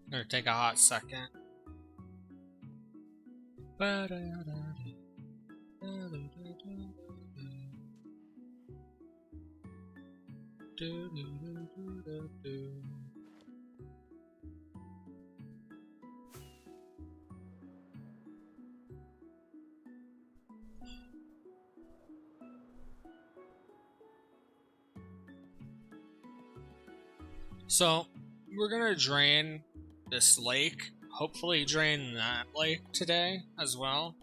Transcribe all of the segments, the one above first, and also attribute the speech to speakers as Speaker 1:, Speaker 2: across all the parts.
Speaker 1: Gonna take a hot second. So, we're gonna drain this lake. Hopefully drain that lake today as well.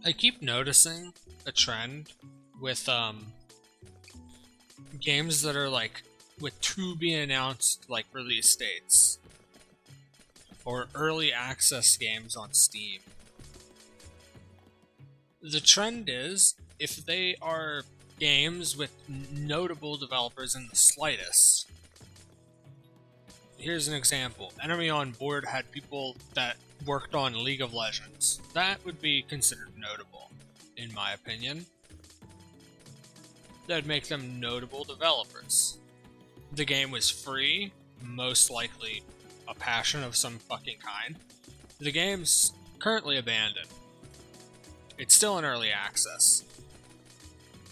Speaker 1: I keep noticing a trend with games that are like with to be announced like release dates or early access games on Steam. The trend is if they are games with notable developers in the slightest. Here's an example. Enemy on Board had people that worked on League of Legends. That would be considered notable, in my opinion. That'd make them notable developers. The game was free, most likely a passion of some fucking kind. The game's currently abandoned. It's still in early access,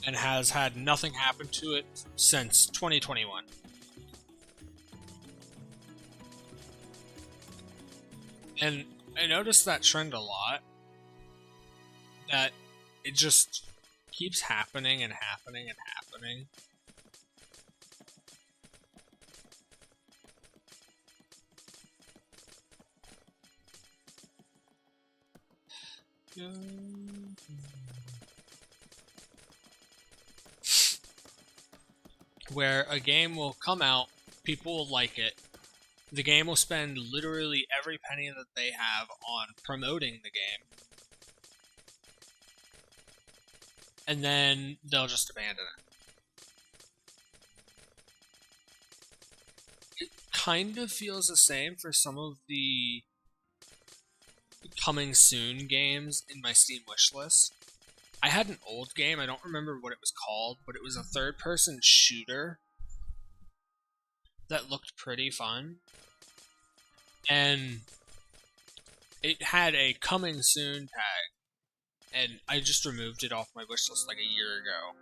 Speaker 1: and has had nothing happen to it since 2021. And I noticed that trend a lot, that it just keeps happening and happening and happening. Where a game will come out, people will like it, the game will spend literally every penny that they have on promoting the game, and then they'll just abandon it. It kind of feels the same for some of the coming soon games in my Steam wishlist. I had an old game, I don't remember what it was called, but it was a third-person shooter that looked pretty fun. And it had a coming soon tag, and I just removed it off my wishlist like a year ago.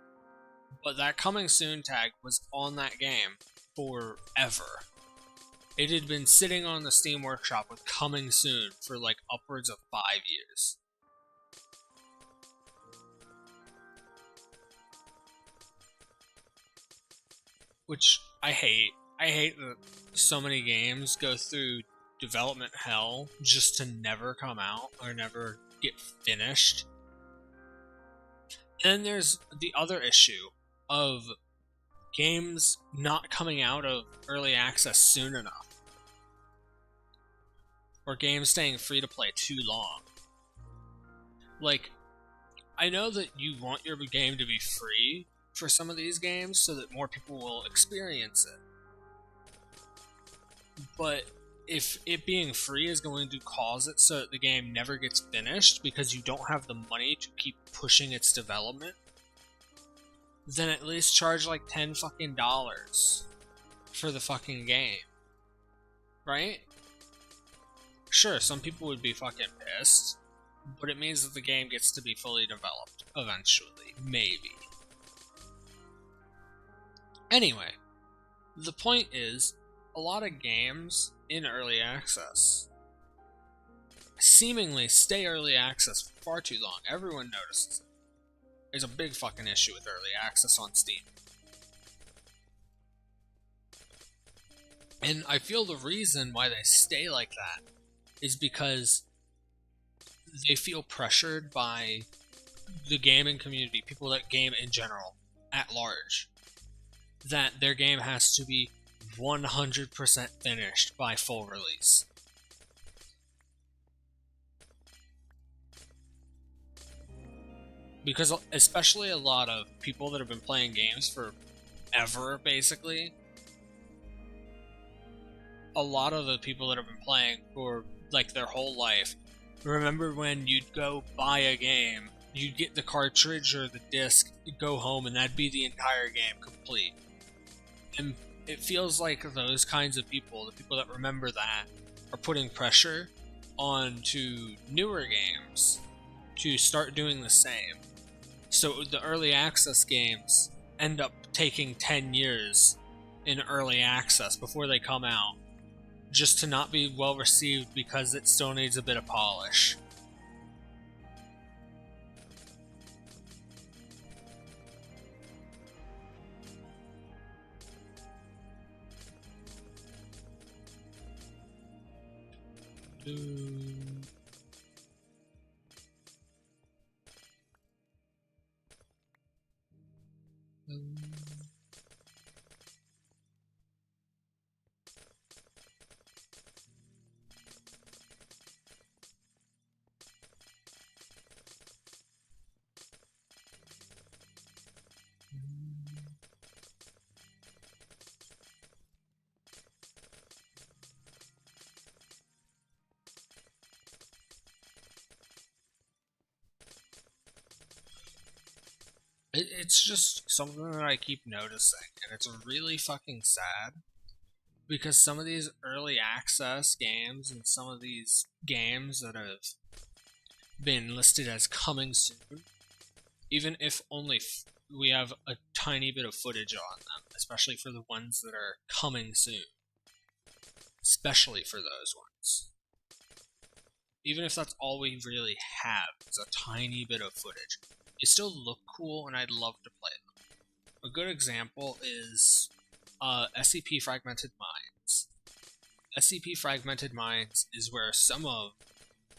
Speaker 1: But that coming soon tag was on that game forever. It had been sitting on the Steam Workshop with coming soon for like upwards of 5 years. Which I hate. I hate that so many games go through development hell just to never come out or never get finished. And then there's the other issue of games not coming out of early access soon enough, or games staying free to play too long. Like, I know that you want your game to be free for some of these games so that more people will experience it. But if it being free is going to cause it so that the game never gets finished because you don't have the money to keep pushing its development, then at least charge like $10 fucking for the fucking game. Right? Sure, some people would be fucking pissed, but it means that the game gets to be fully developed eventually. Maybe. Anyway, the point is, a lot of games in early access seemingly stay early access for far too long. Everyone notices it. There's a big fucking issue with early access on Steam. And I feel the reason why they stay like that is because they feel pressured by the gaming community, people that game in general, at large, that their game has to be 100% finished by full release. Because especially a lot of people that have been playing games for ever, basically, a lot of the people that have been playing for like their whole life, remember when you'd go buy a game, you'd get the cartridge or the disc, you'd go home, and that'd be the entire game complete. And it feels like those kinds of people, the people that remember that, are putting pressure onto newer games to start doing the same. So the early access games end up taking 10 years in early access before they come out, just to not be well received because it still needs a bit of polish. It's just something that I keep noticing, and it's really fucking sad because some of these early access games and some of these games that have been listed as coming soon, even if only we have a tiny bit of footage on them, especially for the ones that are coming soon, especially for those ones. Even if that's all we really have is a tiny bit of footage, they still look cool and I'd love to play them. A good example is SCP Fragmented Minds. SCP Fragmented Minds is where some of,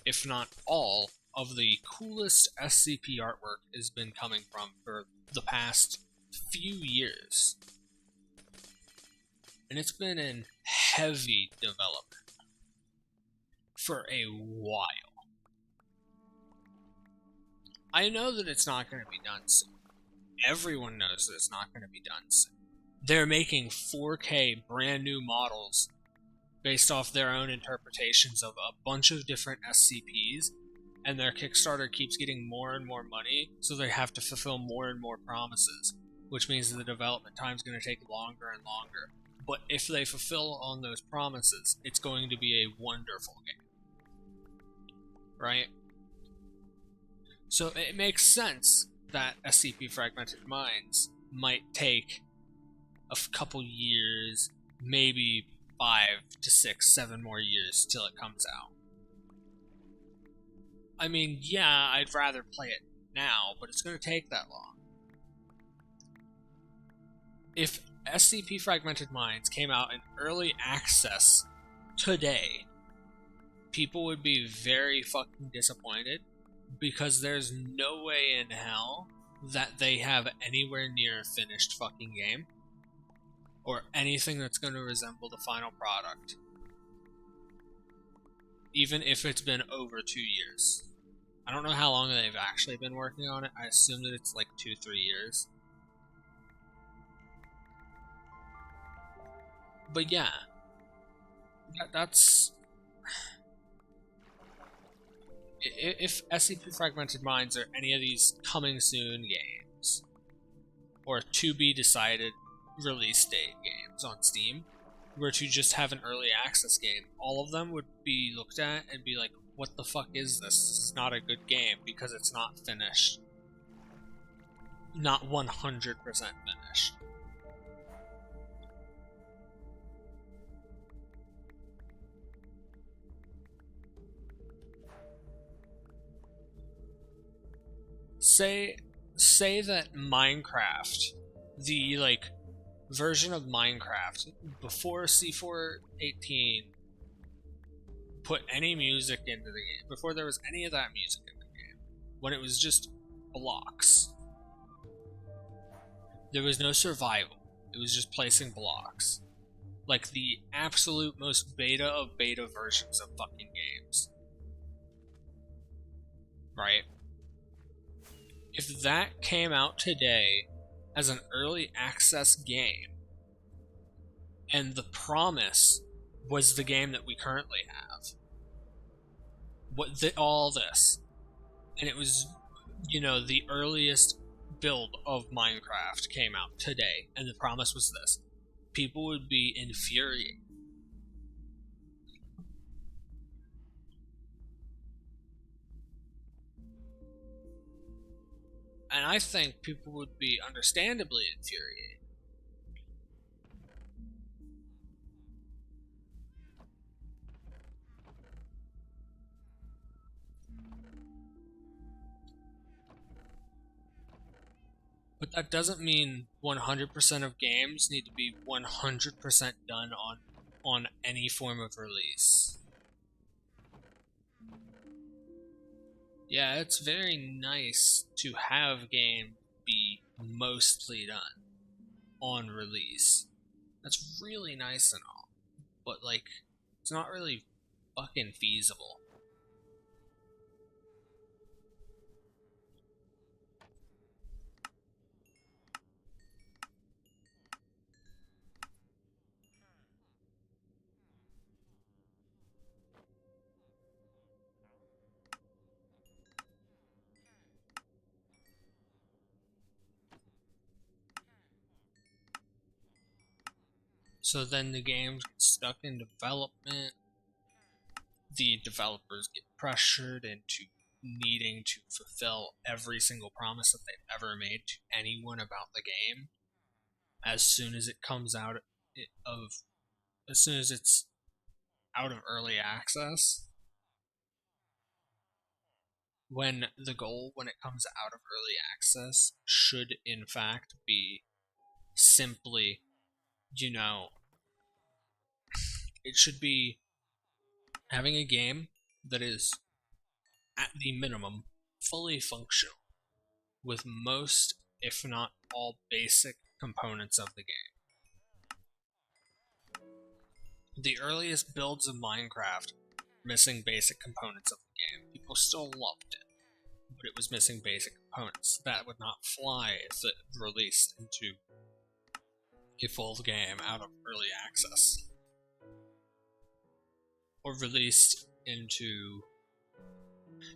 Speaker 1: if not all, of the coolest SCP artwork has been coming from for the past few years. And it's been in heavy development for a while. I know that it's not going to be done soon. Everyone knows that it's not going to be done soon. They're making 4K brand new models based off their own interpretations of a bunch of different SCPs, and their Kickstarter keeps getting more and more money, so they have to fulfill more and more promises, which means that the development time is going to take longer and longer. But if they fulfill on those promises, it's going to be a wonderful game. Right? So it makes sense that SCP Fragmented Minds might take a couple years, maybe 5 to 6, 7 more years till it comes out. I mean, yeah, I'd rather play it now, but it's going to take that long. If SCP Fragmented Minds came out in early access today, people would be very fucking disappointed because there's no way in hell that they have anywhere near a finished fucking game or anything that's going to resemble the final product, even if it's been over 2 years. I don't know how long they've actually been working on it. I assume that it's like 2-3 years. But yeah, that's... If SCP Fragmented Minds or any of these coming soon games, or to be decided release date games on Steam, were to just have an early access game, all of them would be looked at and be like, what the fuck is this? This is not a good game because it's not finished. Not 100% finished. say that Minecraft, the like version of Minecraft before C418 put any music into the game, before there was any of that music in the game, when it was just blocks. There was no survival. It was just placing blocks. Like the absolute most beta of beta versions of fucking games. Right? If that came out today as an early access game, and the promise was the game that we currently have, all this, and it was, the earliest build of Minecraft came out today, and the promise was this, people would be infuriated. And I think people would be understandably infuriated. But that doesn't mean 100% of games need to be 100% done on any form of release. Yeah, it's very nice to have game be mostly done on release. That's really nice and all, but it's not really fucking feasible. So then the games get stuck in development. The developers get pressured into needing to fulfill every single promise that they've ever made to anyone about the game as soon as it comes out of as soon as it's out of early access, when the goal when it comes out of early access should in fact be simply, you know, it should be having a game that is at the minimum fully functional with most, if not all, basic components of the game. The earliest builds of Minecraft missing basic components of the game. People still loved it, but it was missing basic components. That would not fly if it released into a full game out of early access. Or released into...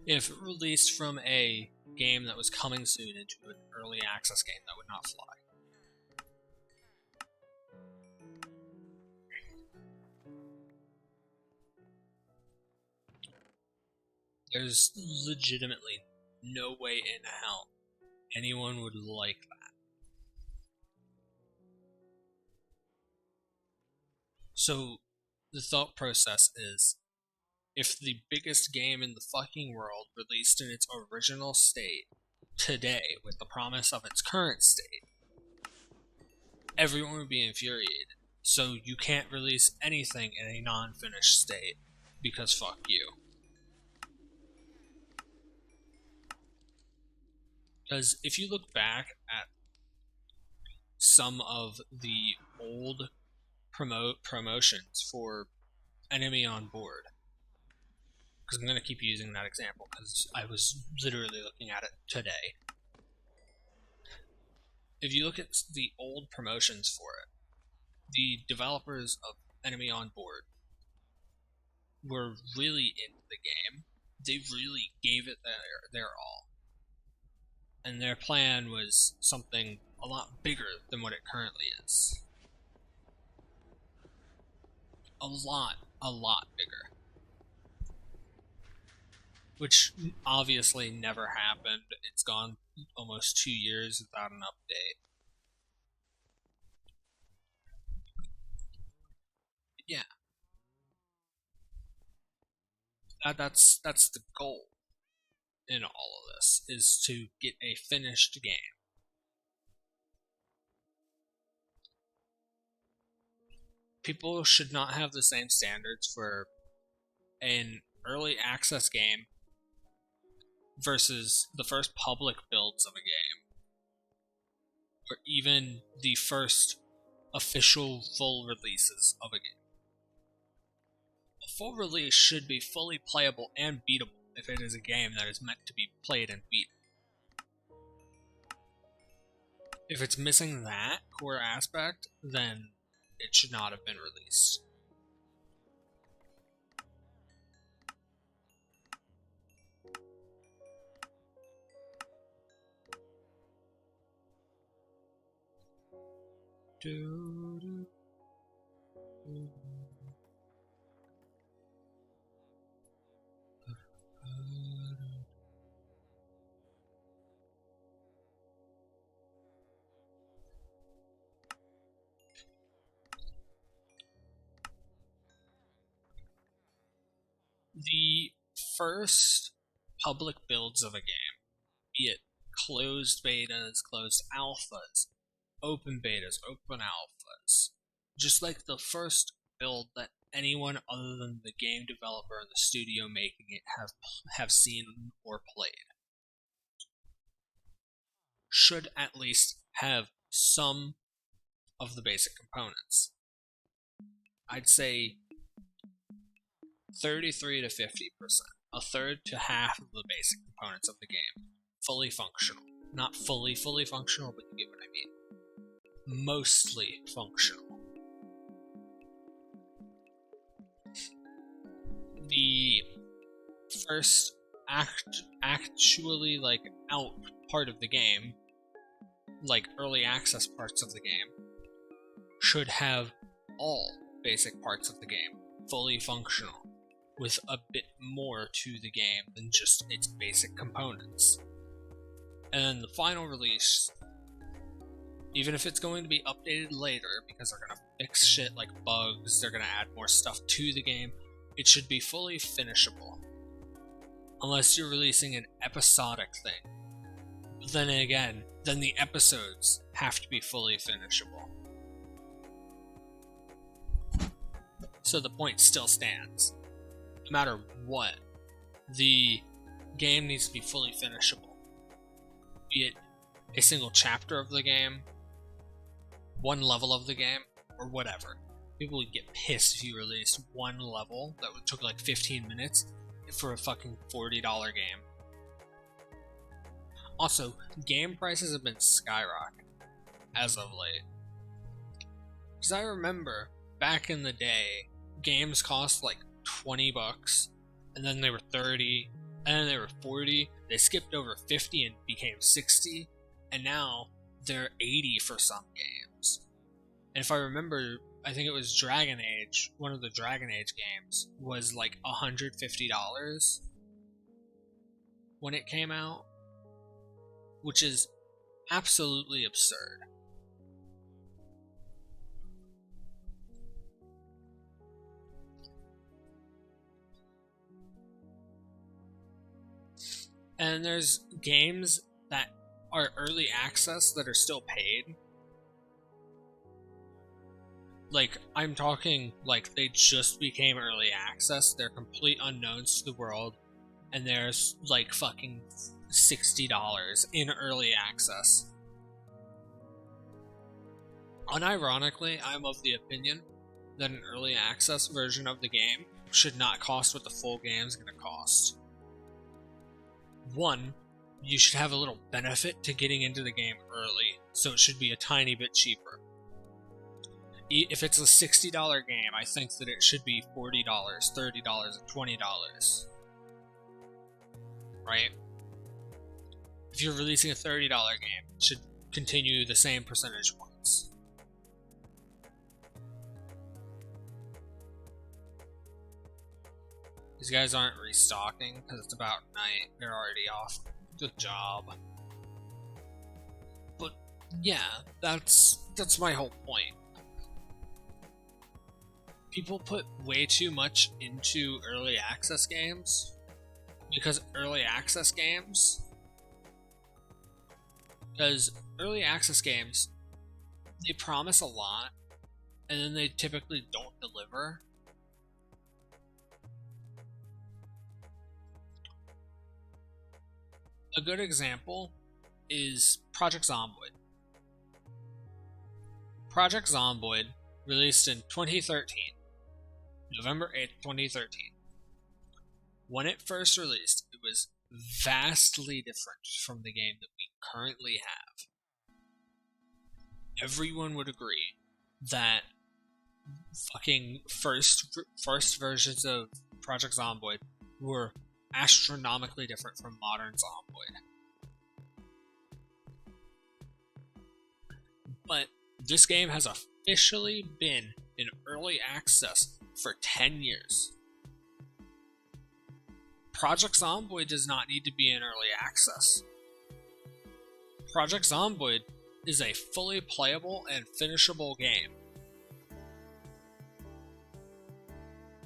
Speaker 1: If it released from a game that was coming soon into an early access game, that would not fly. There's legitimately no way in hell anyone would like that. So the thought process is, if the biggest game in the fucking world released in its original state today with the promise of its current state, everyone would be infuriated. So you can't release anything in a non-finished state because fuck you. Because if you look back at some of the old promotions for Enemy on Board, because I'm going to keep using that example because I was literally looking at it today. If you look at the old promotions for it, the developers of Enemy on Board were really into the game. They really gave it their all. And their plan was something a lot bigger than what it currently is. A lot bigger. Which obviously never happened. It's gone almost 2 years without an update. Yeah. That's the goal in all of access is to get a finished game. People should not have the same standards for an early access game versus the first public builds of a game, or even the first official full releases of a game. A full release should be fully playable and beatable if it is a game that is meant to be played and beaten. If it's missing that core aspect, then it should not have been released. The first public builds of a game, be it closed betas, closed alphas, open betas, open alphas, just like the first build that anyone other than the game developer and the studio making it have seen or played, should at least have some of the basic components. I'd say 33 to 50%, a third to half of the basic components of the game, fully functional. Not fully functional, but you get what I mean. Mostly functional. The first actually out part of the game, like early access parts of the game, should have all basic parts of the game fully functional, with a bit more to the game than just its basic components. And then the final release, even if it's going to be updated later because they're going to fix shit like bugs, they're going to add more stuff to the game, it should be fully finishable. Unless you're releasing an episodic thing. Then again, then the episodes have to be fully finishable. So the point still stands. No matter what, the game needs to be fully finishable. Be it a single chapter of the game, one level of the game, or whatever. People would get pissed if you released one level that took like 15 minutes for a fucking $40 game. Also, game prices have been skyrocketing as of late. Because I remember back in the day, games cost like $20, and then they were 30, and then they were 40. They skipped over 50 and became 60, and now they're 80 for some games. And if I remember, I think it was Dragon Age, one of the Dragon Age games, was like $150 when it came out, which is absolutely absurd. And there's games that are early access that are still paid. Like, I'm talking like they just became early access, they're complete unknowns to the world, and there's like fucking $60 in early access. Unironically, I'm of the opinion that an early access version of the game should not cost what the full game is going to cost. One, you should have a little benefit to getting into the game early, so it should be a tiny bit cheaper. If it's a $60 game, I think that it should be $40, $30, and $20. Right? If you're releasing a $30 game, it should continue the same percentage points. These guys aren't restocking because it's about night. They're already off. Good job. But yeah, that's my whole point. People put way too much into early access games because early access games Because early access games, they promise a lot, and then they typically don't deliver. A good example is Project Zomboid. Project Zomboid released in 2013, November 8th, 2013. When it first released, it was vastly different from the game that we currently have. Everyone would agree that fucking first versions of Project Zomboid were astronomically different from modern Zomboid. But this game has officially been in early access for 10 years. Project Zomboid does not need to be in early access. Project Zomboid is a fully playable and finishable game.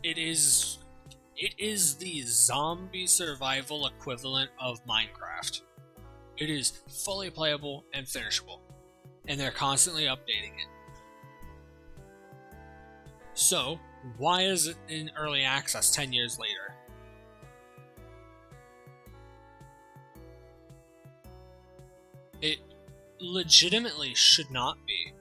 Speaker 1: It is the zombie survival equivalent of Minecraft. It is fully playable and finishable, and they're constantly updating it. So, why is it in early access 10 years later? It legitimately should not be.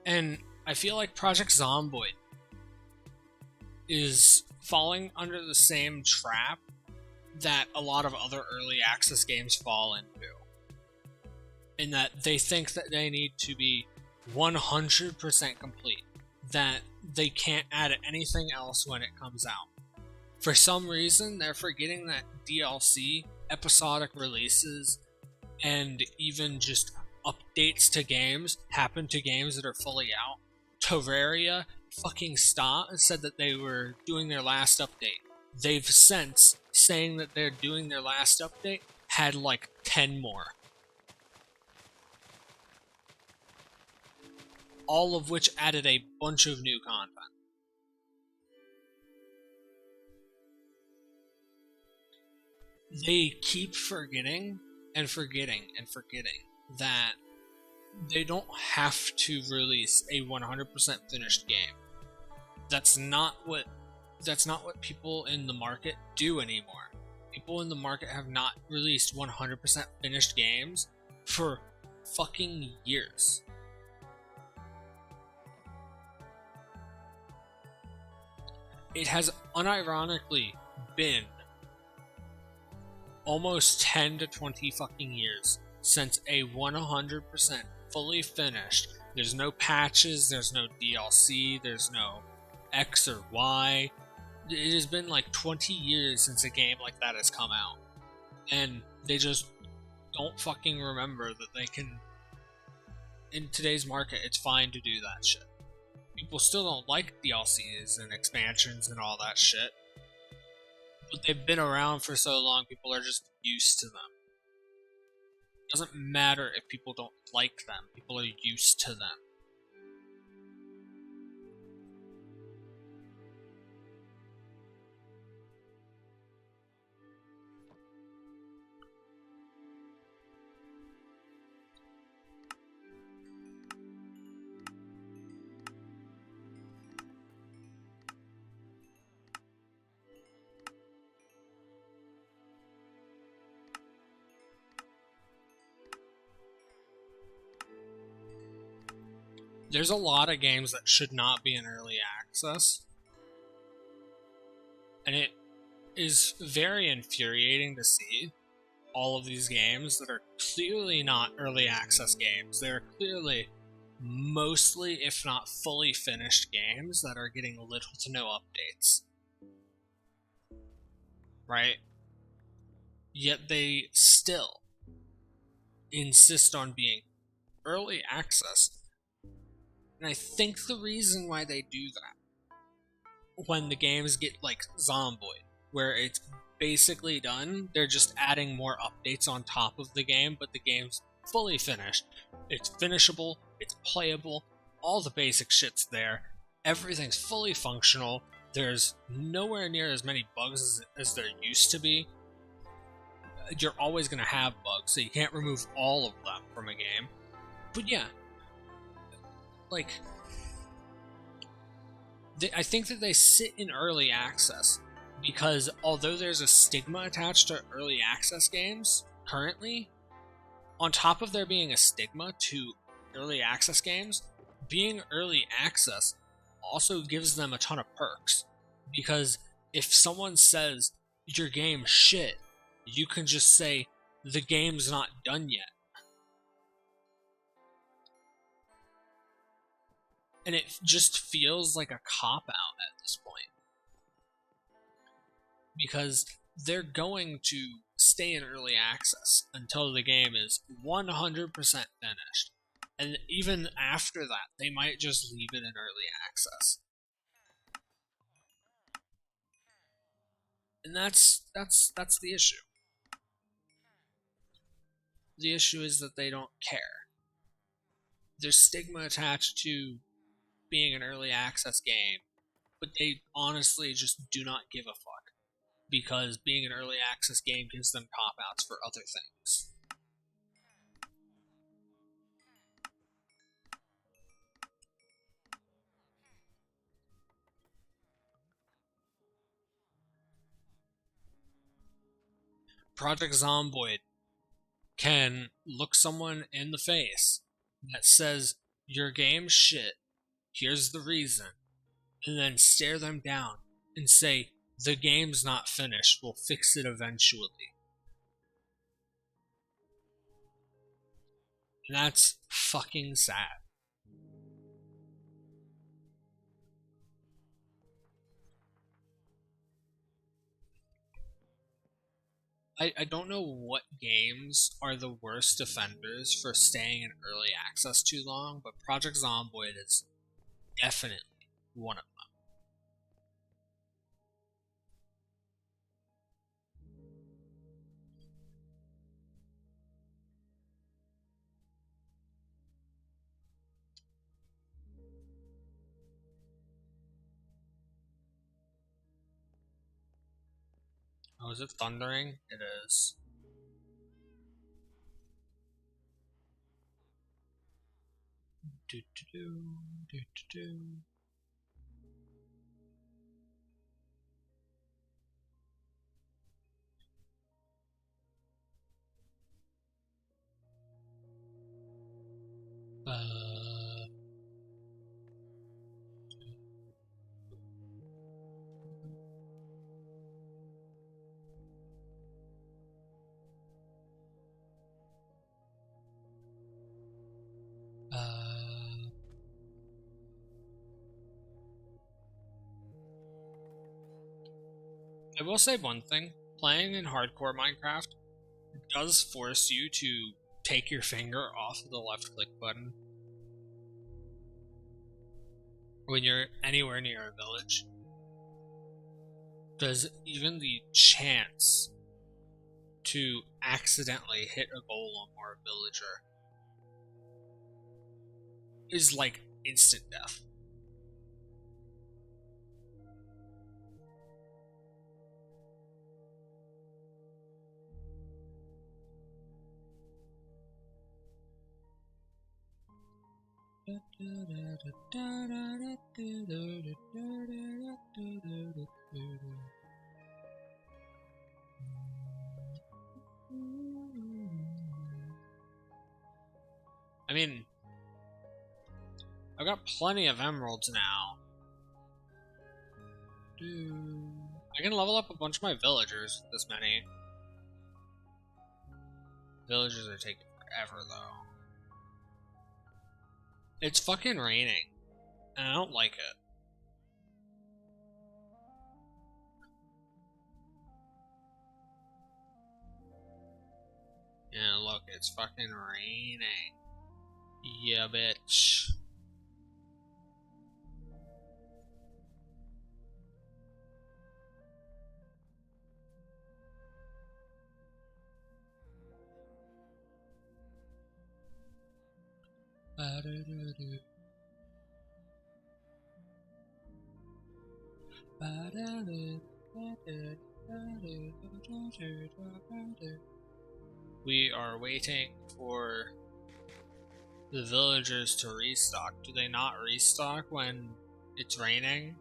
Speaker 1: And I feel like Project Zomboid is falling under the same trap that a lot of other early access games fall into. In that they think that they need to be 100% complete, that they can't add anything else when it comes out. For some reason, they're forgetting that DLC, episodic releases, and even just updates to games happen to games that are fully out. Terraria fucking said that they were doing their last update. They've since, saying that they're doing their last update, had like 10 more. All of which added a bunch of new content. They keep forgetting that they don't have to release a 100% finished game. That's not what people in the market do anymore. People in the market have not released 100% finished games for fucking years. It has unironically been almost 10 to 20 fucking years since a 100% fully finished, there's no patches, there's no DLC, there's no X or Y. It has been like 20 years since a game like that has come out. And they just don't fucking remember that they can... In today's market, it's fine to do that shit. People still don't like DLCs and expansions and all that shit. But they've been around for so long, people are just used to them. It doesn't matter if people don't like them, people are used to them. There's a lot of games that should not be in early access. And it is very infuriating to see all of these games that are clearly not early access games. They're clearly mostly, if not fully finished games that are getting little to no updates. Right? Yet they still insist on being early access. And I think the reason why they do that, when the games get like Zomboid, where it's basically done. They're just adding more updates on top of the game, but the game's fully finished. It's finishable, it's playable, all the basic shit's there. Everything's fully functional. There's nowhere near as many bugs as there used to be. You're always going to have bugs, so you can't remove all of them from a game. But yeah, like, I think that they sit in early access because although there's a stigma attached to early access games currently, on top of there being a stigma to early access games, being early access also gives them a ton of perks. Because if someone says your game's shit, you can just say the game's not done yet. And it just feels like a cop-out at this point. Because they're going to stay in early access until the game is 100% finished. And even after that, they might just leave it in early access. And that's the issue. The issue is that they don't care. There's stigma attached to being an early access game, but they honestly just do not give a fuck. Because being an early access game gives them cop-outs for other things. Project Zomboid can look someone in the face that says, your game's shit, here's the reason, and then stare them down and say, the game's not finished, we'll fix it eventually. And that's fucking sad. I don't know what games are the worst offenders for staying in early access too long, but Project Zomboid is definitely one of them. Oh, is it thundering? It is. Do do do do do do. I will say one thing. Playing in hardcore Minecraft does force you to take your finger off the left click button when you're anywhere near a village. Because even the chance to accidentally hit a golem or a villager is like instant death. I mean, I've got plenty of emeralds now. I can level up a bunch of my villagers with this many. Villagers are taking forever, though. It's fucking raining, and I don't like it. Yeah, look, it's fucking raining. Yeah, bitch. We are waiting for the villagers to restock. Do they not restock when it's raining?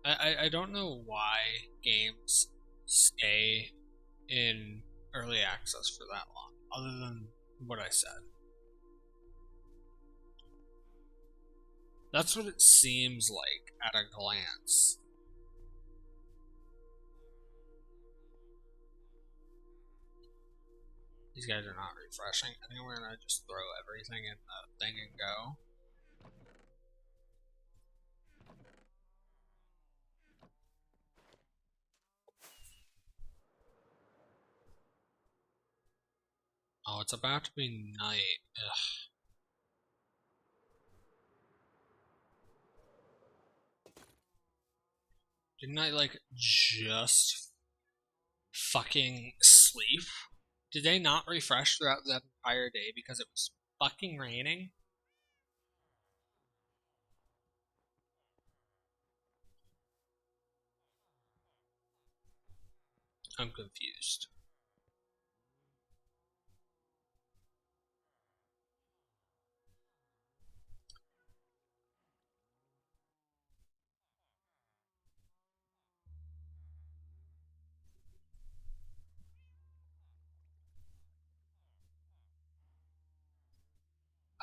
Speaker 1: I don't know why games stay in early access for that long, other than what I said. That's what it seems like at a glance. These guys are not refreshing anywhere, and I just throw everything in the thing and go. Oh, it's about to be night. Ugh. Didn't I, like, just fucking sleep? Did they not refresh throughout that entire day because it was fucking raining? I'm confused.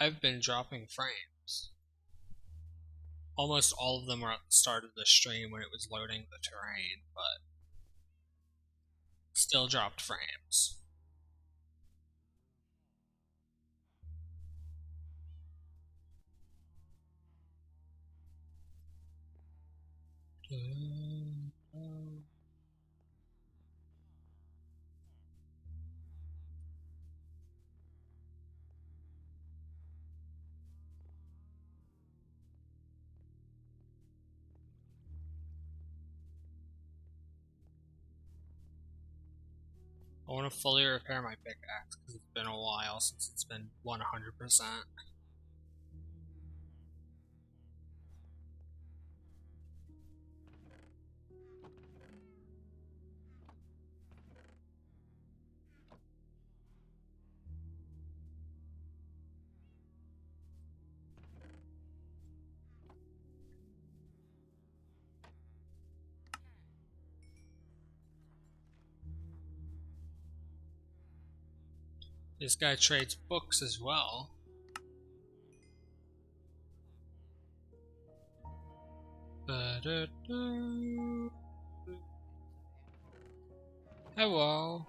Speaker 1: I've been dropping frames. Almost all of them were at the start of the stream when it was loading the terrain, but still dropped frames. I want to fully repair my pickaxe because it's been a while since it's been 100%. This guy trades books as well. Hello.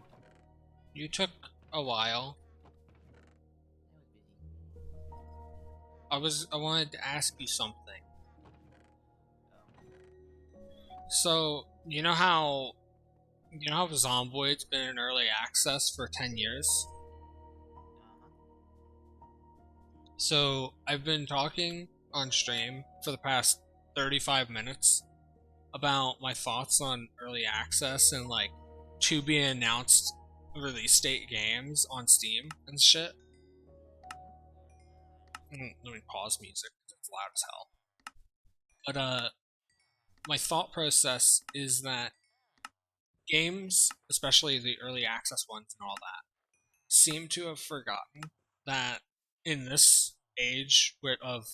Speaker 1: You took a while. I wanted to ask you something. So, you know how Zomboid's been in early access for 10 years? So, I've been talking on stream for the past 35 minutes about my thoughts on early access and like to be announced release date games on Steam and shit. Let me pause music because it's loud as hell. But my thought process is that games, especially the early access ones and all that, seem to have forgotten that in this age of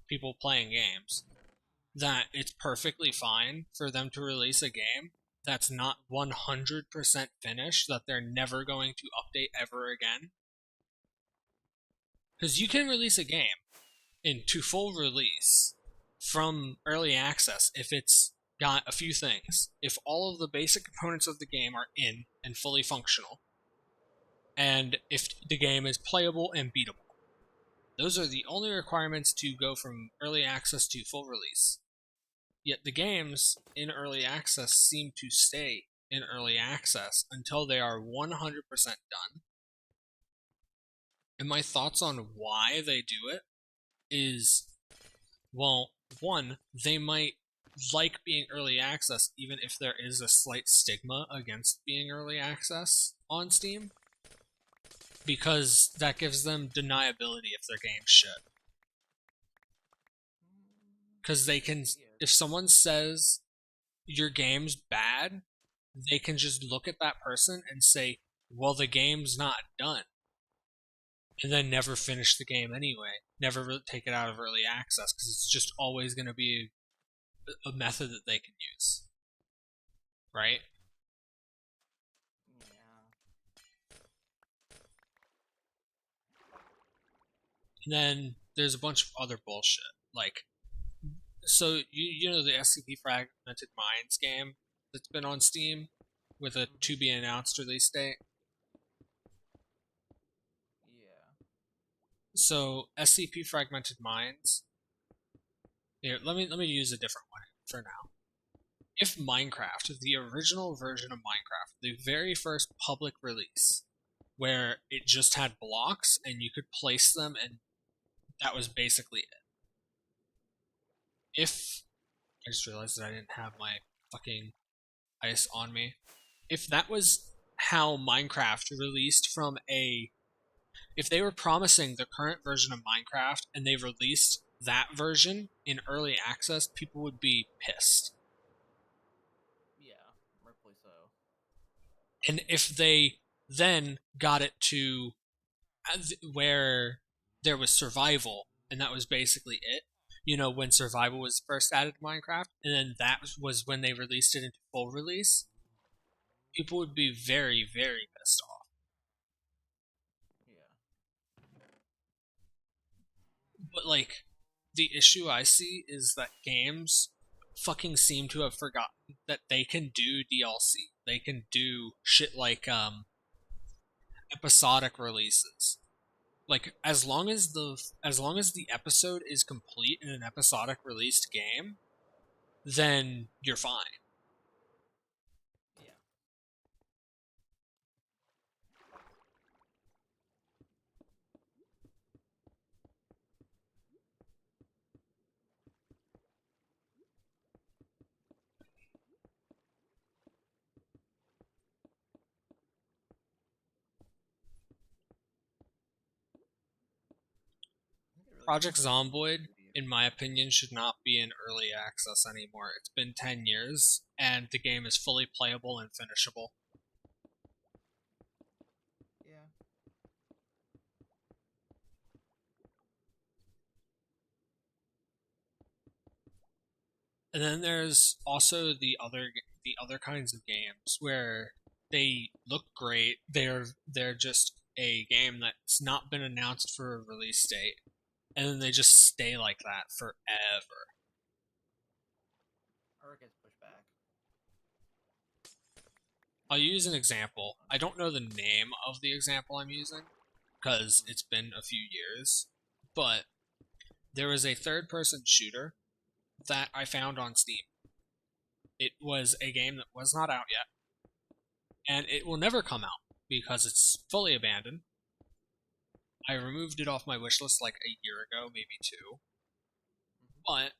Speaker 1: people playing games, that it's perfectly fine for them to release a game that's not 100% finished, that they're never going to update ever again. Because you can release a game into full release from early access if it's got a few things. If all of the basic components of the game are in and fully functional, and if the game is playable and beatable. Those are the only requirements to go from early access to full release. Yet the games in early access seem to stay in early access until they are 100% done. And my thoughts on why they do it is, well, one, they might like being early access even if there is a slight stigma against being early access on Steam, because that gives them deniability if their game's shit. Because they can, if someone says your game's bad, they can just look at that person and say, well, the game's not done. And then never finish the game anyway. Never take it out of early access, because it's just always going to be a method that they can use. Right? And then there's a bunch of other bullshit. Like, so you know the SCP Fragmented Minds game that's been on Steam with a to be announced release date?
Speaker 2: Yeah.
Speaker 1: So SCP Fragmented Minds. Here, let me use a different one for now. If Minecraft, the original version of Minecraft, the very first public release, where it just had blocks and you could place them and that was basically it. If I just realized that I didn't have my fucking ice on me. If that was how Minecraft released from a, if they were promising the current version of Minecraft and they released that version in early access, people would be pissed.
Speaker 2: Yeah, rightfully so.
Speaker 1: And if they then got it to where there was survival and that was basically it, you know, when survival was first added to Minecraft, and then that was when they released it into full release, people would be very, very pissed off.
Speaker 2: Yeah.
Speaker 1: But like, the issue I see is that games fucking seem to have forgotten that they can do DLC. They can do shit like episodic releases. Like, as long as the episode is complete in an episodic released game, then you're fine.
Speaker 2: Yeah. I think it really
Speaker 1: Project
Speaker 2: depends on the
Speaker 1: Zomboid,
Speaker 2: studio.
Speaker 1: in my opinion, should not be in early access anymore. It's been 10 years, and the game is fully playable and finishable.
Speaker 2: Yeah.
Speaker 1: And then there's also the other kinds of games where they look great. They're just a game that's not been announced for a release date, and then they just stay like that forever.
Speaker 2: Or it gets pushed back.
Speaker 1: I'll use an example. I don't know the name of the example I'm using because it's been a few years, but there was a third-person shooter that I found on Steam. It was a game that was not out yet, and it will never come out because it's fully abandoned. I removed it off my wishlist like a year ago, maybe two. But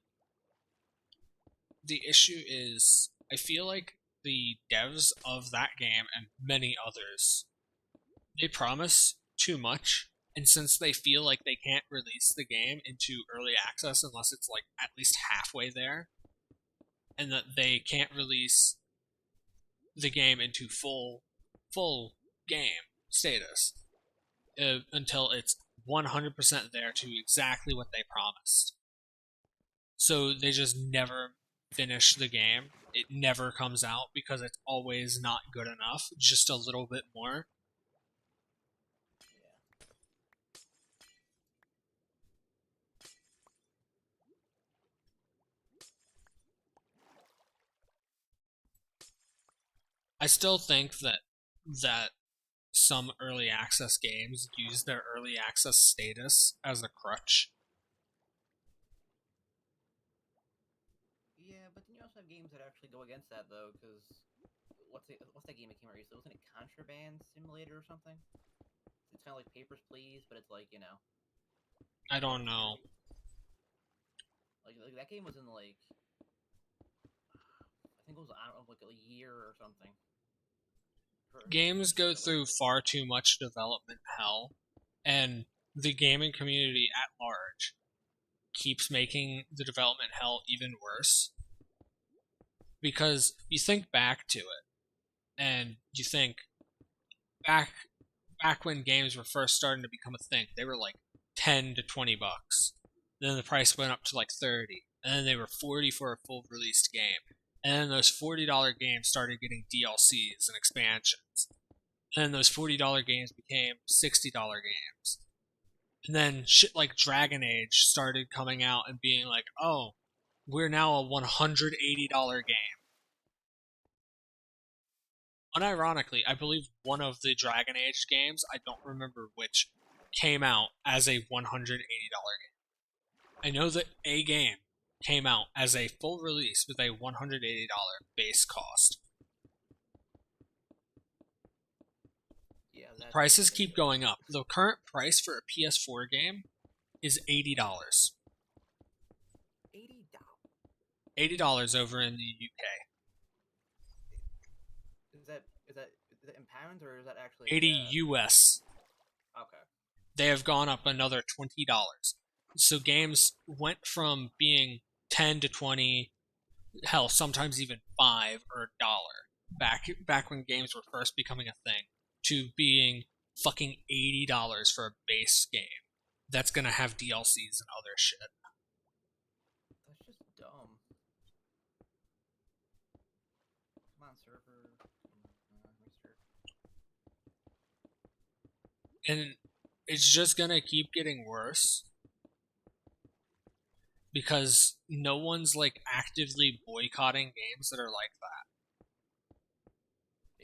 Speaker 1: the issue is, I feel like the devs of that game and many others, they promise too much. And since they feel like they can't release the game into early access unless it's like at least halfway there, and that they can't release the game into full game status until it's 100% there to exactly what they promised. So they just never finish the game. It never comes out because it's always not good enough, just a little bit more.
Speaker 2: Yeah.
Speaker 1: I still think that some early access games use their early access status as a crutch.
Speaker 2: Yeah, but then you also have games that actually go against that though, because what's that game that came out recently? Wasn't it Contraband Simulator or something? It's kind of like Papers, Please, but it's like
Speaker 1: I don't know.
Speaker 2: like that game was in like I think it was I don't know like a year or something.
Speaker 1: Games go through far too much development hell, and the gaming community at large keeps making the development hell even worse. Because you think back to it, and you think back back when games were first starting to become a thing, they were like 10 to 20 bucks. Then the price went up to like 30, and then they were 40 for a full released game. And then those $40 games started getting DLCs and expansions. And then those $40 games became $60 games. And then shit like Dragon Age started coming out and being like, oh, we're now a $180 game. Unironically, I believe one of the Dragon Age games, I don't remember which, came out as a $180 game. I know that a game came out as a full release with a $180 base cost.
Speaker 2: Yeah,
Speaker 1: Prices
Speaker 2: that's
Speaker 1: keep going up. The current price for a PS4 game is $80. $80 over in the UK.
Speaker 2: Is that in pounds or is that actually
Speaker 1: 80 US.
Speaker 2: okay?
Speaker 1: They have gone up another $20. So games went from being 10 to 20, hell, sometimes even 5 or a dollar back when games were first becoming a thing, to being fucking $80 for a base game that's gonna have DLCs and other shit.
Speaker 2: That's just dumb. Come on, server. Restart.
Speaker 1: And it's just gonna keep getting worse because no one's like actively boycotting games that are like that.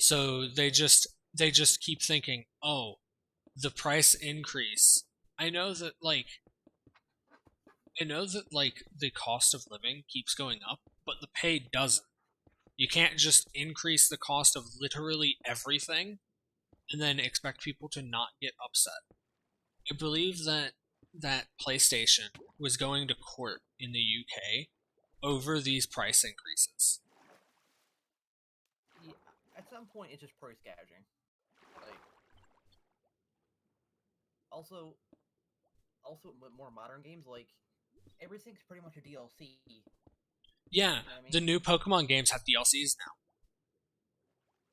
Speaker 1: So they just keep thinking, "Oh, the price increase." I know that like I know that like the cost of living keeps going up, but the pay doesn't. You can't just increase the cost of literally everything and then expect people to not get upset. I believe that PlayStation was going to court in the UK over these price increases.
Speaker 2: Yeah, at some point, it's just price gouging. Like, also, with more modern games, like everything's pretty much a DLC. You
Speaker 1: Yeah,
Speaker 2: know what I
Speaker 1: the
Speaker 2: mean?
Speaker 1: new Pokemon games have DLCs now.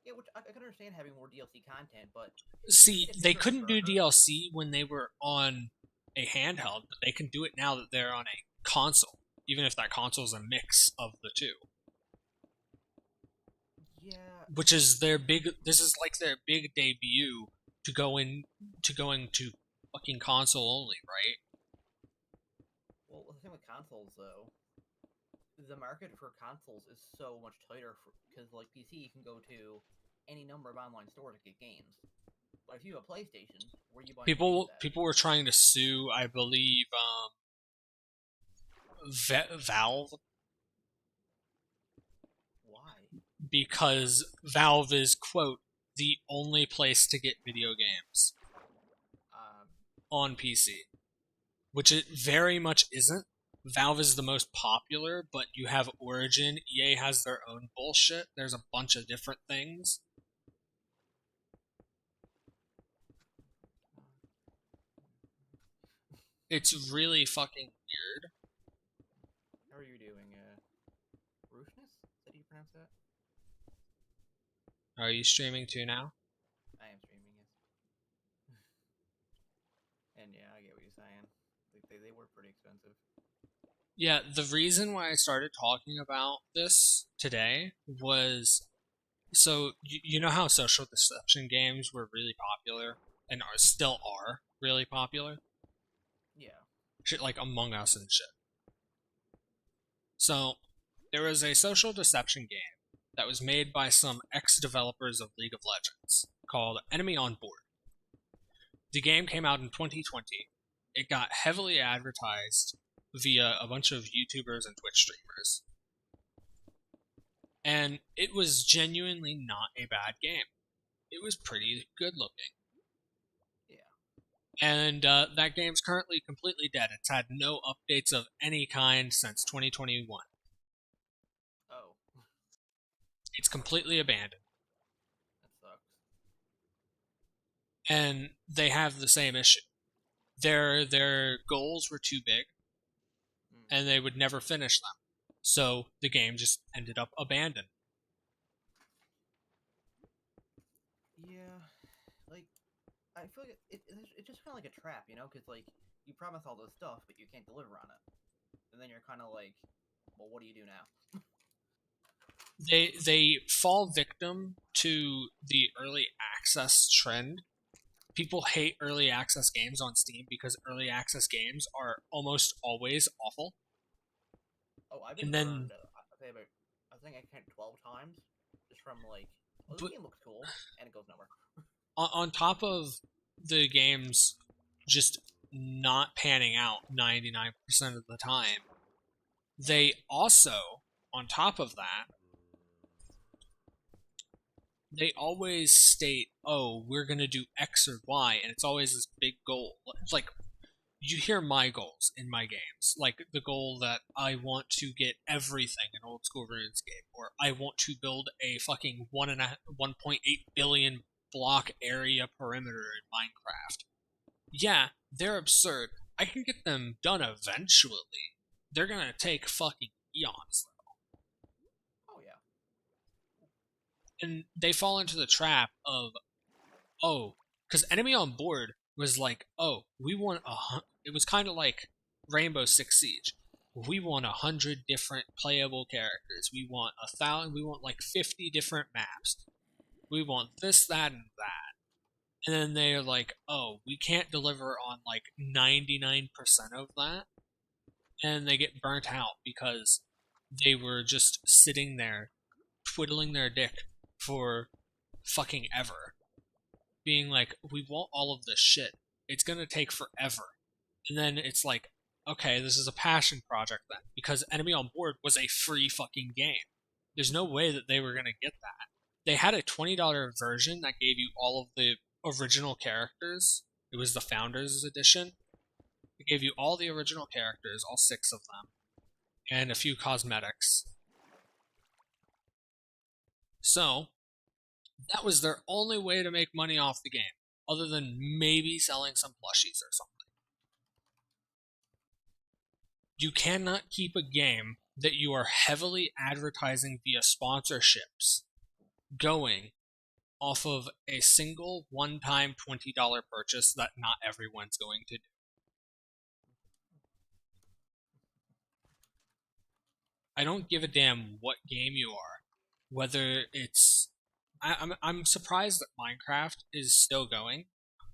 Speaker 2: Yeah, which I can understand having more DLC content, but if you
Speaker 1: See,
Speaker 2: get a
Speaker 1: they
Speaker 2: bigger
Speaker 1: couldn't do
Speaker 2: server,
Speaker 1: DLC when they were on a handheld, but they can do it now that they're on a console, even if that console is a mix of the two.
Speaker 2: yeah.
Speaker 1: Which is their big. This is like their big debut to go in to going to fucking console only, right?
Speaker 2: Well, the thing with consoles, though, the market for consoles is so much tighter because, like PC, you can go to any number of online stores to get games. But if you have a PlayStation, where are you buying your games at?
Speaker 1: People were trying to sue, I believe, Valve
Speaker 2: Why?
Speaker 1: because Valve is quote the only place to get video games
Speaker 2: Um,
Speaker 1: on PC, which it very much isn't. Valve is the most popular, but you have Origin, EA has their own bullshit. There's a bunch of different things. It's really fucking weird.
Speaker 2: how are you doing? Rooshness? Is that how you pronounce that?
Speaker 1: Are you streaming too now?
Speaker 2: I am streaming, yes. And yeah, I get what you're saying. They were pretty expensive.
Speaker 1: Yeah, the reason why I started talking about this today was so you know how social deception games were really popular and are still are really popular?
Speaker 2: Yeah.
Speaker 1: Shit like Among Us and shit. So there was a social deception game that was made by some ex-developers of League of Legends called Enemy on Board. The game came out in 2020. It got heavily advertised via a bunch of YouTubers and Twitch streamers. And it was genuinely not a bad game. It was pretty good looking.
Speaker 2: Yeah.
Speaker 1: And that game's currently completely dead. It's had no updates of any kind since 2021.
Speaker 2: Oh,
Speaker 1: It's completely abandoned.
Speaker 2: that sucks.
Speaker 1: And they have the same issue. Their goals were too big,
Speaker 2: Mm.
Speaker 1: and they would never finish them. So the game just ended up abandoned.
Speaker 2: Yeah, like I feel like it's just kind of like a trap, you know? Because like you promise all this stuff, but you can't deliver on it, and then you're kind of like, well, what do you do now?
Speaker 1: They fall victim to the early access trend. People hate early access games on Steam because early access games are almost always awful.
Speaker 2: Oh, I've been
Speaker 1: And then,
Speaker 2: burned. I think I count 12 times just from like, oh, this
Speaker 1: but
Speaker 2: game looks cool, and it goes nowhere.
Speaker 1: on top of the games just not panning out 99% of the time, they also, on top of that, they always state, "Oh, we're gonna do X or Y," and it's always this big goal. It's like you hear my goals in my games, like the goal that I want to get everything in old school RuneScape, or I want to build a fucking 1.8 billion block area perimeter in Minecraft. Yeah, they're absurd. I can get them done eventually. They're gonna take fucking eons,
Speaker 2: Oh yeah.
Speaker 1: and they fall into the trap of oh, because Enemy on Board was like, oh, we want it was kind of like Rainbow Six Siege. We want 100 different playable characters. We want 1,000. We want like 50 different maps. We want this, that, and that. And then they're like, oh, we can't deliver on like 99% of that. And they get burnt out because they were just sitting there twiddling their dick for fucking ever being like, we want all of this shit. It's gonna take forever. And then it's like, okay, this is a passion project then, because Enemy on Board was a free fucking game. There's no way that they were gonna get that. They had a $20 version that gave you all of the original characters. It was the Founders Edition. It gave you all the original characters, all six of them, and a few cosmetics. So, that was their only way to make money off the game, other than maybe selling some plushies or something. You cannot keep a game that you are heavily advertising via sponsorships going off of a single one-time $20 purchase that not everyone's going to do. I don't give a damn what game you are, whether it's I'm surprised that Minecraft is still going,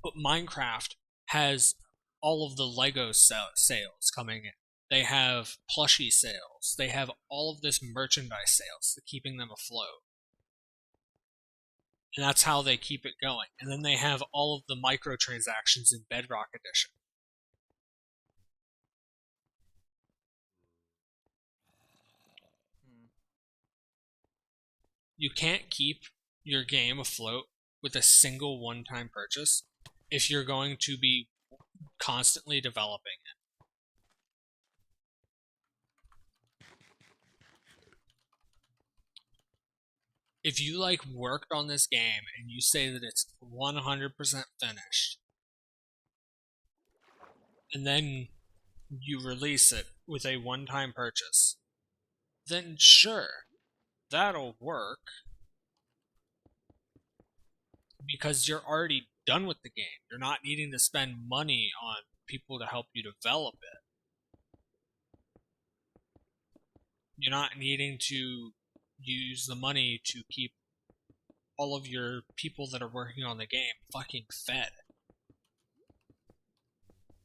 Speaker 1: but Minecraft has all of the Lego sales coming in. They have plushie sales. They have all of this merchandise sales, keeping them afloat. And that's how they keep it going. And then they have all of the microtransactions in Bedrock Edition.
Speaker 2: Hmm.
Speaker 1: You can't keep your game afloat with a single one-time purchase if you're going to be constantly developing it. If you like worked on this game and you say that it's 100% finished, and then you release it with a one-time purchase, then sure, that'll work because you're already done with the game. You're not needing to spend money on people to help you develop it. You're not needing to use the money to keep all of your people that are working on the game fucking fed.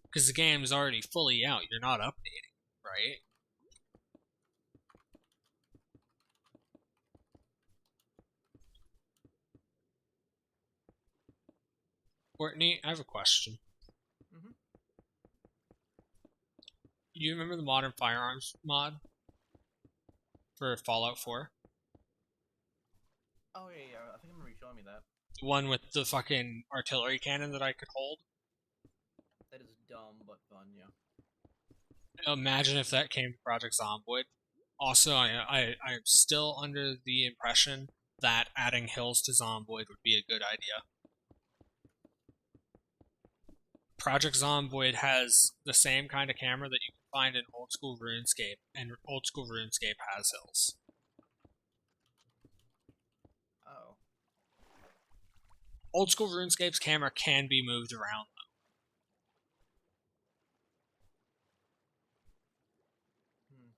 Speaker 1: Because the game is already fully out. You're not updating, right? Courtney, I have a question.
Speaker 2: Mm-hmm.
Speaker 1: You remember the Modern Firearms mod for Fallout 4?
Speaker 2: Oh yeah, I think I remember you showing me that.
Speaker 1: The one with the fucking artillery cannon that I could hold?
Speaker 2: That is dumb but fun, yeah.
Speaker 1: Imagine if that came to Project Zomboid. Also, I'm still under the impression that adding hills to Zomboid would be a good idea. Project Zomboid has the same kind of camera that you can find in old school RuneScape, and old school RuneScape has hills.
Speaker 2: Oh.
Speaker 1: Old school RuneScape's camera can be moved around
Speaker 2: Hmm.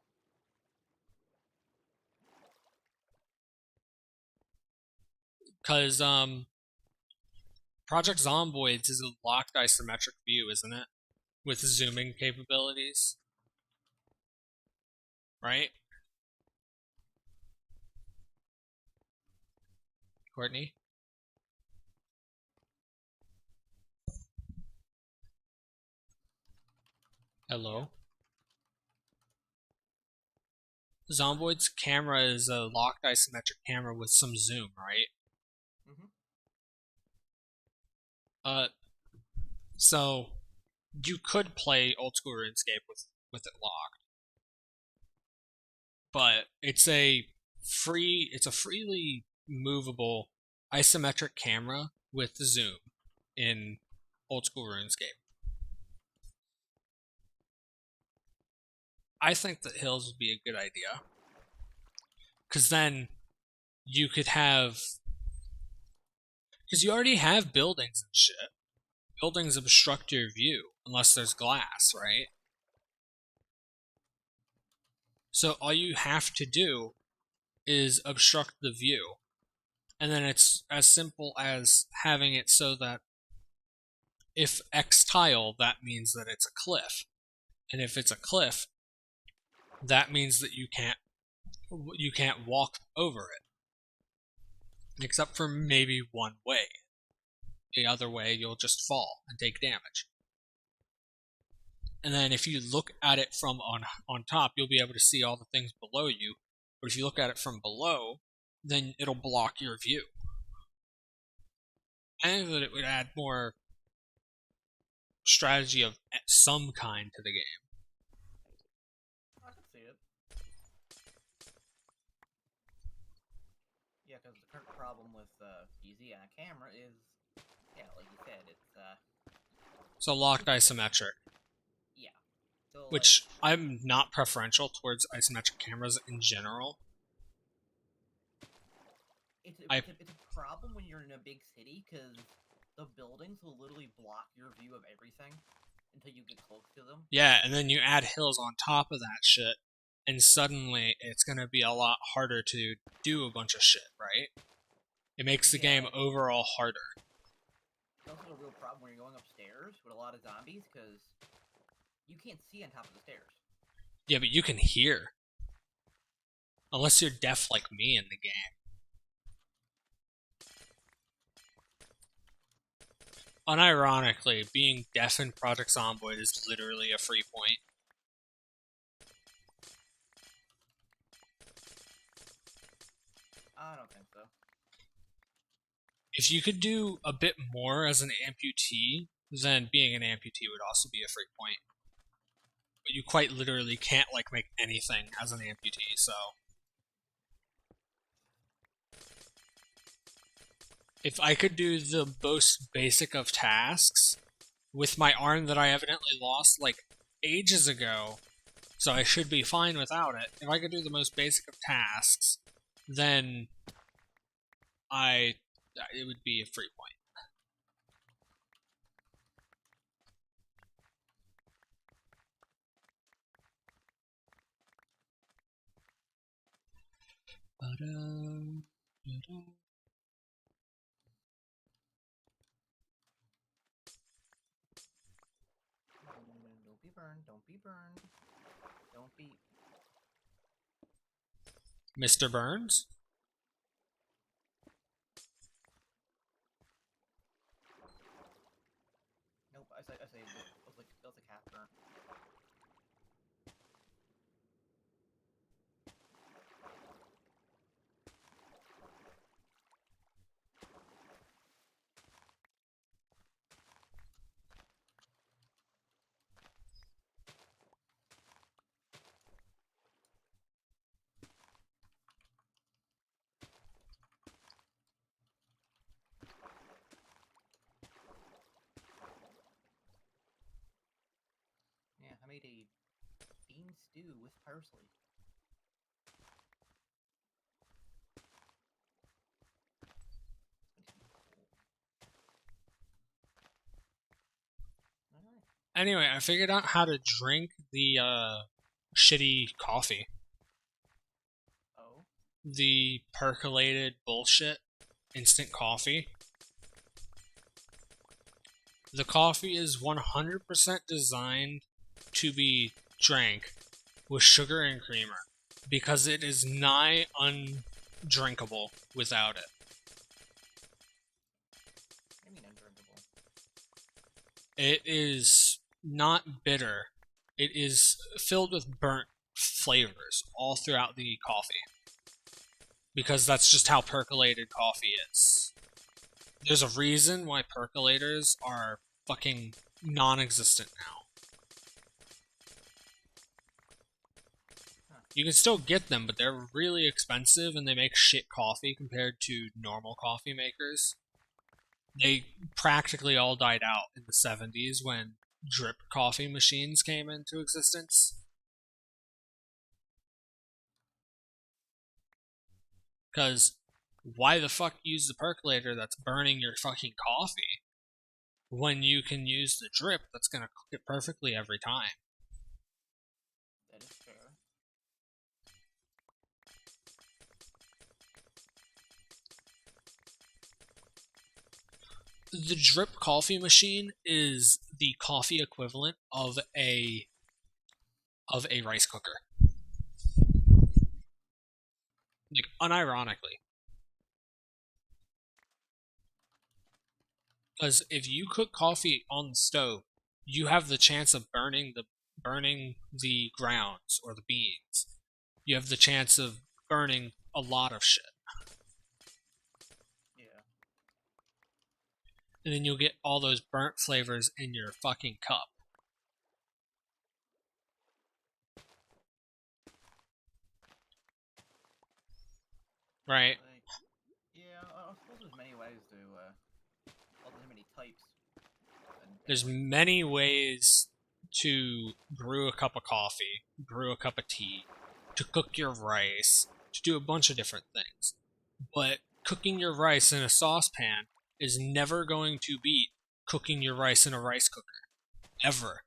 Speaker 1: because Project Zomboids is a locked isometric view, isn't it? With zooming capabilities, right? Courtney? Hello? Zomboid's camera is a locked isometric camera with some zoom, right?
Speaker 2: Mm-hmm.
Speaker 1: Uh, so you could play old school RuneScape with it locked, but it's a freely movable isometric camera with zoom in old school RuneScape. I think that hills would be a good idea, because then you could have, because you already have buildings and shit. Buildings obstruct your view unless there's glass, right? So all you have to do is obstruct the view. And then it's as simple as having it so that if X tile, that means that it's a cliff. And if it's a cliff, that means that you can't walk over it. Except for maybe one way. The other way you'll just fall and take damage. And then if you look at it from on top, you'll be able to see all the things below you. But if you look at it from below, then it'll block your view. I think that it would add more strategy of some kind to the game.
Speaker 2: I can see it. Yeah, because the current problem with DZ on a camera is, yeah, like you said, it's
Speaker 1: So locked isometric,
Speaker 2: yeah. So
Speaker 1: which I'm not preferential towards isometric cameras in general.
Speaker 2: it's a problem when you're in a big city because the buildings will literally block your view of everything until you get close to them.
Speaker 1: Yeah, and then you add hills on top of that shit, and suddenly it's gonna be a lot harder to do a bunch of shit, right? It makes the game overall harder.
Speaker 2: It's also a real problem when you're going upstairs with a lot of zombies because you can't see on top of the stairs.
Speaker 1: Yeah, but you can hear. Unless you're deaf like me in the game. Unironically, being deaf in Project Zomboid is literally a free point.
Speaker 2: I don't think so.
Speaker 1: If you could do a bit more as an amputee, then being an amputee would also be a free point. But you quite literally can't make anything as an amputee, so if I could do the most basic of tasks with my arm that I evidently lost ages ago, so I should be fine without it. If I could do the most basic of tasks, then it would be a free point.
Speaker 2: Don't be burned. Don't be burned. Don't be.
Speaker 1: Mr. Burns?
Speaker 2: Nope. I say. That was a cat burn. Yeah, I made a bean stew with parsley. Alright.
Speaker 1: Anyway, I figured out how to drink the shitty coffee.
Speaker 2: Oh.
Speaker 1: The percolated bullshit instant coffee. The coffee is 100% designed to be drank with sugar and creamer because it is nigh undrinkable without it.
Speaker 2: I mean undrinkable.
Speaker 1: It is not bitter. It is filled with burnt flavors all throughout the coffee. Because that's just how percolated coffee is. There's a reason why percolators are fucking non-existent now. You can still get them, but they're really expensive and they make shit coffee compared to normal coffee makers. They practically all died out in the 70s when drip coffee machines came into existence. Because why the fuck use the percolator that's burning your fucking coffee when you can use the drip that's going to cook it perfectly every time?
Speaker 2: That is fair.
Speaker 1: The drip coffee machine is the coffee equivalent of a rice cooker. Like, unironically. Because if you cook coffee on the stove, you have the chance of burning the grounds or the beans. You have the chance of burning a lot of shit.
Speaker 2: Yeah.
Speaker 1: And then you'll get all those burnt flavors in your fucking cup. Right?
Speaker 2: Like, yeah, I suppose there's many ways to, there's many types.
Speaker 1: There's many ways to brew a cup of coffee, brew a cup of tea, to cook your rice, to do a bunch of different things. But cooking your rice in a saucepan is never going to beat cooking your rice in a rice cooker. Ever.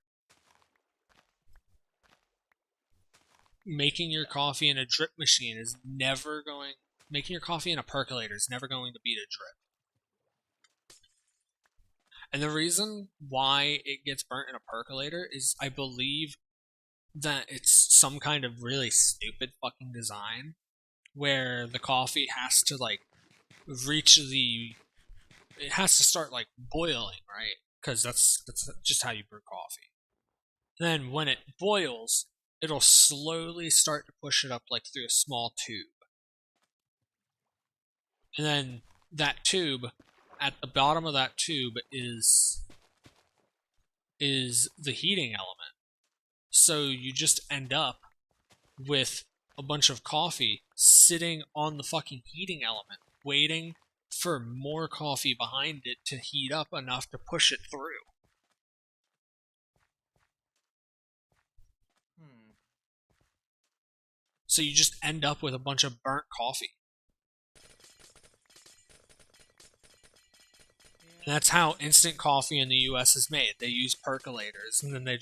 Speaker 1: Making your coffee in a drip machine is never going... Making your coffee in a percolator is never going to beat a drip. And the reason why it gets burnt in a percolator is, I believe, that it's some kind of really stupid fucking design where the coffee has to, like, reach the... It has to start, like, boiling, right? Because that's just how you brew coffee. Then when it boils, it'll slowly start to push it up, like, through a small tube. And then that tube, at the bottom of that tube is the heating element. So you just end up with a bunch of coffee sitting on the fucking heating element, waiting for more coffee behind it to heat up enough to push it through. So you just end up with a bunch of burnt coffee. And that's how instant coffee in the U.S. is made. They use percolators, and then they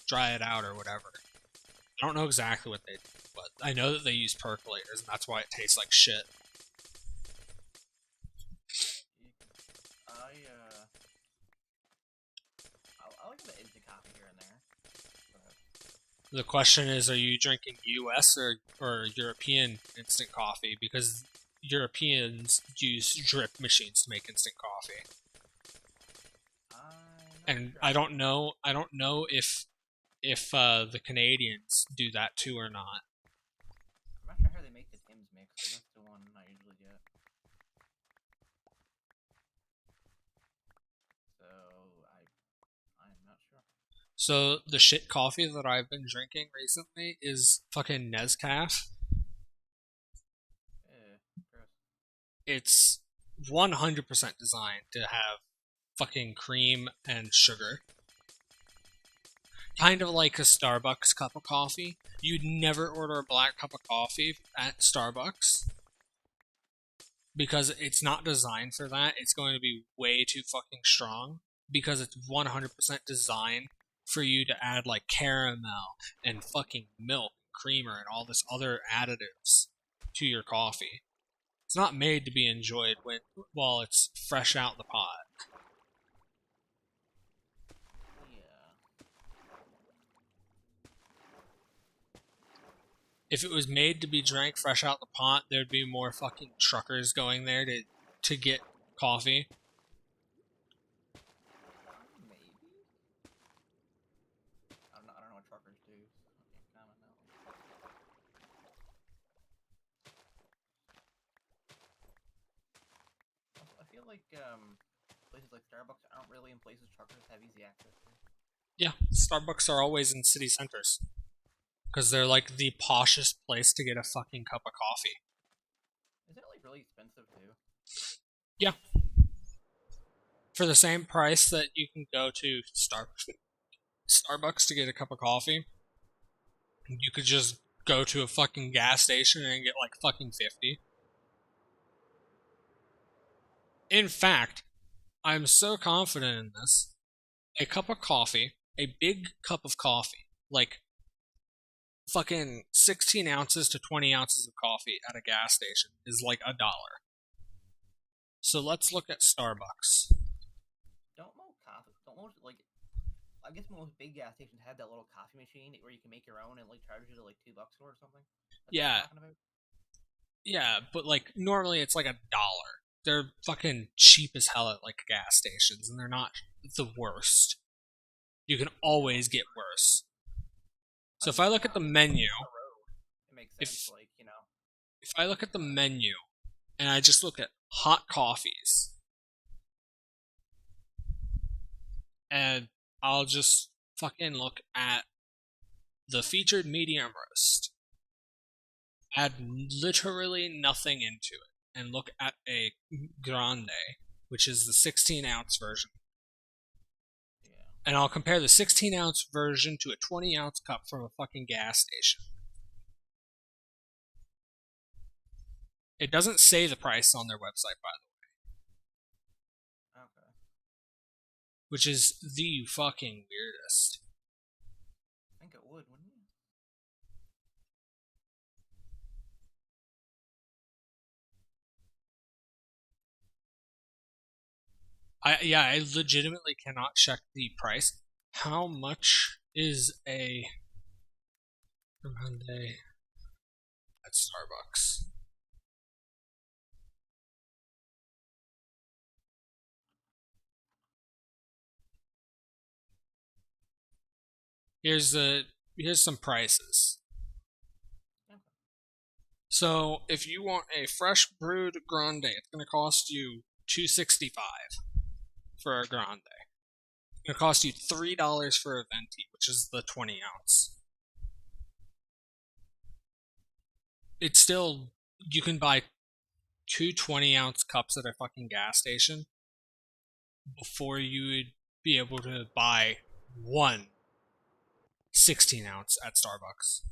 Speaker 1: dry it out or whatever. I don't know exactly what they do, but I know that they use percolators, and that's why it tastes like shit.
Speaker 2: I like a bit instant coffee here and there.
Speaker 1: The question is, are you drinking U.S. or European instant coffee? Because Europeans use drip machines to make instant coffee. And
Speaker 2: Sure.
Speaker 1: I don't know if the Canadians do that too or not.
Speaker 2: I'm not sure how they make the Tim's mix, but that's the one I usually get. So I'm not sure.
Speaker 1: So the shit coffee that I've been drinking recently is fucking Nescafe.
Speaker 2: Gross.
Speaker 1: It's 100% designed to have fucking cream and sugar. Kind of like a Starbucks cup of coffee. You'd never order a black cup of coffee at Starbucks because it's not designed for that. It's going to be way too fucking strong because it's 100% designed for you to add like caramel and fucking milk, creamer, and all this other additives to your coffee. It's not made to be enjoyed while it's fresh out the pot. If it was made to be drank fresh out the pot, there'd be more fucking truckers going there to get coffee.
Speaker 2: Maybe. I don't know what truckers do. So I can't comment that one. Also, I feel like places like Starbucks aren't really in places truckers have easy access to.
Speaker 1: Yeah, Starbucks are always in city centers. Because they're like the poshest place to get a fucking cup of coffee.
Speaker 2: Is it like really expensive too?
Speaker 1: Yeah. For the same price that you can go to Starbucks to get a cup of coffee, you could just go to a fucking gas station and get like fucking 50. In fact, I'm so confident in this. A cup of coffee, a big cup of coffee, like fucking 16 ounces to 20 ounces of coffee at a gas station is like $1. So let's look at Starbucks.
Speaker 2: Don't most like I guess most big gas stations have that little coffee machine where you can make your own and like charge you to like $2 for or something. That's
Speaker 1: Yeah, yeah, but like normally it's like $1. They're fucking cheap as hell at like gas stations, and they're not the worst. You can always get worse. So if I look at the menu,
Speaker 2: it makes sense.
Speaker 1: if I look at the menu and I just look at hot coffees, and I'll just fucking look at the featured medium roast, add literally nothing into it, and look at a grande, which is the 16-ounce version.
Speaker 2: Yeah.
Speaker 1: And I'll compare the 16-ounce version to a 20-ounce cup from a fucking gas station. It doesn't say the price on their website, by the way.
Speaker 2: Okay.
Speaker 1: Which is the fucking weirdest.
Speaker 2: I think it would, wouldn't it?
Speaker 1: I legitimately cannot check the price. How much is a grande at Starbucks? Here's some prices.
Speaker 2: Okay.
Speaker 1: So if you want a fresh brewed grande, it's going to cost you $2.65 for a grande. It's going to cost you $3 for a venti, which is the 20 ounce. It's still, you can buy two 20-ounce cups at a fucking gas station before you would be able to buy one 16-ounce at Starbucks.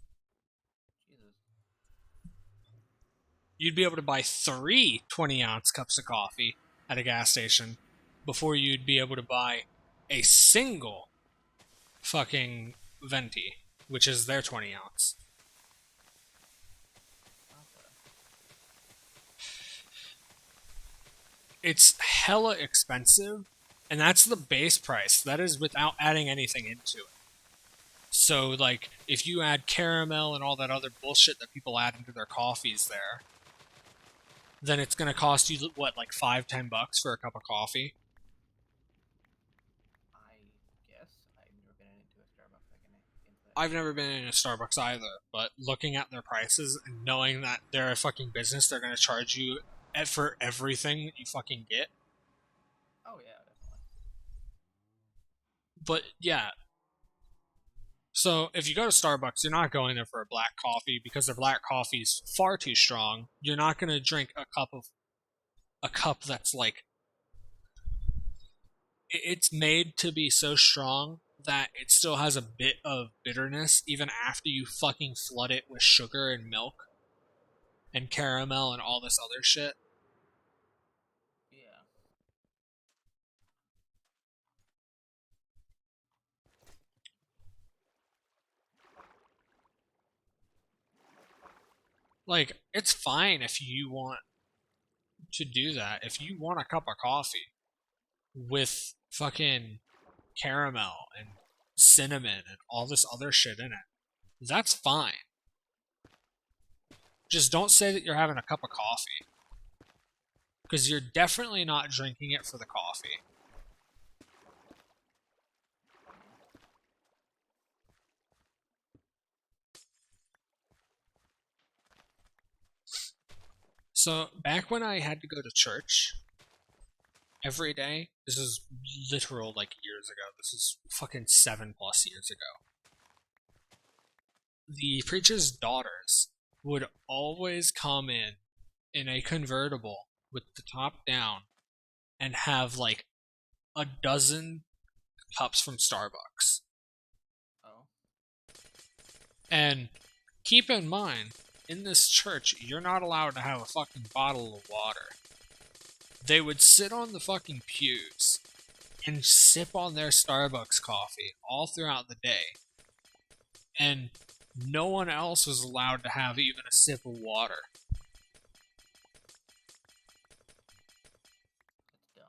Speaker 2: Jesus.
Speaker 1: You'd be able to buy three 20-ounce cups of coffee at a gas station before you'd be able to buy a single fucking venti. which is their 20 ounce.
Speaker 2: Okay.
Speaker 1: It's hella expensive, and that's the base price. That is without adding anything into it. So, like, if you add caramel and all that other bullshit that people add into their coffees there, then it's going to cost you, what, like $5-10 for a cup of coffee?
Speaker 2: I guess I've never been into a Starbucks. I can answer that
Speaker 1: I've
Speaker 2: question.
Speaker 1: never been in a Starbucks either, but looking at their prices and knowing that they're a fucking business, they're going to charge you for everything that you fucking get.
Speaker 2: Oh yeah, definitely.
Speaker 1: But yeah, so if you go to Starbucks, you're not going there for a black coffee because their black coffee is far too strong. You're not going to drink a cup that's like it's made to be so strong that it still has a bit of bitterness even after you fucking flood it with sugar and milk and caramel and all this other shit.
Speaker 2: Yeah.
Speaker 1: Like, it's fine if you want to do that. If you want a cup of coffee with fucking caramel and cinnamon and all this other shit in it, that's fine. Just don't say that you're having a cup of coffee because you're definitely not drinking it for the coffee. So, back when I had to go to church every day, this is literal like years ago. This is fucking 7+ years ago. The preacher's daughters would always come in a convertible with the top down and have like a dozen cups from Starbucks.
Speaker 2: Oh.
Speaker 1: And keep in mind, in this church, you're not allowed to have a fucking bottle of water. They would sit on the fucking pews and sip on their Starbucks coffee all throughout the day. And no one else was allowed to have even a sip of water.
Speaker 2: That's dumb.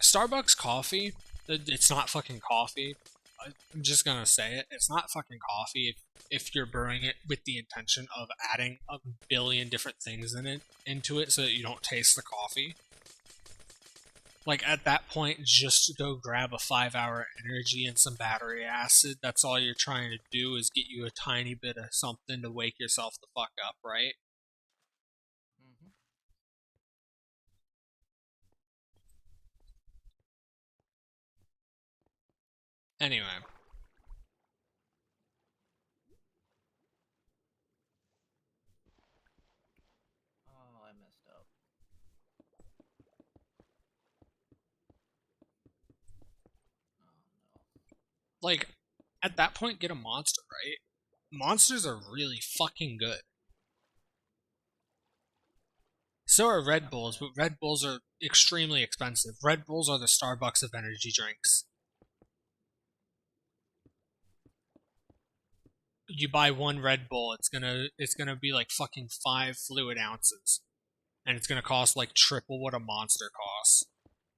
Speaker 1: Starbucks coffee, it's not fucking coffee. I'm just gonna say it. It's not fucking coffee if you're brewing it with the intention of adding a billion different things into it so that you don't taste the coffee. Like at that point, just go grab a 5-hour energy and some battery acid. That's all you're trying to do is get you a tiny bit of something to wake yourself the fuck up, right?
Speaker 2: Mhm.
Speaker 1: Anyway,
Speaker 2: Oh, I messed up. Oh no.
Speaker 1: like at that point, get a monster, right? Monsters are really fucking good. So are Red Bulls,
Speaker 2: Okay.
Speaker 1: but Red Bulls are extremely expensive. Red Bulls are the Starbucks of energy drinks. You buy one Red Bull, it's gonna be like fucking 5 fluid ounces, and it's gonna cost like triple what a Monster costs.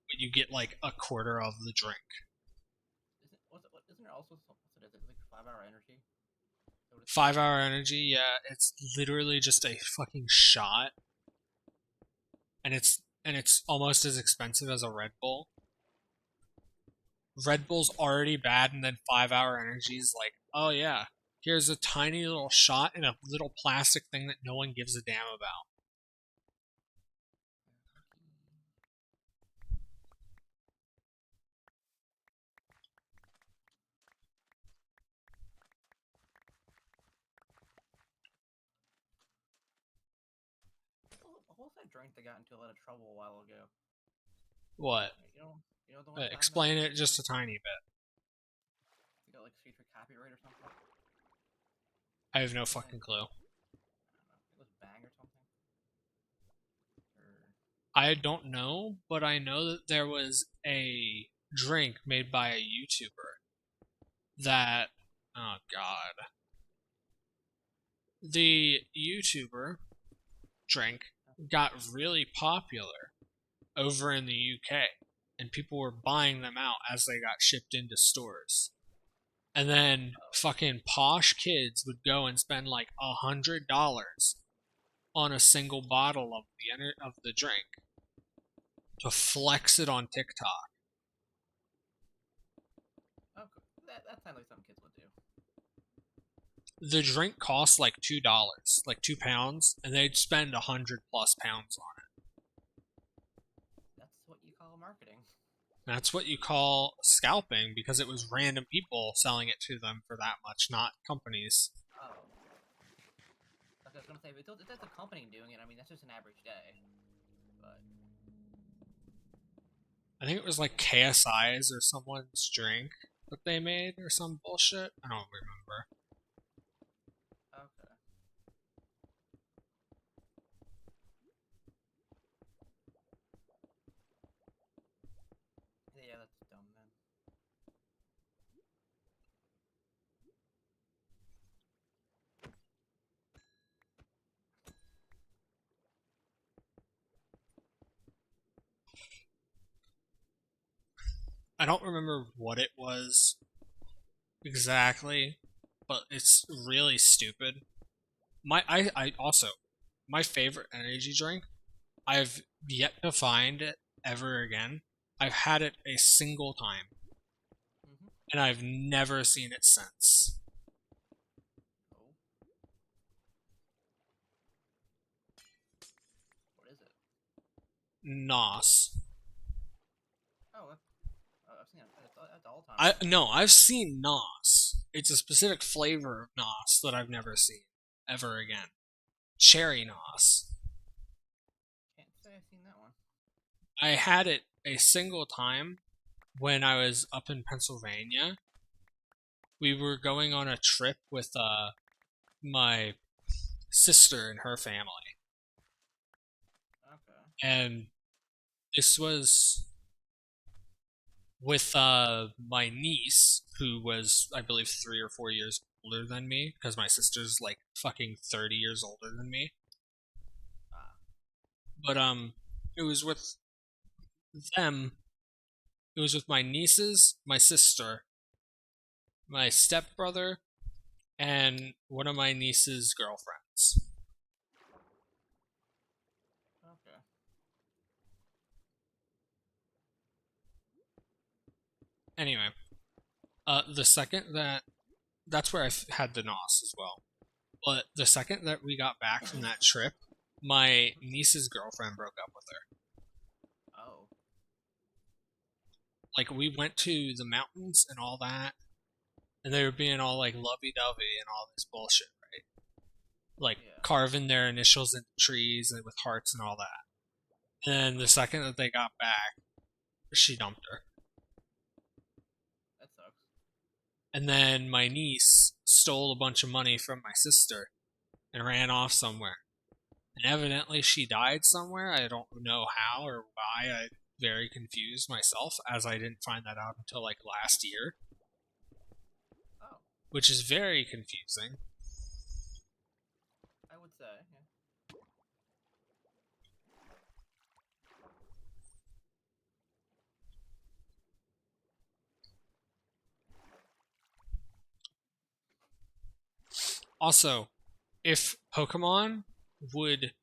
Speaker 1: But you get like a quarter of the drink.
Speaker 2: Isn't there also something? Is it like 5-hour energy? Is that what it's called?
Speaker 1: 5 hour energy, yeah, it's literally just a fucking shot, and it's almost as expensive as a Red Bull. Red Bull's already bad, and then 5 hour energy is like, oh yeah, here's a tiny little shot in a little plastic thing that no one gives a damn about.
Speaker 2: What was that drink that got into a lot of trouble a while ago?
Speaker 1: What?
Speaker 2: You know the one I'm talking about?
Speaker 1: Explain it just a tiny bit.
Speaker 2: You got like sued for copyright or something?
Speaker 1: I have no
Speaker 2: What?
Speaker 1: fucking clue.
Speaker 2: I don't know. It was Bang or something? Or
Speaker 1: I don't know, but I know that there was a drink made by a YouTuber that, oh god, the YouTuber drink got really popular over in the UK, and people were buying them out as they got shipped into stores. And then fucking posh kids would go and spend like $100 on a single bottle of the drink to flex it on TikTok.
Speaker 2: Okay. That sounds like something kids would do.
Speaker 1: The drink cost like $2, like £2, and they'd spend 100+ pounds on it.
Speaker 2: That's what you call marketing.
Speaker 1: That's what you call scalping, because it was random people selling it to them for that much, not companies.
Speaker 2: Oh. Like I was gonna say, if that's a company doing it, I mean, that's just an average day. But
Speaker 1: I think it was like KSI's or someone's drink that they made or some bullshit. I don't remember.
Speaker 2: okay. Yeah, that's dumb then.
Speaker 1: I don't remember what it was exactly, but it's really stupid. I also, my favorite energy drink, I've yet to find it ever again. I've had it a single time,
Speaker 2: Mm-hmm.
Speaker 1: and I've never seen it since.
Speaker 2: Oh. What is it?
Speaker 1: NOS.
Speaker 2: Oh, I've seen it at all times.
Speaker 1: I've seen NOS. It's a specific flavor of NOS that I've never seen ever again. Cherry NOS.
Speaker 2: Can't say I've seen that one.
Speaker 1: I had it a single time when I was up in Pennsylvania. We were going on a trip with my sister and her family,
Speaker 2: Okay.
Speaker 1: and this was with my niece, who was, I believe, 3 or 4 years older than me, because my sister's like fucking 30 years older than me.
Speaker 2: Ah.
Speaker 1: But it was with them. It was with my nieces, my sister, my stepbrother, and one of my niece's girlfriends.
Speaker 2: Okay.
Speaker 1: Anyway, the second that's where had the NOS as well. But the second that we got back from that trip, my niece's girlfriend broke up with her.
Speaker 2: Oh.
Speaker 1: Like, we went to the mountains and all that, and they were being all like lovey-dovey and all this bullshit, right? Like,
Speaker 2: Yeah.
Speaker 1: carving their initials into trees and with hearts and all that. And the second that they got back, she dumped her.
Speaker 2: That sucks.
Speaker 1: And then my niece stole a bunch of money from my sister and ran off somewhere. And evidently she died somewhere. I don't know how or why. I'm very confused myself, as I didn't find that out until like last year.
Speaker 2: Oh.
Speaker 1: Which is very confusing.
Speaker 2: I would say. Yeah.
Speaker 1: Also, if Pokemon would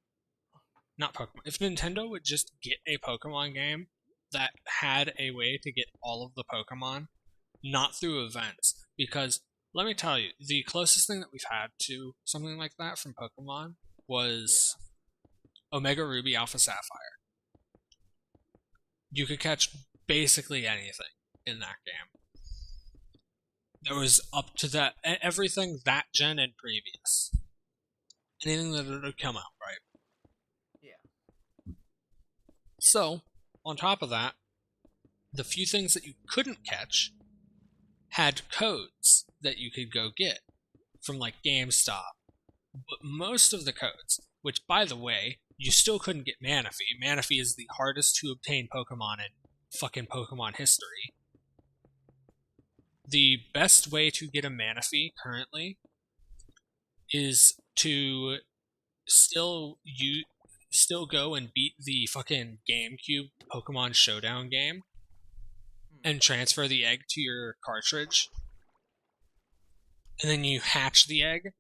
Speaker 1: not Pokemon, if Nintendo would just get a Pokemon game that had a way to get all of the Pokemon, not through events, because let me tell you, the closest thing that we've had to something like that from Pokemon was Omega Ruby Alpha Sapphire. You could catch basically anything in that game. There was up to that, everything that gen and previous. Anything that would come out, right?
Speaker 2: Yeah.
Speaker 1: So, on top of that, the few things that you couldn't catch had codes that you could go get from like GameStop. But most of the codes, which by the way, you still couldn't get Manaphy. Manaphy is the hardest to obtain Pokemon in fucking Pokemon history. the best way to get a Manaphy currently is to still go and beat the fucking GameCube Pokemon Showdown game and transfer the egg to your cartridge. And then you hatch the egg.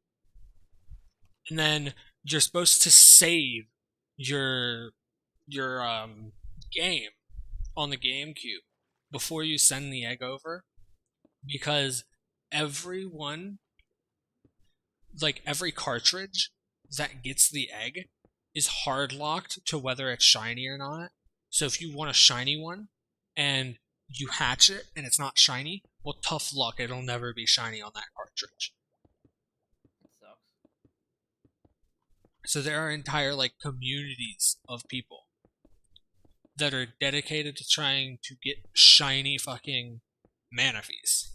Speaker 1: And then you're supposed to save your game on the GameCube before you send the egg over, because everyone, like every cartridge that gets the egg is hard locked to whether it's shiny or not. So if you want a shiny one and you hatch it and it's not shiny, well, tough luck, it'll never be shiny on that cartridge.
Speaker 2: That sucks.
Speaker 1: So there are entire like communities of people that are dedicated to trying to get shiny fucking Manaphy's.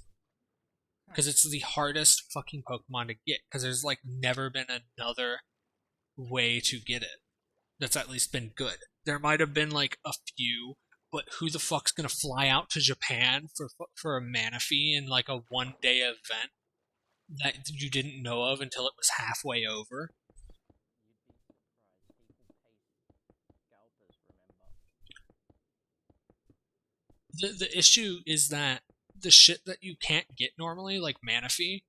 Speaker 1: Because it's the hardest fucking Pokemon to get, because there's like never been another way to get it that's at least been good. There might have been like a few, but who the fuck's gonna fly out to Japan for a Manaphy in like a 1-day event that you didn't know of until it was halfway over? The issue is that the shit that you can't get normally, like Manaphy,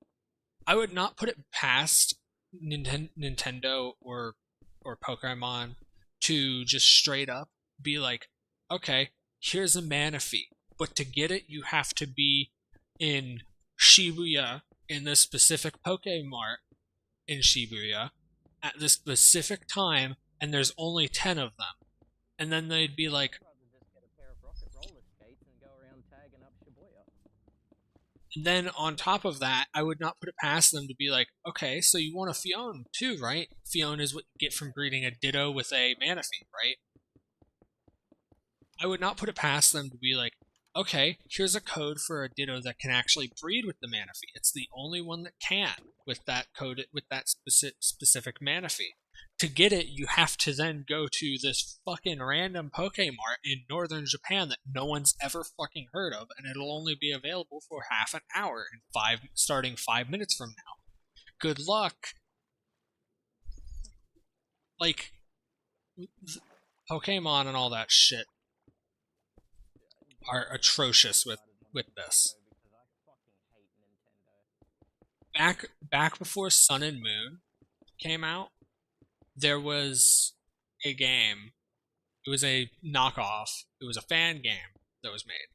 Speaker 1: I would not put it past Nintendo or Pokemon to just straight up be like, okay, here's a Manaphy, but to get it, you have to be in Shibuya in this specific Pokemart in Shibuya at this specific time, and there's only 10 of them. And then they'd be like, and then on top of that, I would not put it past them to be like, okay, so you want a Phione too, right? Phione is what you get from breeding a Ditto with a Manaphy, right? I would not put it past them to be like, okay, here's a code for a Ditto that can actually breed with the Manaphy. It's the only one that can with that code, with that specific Manaphy. To get it, you have to then go to this fucking random Pokemart in northern Japan that no one's ever fucking heard of, and it'll only be available for half an hour starting 5 minutes from now. Good luck. Like, Pokemon and all that shit are atrocious with this. Back before Sun and Moon came out, there was a game. It was a knockoff. It was a fan game that was made.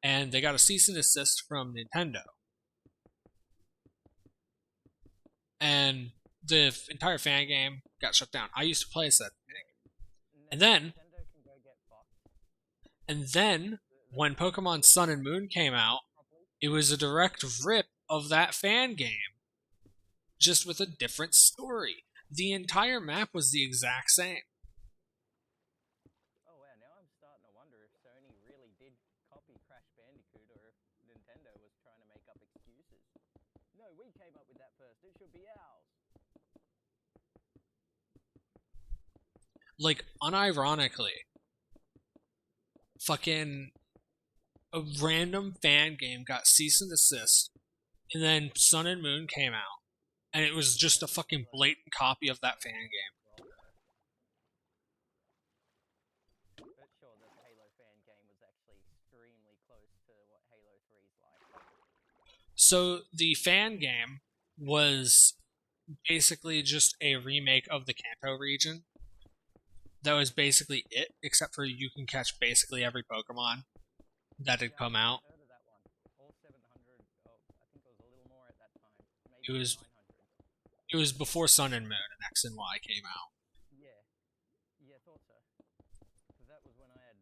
Speaker 1: And they got a cease and desist from Nintendo. And the entire fan game got shut down. I used to play said thing. And then when Pokemon Sun and Moon came out, it was a direct rip of that fan game, just with a different story. The entire map was the exact same.
Speaker 3: Oh wow, now I'm starting to wonder if Sony really did copy Crash Bandicoot or if Nintendo was trying to make up excuses. No, we came up with that first, it should be ours.
Speaker 1: Like, unironically, fucking a random fan game got cease and desist, and then Sun and Moon came out, and it was just a fucking blatant copy of that fan game.
Speaker 3: But sure, the Halo fan game was actually extremely close to what Halo 3's like.
Speaker 1: So the fan game was basically just a remake of the Kanto region. That was basically it, except for you can catch basically every Pokemon that had come out.
Speaker 3: I heard of that one. All 700, I think it was a little more at that time. Maybe
Speaker 1: It was
Speaker 3: 900.
Speaker 1: it was before Sun and Moon and X and Y came out.
Speaker 3: Yeah, thought so. Because that was when I had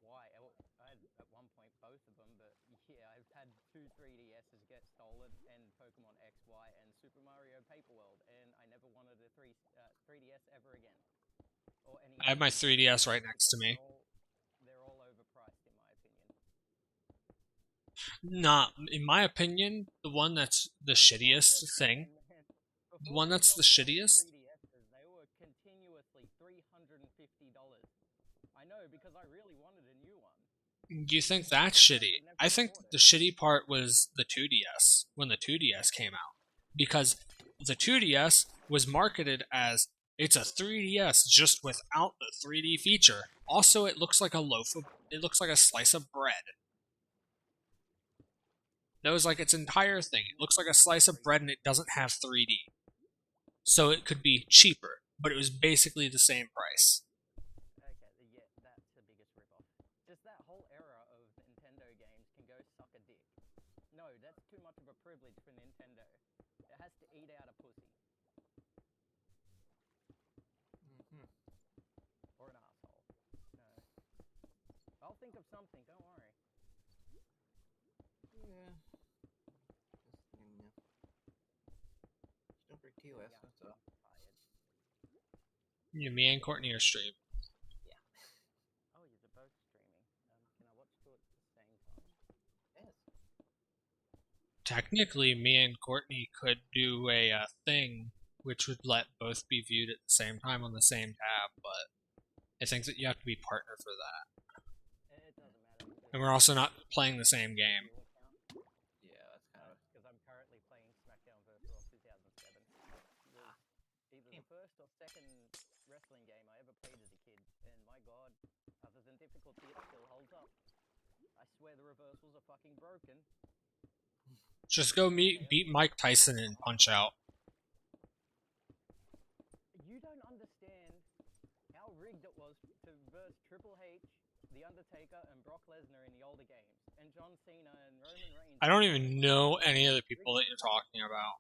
Speaker 3: Y. I had at one point both of them, but yeah, I've had 2 3DSs get stolen, and Pokemon X, Y, and Super Mario Paper World, and I never wanted a 3DS ever again. Or any.
Speaker 1: I have my 3DS right next to me.
Speaker 3: They're all overpriced, in my opinion.
Speaker 1: Not, in my opinion, the one that's the shittiest thing. The one that's the shittiest.
Speaker 3: 3DSs, they were continuously $350. I know, because I really wanted a new one.
Speaker 1: Do you think that's shitty? I think the shitty part was the 2DS when the 2DS came out, because the 2DS was marketed as it's a 3DS just without the 3D feature. Also, it looks like it looks like a slice of bread. That was like its entire thing. It looks like a slice of bread and it doesn't have 3D. So it could be cheaper, but it was basically the same price.
Speaker 3: Okay, yeah, that's the biggest ripoff. Just that whole era of Nintendo games can go suck a dick. No, that's too much of a privilege for Nintendo. It has to eat out a pussy.
Speaker 2: Mm-hmm.
Speaker 3: Or an asshole. No. I'll think of something, don't worry.
Speaker 2: Yeah. Don't break TOS. That's all.
Speaker 3: Tired.
Speaker 1: Yeah, me and Courtney are streaming.
Speaker 2: Yeah.
Speaker 3: Oh, you're both streaming. Can I watch two at the same time?
Speaker 2: Yes.
Speaker 1: Technically, me and Courtney could do a thing which would let both be viewed at the same time on the same tab, but I think that you have to be partner for that.
Speaker 3: It doesn't matter.
Speaker 1: And we're also not playing the same game.
Speaker 2: Yeah, that's kind of.
Speaker 3: Because I'm currently playing SmackDown vs. Raw 2007. Either the first or second wrestling game I ever played as a kid, and my god, other than difficulty, it still holds up. I swear the reversals are fucking broken.
Speaker 1: Just go beat Mike Tyson and Punch Out.
Speaker 3: You don't understand how rigged it was to verse Triple H, The Undertaker, and Brock Lesnar in the older games, and John Cena and Roman Reigns.
Speaker 1: I don't even know any of the people that you're talking about.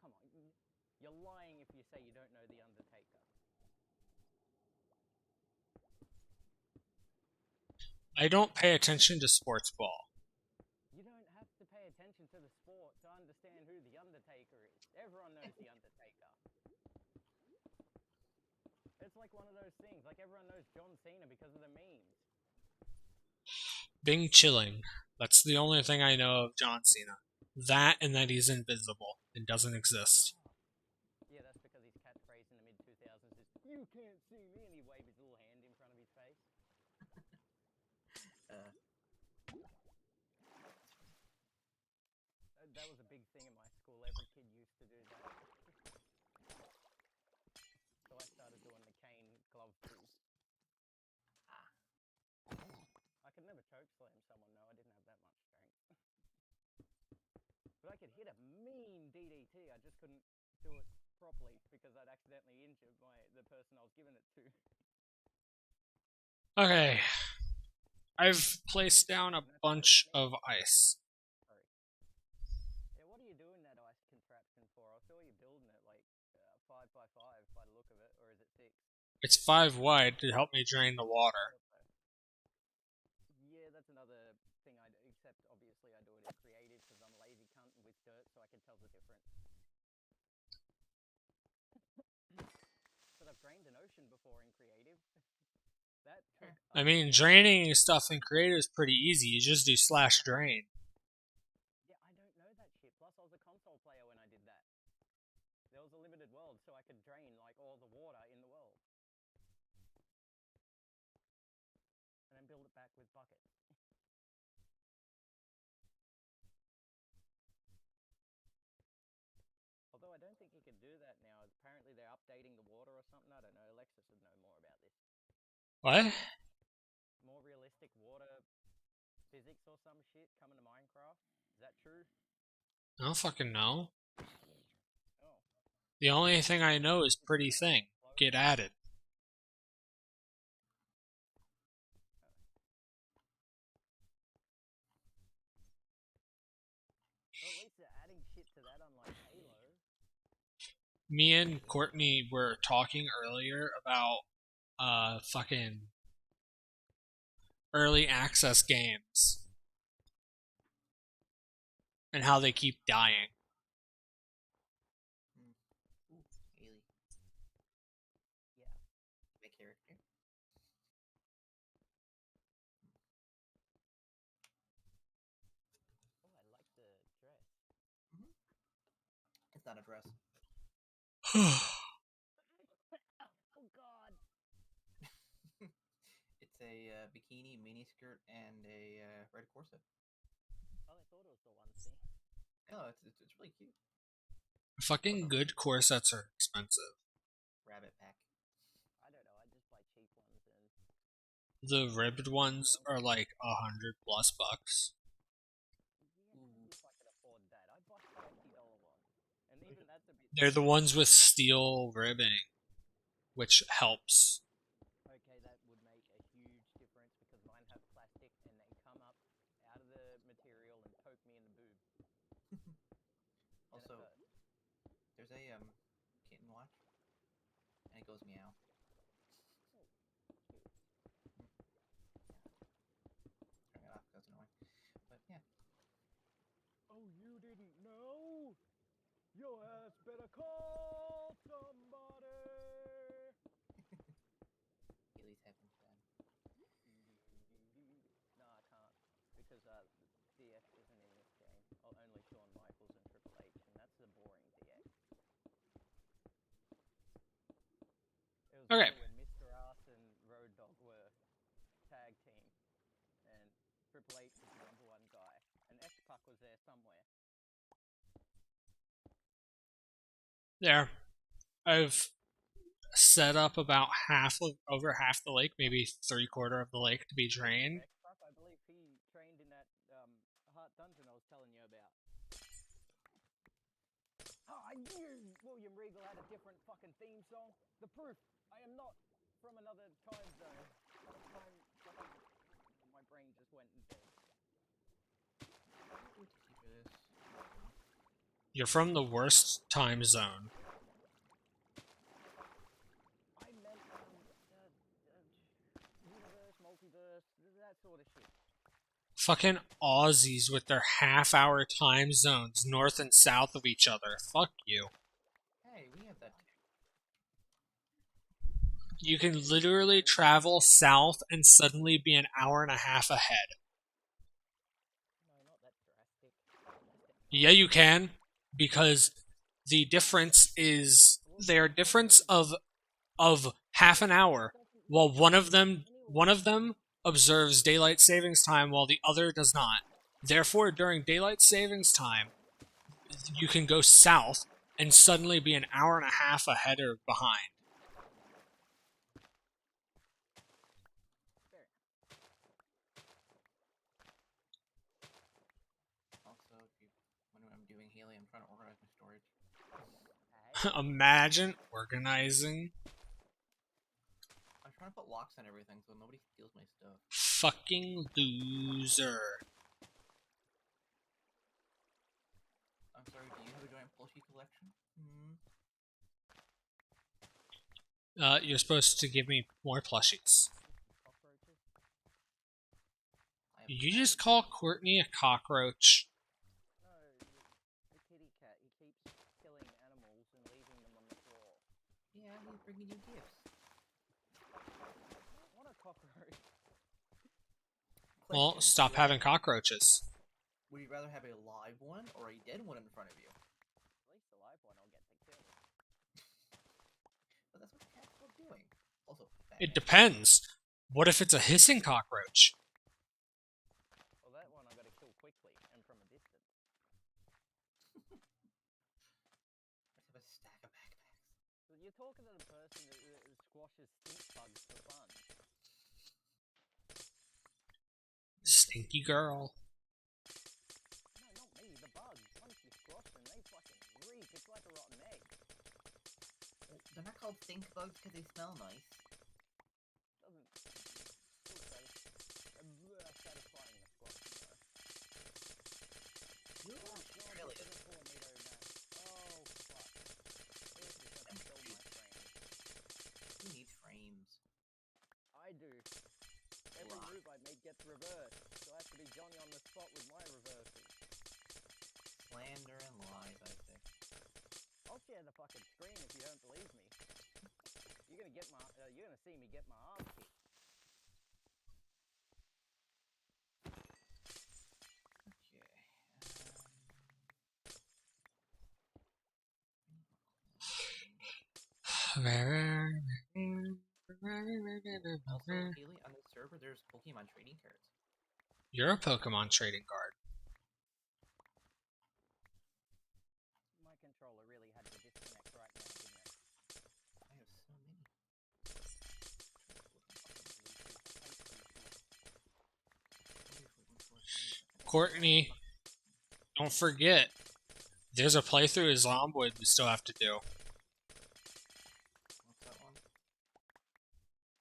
Speaker 3: Come on, you're lying if you say you don't know The Undertaker.
Speaker 1: I don't pay attention to sports ball.
Speaker 3: You don't have to pay attention to the sport to understand who The Undertaker is. Everyone knows The Undertaker. It's like one of those things, like everyone knows John Cena because of the memes.
Speaker 1: Bing Chilling. That's the only thing I know of John Cena. That and that he's invisible and doesn't exist.
Speaker 3: Yeah, that's because his catchphrase in the mid-2000s is, "You can't see me," and he waved his little hand in front of his face. That was a big thing in my school. Every kid used to do that. So I started doing the cane glove too. I could never choke slam someone, no, I didn't have that much strength. But I could hit a mean DDT, I just couldn't do it properly because I'd accidentally injured the person I was giving it to.
Speaker 1: Okay. I've placed down a bunch of ice.
Speaker 3: Sorry. Yeah, what are you doing that ice contraption for? I saw you building it like 5x5 by the look of it, or is it 6?
Speaker 1: It's 5 wide to help me drain the water.
Speaker 3: Yeah, that's another thing I do, except obviously I do it in creative because I'm a lazy cunt with dirt, so I can tell the difference. But I've drained an ocean before in creative. That took
Speaker 1: I mean, draining stuff in creative is pretty easy. You just do /drain.
Speaker 3: Yeah, I don't know that shit. Plus, I was a console player when I did that. There was a limited world, so I could drain like all the water in the world. And then build it back with buckets. Although I don't think you can do that now. Apparently they're updating the water or something. I don't know. Alexis would know more about this.
Speaker 1: What?
Speaker 3: More realistic water physics or some shit coming to Minecraft. Is that true?
Speaker 1: I don't fucking know.
Speaker 3: Oh.
Speaker 1: The only thing I know is Pretty Thing. Get added.
Speaker 3: Well, at least they're adding shit to that, unlike Halo.
Speaker 1: Me and Courtney were talking earlier about fucking early access games and how they keep dying.
Speaker 2: Ooh, Haley.
Speaker 3: Yeah.
Speaker 2: My character.
Speaker 3: Oh, I like the dress.
Speaker 2: It's not a dress.
Speaker 3: Oh god.
Speaker 2: It's a a bikini, miniskirt, and a red corset.
Speaker 3: Oh, I thought it was the onesie.
Speaker 2: No, it's really cute.
Speaker 1: Fucking good corsets are expensive.
Speaker 2: Rabbit pack.
Speaker 3: I don't know. I just buy cheap ones and.
Speaker 1: The ribbed ones are like $100+ bucks.
Speaker 3: Yeah, if I could afford that, I'd buy $20 one, and even that's a bit.
Speaker 1: They're the ones with steel ribbing, which helps.
Speaker 3: Okay, that would make a huge difference because mine have plastic and they come up out of the material and poke me in the boob.
Speaker 2: Also, there's a kitten watch, and it goes meow. Turn it off because it's annoying. But yeah.
Speaker 3: Oh, you didn't know? Your ass better call somebody.
Speaker 2: Haley's having fun.
Speaker 3: No, I can't because DX isn't in this game. Only Shawn Michaels and Triple H, and that's the boring DX. It was
Speaker 1: Okay.
Speaker 3: better when Mr. Ass and Road Dogg were tag team, and Triple H was the #1 guy, and X-Pac was there somewhere.
Speaker 1: There. I've set up about over half the lake, maybe 3/4 of the lake to be drained.
Speaker 3: X-Pac, I believe he trained in that Heart Dungeon I was telling you about. Oh, I knew William Regal had a different fucking theme song. The proof. I am not from another time zone. My brain just went dead.
Speaker 1: You're from the worst time zone.
Speaker 3: I meant universe, multiverse, that sort of shit.
Speaker 1: Fucking Aussies with their half-hour time zones north and south of each other. Fuck you.
Speaker 2: Hey, we have that too.
Speaker 1: You can literally travel south and suddenly be an hour and a half ahead.
Speaker 3: No, not that drastic.
Speaker 1: Yeah, you can, because the difference is their difference of half an hour, while one of them observes daylight savings time while the other does not. Therefore, during daylight savings time, you can go south and suddenly be an hour and a half ahead or behind.
Speaker 2: Also, if you wonder what I'm doing, Haley, I'm trying to organize my storage.
Speaker 1: Imagine organizing.
Speaker 2: I'm trying to put locks on everything so nobody steals my stuff.
Speaker 1: Fucking loser.
Speaker 2: I'm sorry, do you have a giant plushie collection?
Speaker 1: You're supposed to give me more plushies.
Speaker 3: Cockroaches?
Speaker 2: I have
Speaker 1: Did you just call Courtney a cockroach?
Speaker 3: No, the kitty cat. He keeps killing animals and leaving them on the floor.
Speaker 2: Yeah, he's bringing you gifts.
Speaker 3: I don't want a cockroach.
Speaker 1: Well,
Speaker 2: Question,
Speaker 1: stop
Speaker 2: would-
Speaker 1: having cockroaches.
Speaker 2: Would you rather have a live one or a dead one in front of you?
Speaker 3: At least the live one I'll get to kill.
Speaker 2: But that's what cats love doing. Also,
Speaker 1: It
Speaker 2: Batman.
Speaker 1: depends. What if it's a hissing cockroach?
Speaker 3: Well, that one I gotta kill quickly and from a distance.
Speaker 2: Let's have a stack of backpacks.
Speaker 3: So you're talking to the person that squashes stink bugs for fun.
Speaker 1: Stinky girl.
Speaker 3: No, not me. The bugs. Once you squash them, they fucking reek. It's like a rotten egg.
Speaker 2: Well, they're not called stink bugs because they smell nice.
Speaker 3: Doesn't feel satisfying to squash them though.
Speaker 2: You
Speaker 3: Oh
Speaker 2: are
Speaker 3: god,
Speaker 2: really
Speaker 3: this is a tornado map. Oh fuck. This is gonna kill my frames.
Speaker 2: Who needs frames?
Speaker 3: I do. Every
Speaker 2: Lie.
Speaker 3: move I make gets reversed, so I have to be Johnny on the spot with my reverses.
Speaker 2: Slander and lies, I say.
Speaker 3: I'll share the fucking screen if you don't believe me. You're gonna get my, you're gonna see me get my arm kicked.
Speaker 2: Okay. Also, Haley, on this server, there's Pokemon trading cards.
Speaker 1: You're a Pokemon trading card.
Speaker 3: My controller really had to disconnect right now, didn't it?
Speaker 2: I have so many.
Speaker 1: Courtney, don't forget, there's a playthrough of Zomboid we still have to do.
Speaker 2: What's that one?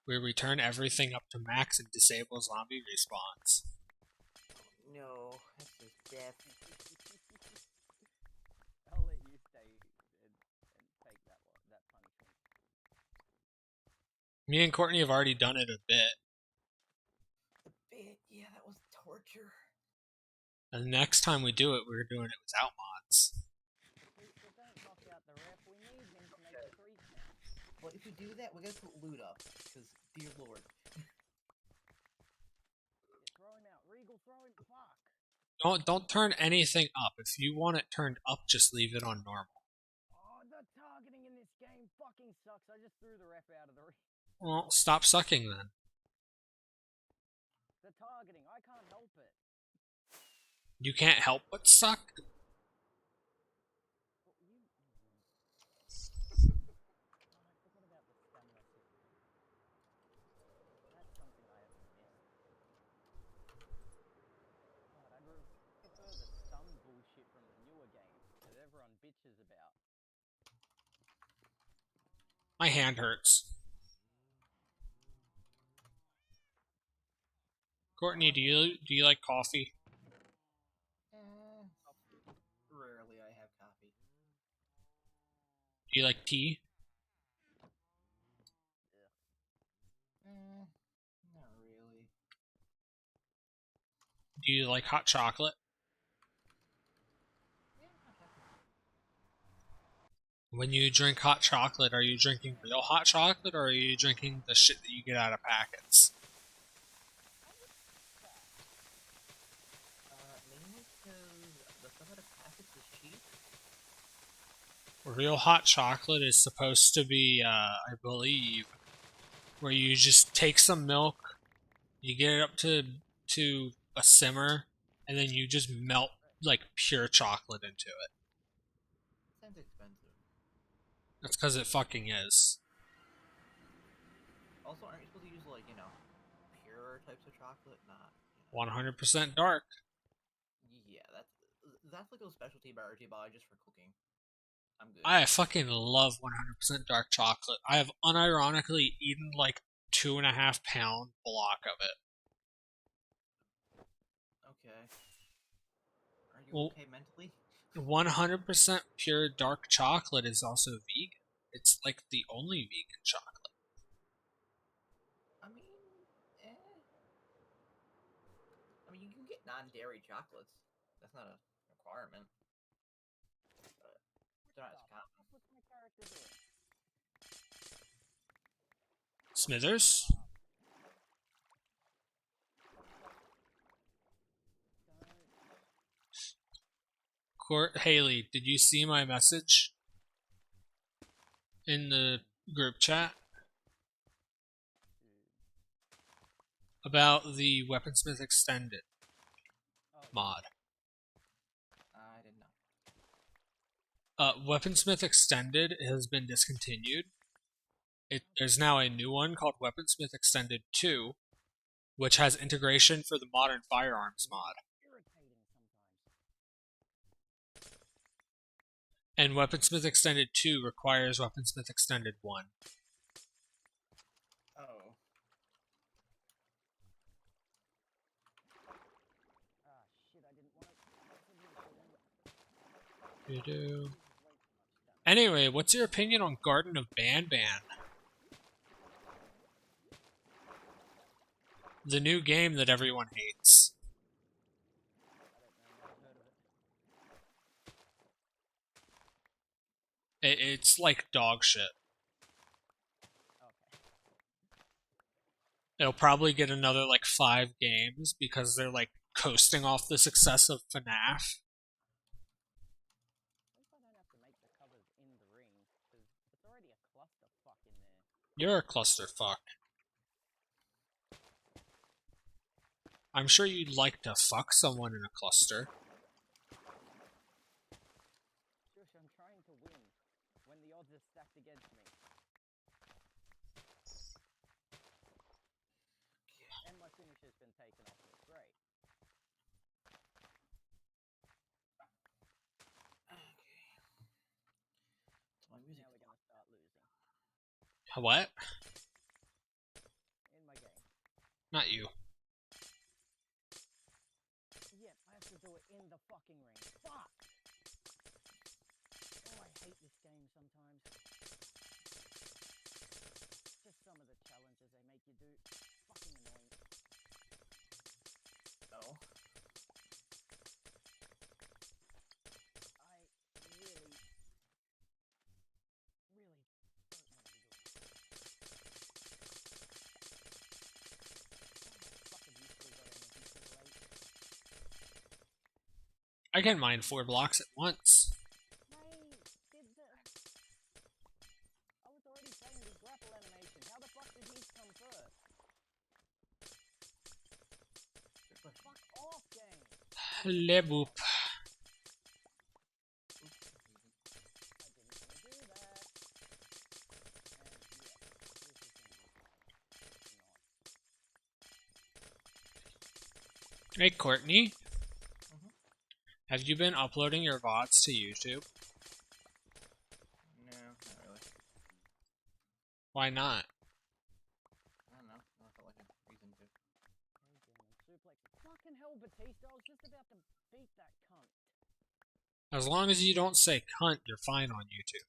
Speaker 1: We return everything up to max and disable zombie respawns.
Speaker 2: No, that's just death.
Speaker 3: I'll let you stay and take that punishment.
Speaker 1: Me and Courtney have already done it a bit.
Speaker 2: The bit, yeah, that was torture.
Speaker 1: And the next time we do it, we're doing it without mods.
Speaker 3: So don't knock out the ref. We need him to make the 3 count.
Speaker 2: Well, if we do that, we gotta put loot up, because, dear lord.
Speaker 3: Throw him out. Regal, throw him. Fuck.
Speaker 1: Don't turn anything up. If you want it turned up, just leave it on normal.
Speaker 3: Oh, the targeting in this game fucking sucks. I just threw the ref out of the ring.
Speaker 1: Well, stop sucking then.
Speaker 3: The targeting, I can't help it.
Speaker 1: You can't help but suck.
Speaker 3: Well, I forgot about the stamina system. That's something I haven't missed. God, I'd prefer the stun bullshit from the newer games that everyone bitches about.
Speaker 1: My hand hurts. Courtney, do you like coffee?
Speaker 2: Rarely I have coffee.
Speaker 1: Do you like tea?
Speaker 2: Not really.
Speaker 1: Do you like hot chocolate?
Speaker 2: Yeah, not chocolate.
Speaker 1: When you drink hot chocolate, are you drinking real hot chocolate or are you drinking the shit that you get out of packets?
Speaker 2: Mainly because the stuff out of packets is cheap.
Speaker 1: Real hot chocolate is supposed to be, I believe, where you just take some milk, you get it up to a simmer, and then you just melt like pure chocolate into it.
Speaker 2: Sounds expensive.
Speaker 1: That's because it fucking is.
Speaker 2: Also, aren't you supposed to use, like, purer types of chocolate? Not,
Speaker 1: 100% dark.
Speaker 2: Yeah, that's like those specialty bars you buy just for cooking. I'm good.
Speaker 1: I fucking love 100% dark chocolate. I have unironically eaten like 2.5 pound block of it.
Speaker 2: Okay. Are you
Speaker 1: Well,
Speaker 2: okay mentally?
Speaker 1: 100% pure dark chocolate is also vegan. It's like the only vegan chocolate.
Speaker 2: I mean, you can get non-dairy chocolates. That's not a requirement. But they're not as common.
Speaker 3: What's my character doing?
Speaker 1: Smithers? Haley, did you see my message in the group chat about the Weaponsmith Extended mod?
Speaker 2: I didn't know.
Speaker 1: Weaponsmith Extended has been discontinued. There's now a new one called Weaponsmith Extended 2, which has integration for the Modern Firearms mod. And Weaponsmith Extended 2 requires Weaponsmith Extended 1.
Speaker 2: Oh.
Speaker 3: Shit, I didn't want to.
Speaker 1: Anyway, what's your opinion on Garden of Banban? The new game that everyone hates. It's like dog shit. It'll probably get another like 5 games because they're like coasting off the success of FNAF.
Speaker 3: At least I don't have to make the covers in the ring, because it's already a clusterfuck in there.
Speaker 1: You're a clusterfuck. I'm sure you'd like to fuck someone in a cluster.
Speaker 3: Shush, I'm trying to win when the odds are stacked against me. And my finisher's been taken off me. Great.
Speaker 2: Okay. So my music.
Speaker 3: Now we're gonna start losing.
Speaker 1: What?
Speaker 3: In my game.
Speaker 1: Not you.
Speaker 3: Yeah, I have to do it in the fucking ring. Fuck! Oh, I hate this game sometimes. Just some of the challenges they make you do. Fucking annoying.
Speaker 2: Oh.
Speaker 3: I really, really don't want to do it. Fuck, have you still got energy so late?
Speaker 1: I can mine 4 blocks at once.
Speaker 3: Mate, I was already playing the grapple animation. How the fuck did he come first?
Speaker 2: Good question.
Speaker 3: Fuck off, game!
Speaker 1: Leboop.
Speaker 3: I didn't want to do that. And yeah, this is
Speaker 1: Hey, Courtney.
Speaker 2: Mhm.
Speaker 1: Have you been uploading your VODs to YouTube?
Speaker 2: No, not really.
Speaker 1: Why not?
Speaker 2: I don't know. I don't feel like a reason to.
Speaker 3: suplex. Fucking hell, Batista, I was just about to beat that cunt.
Speaker 1: As long as you don't say cunt, you're fine on YouTube.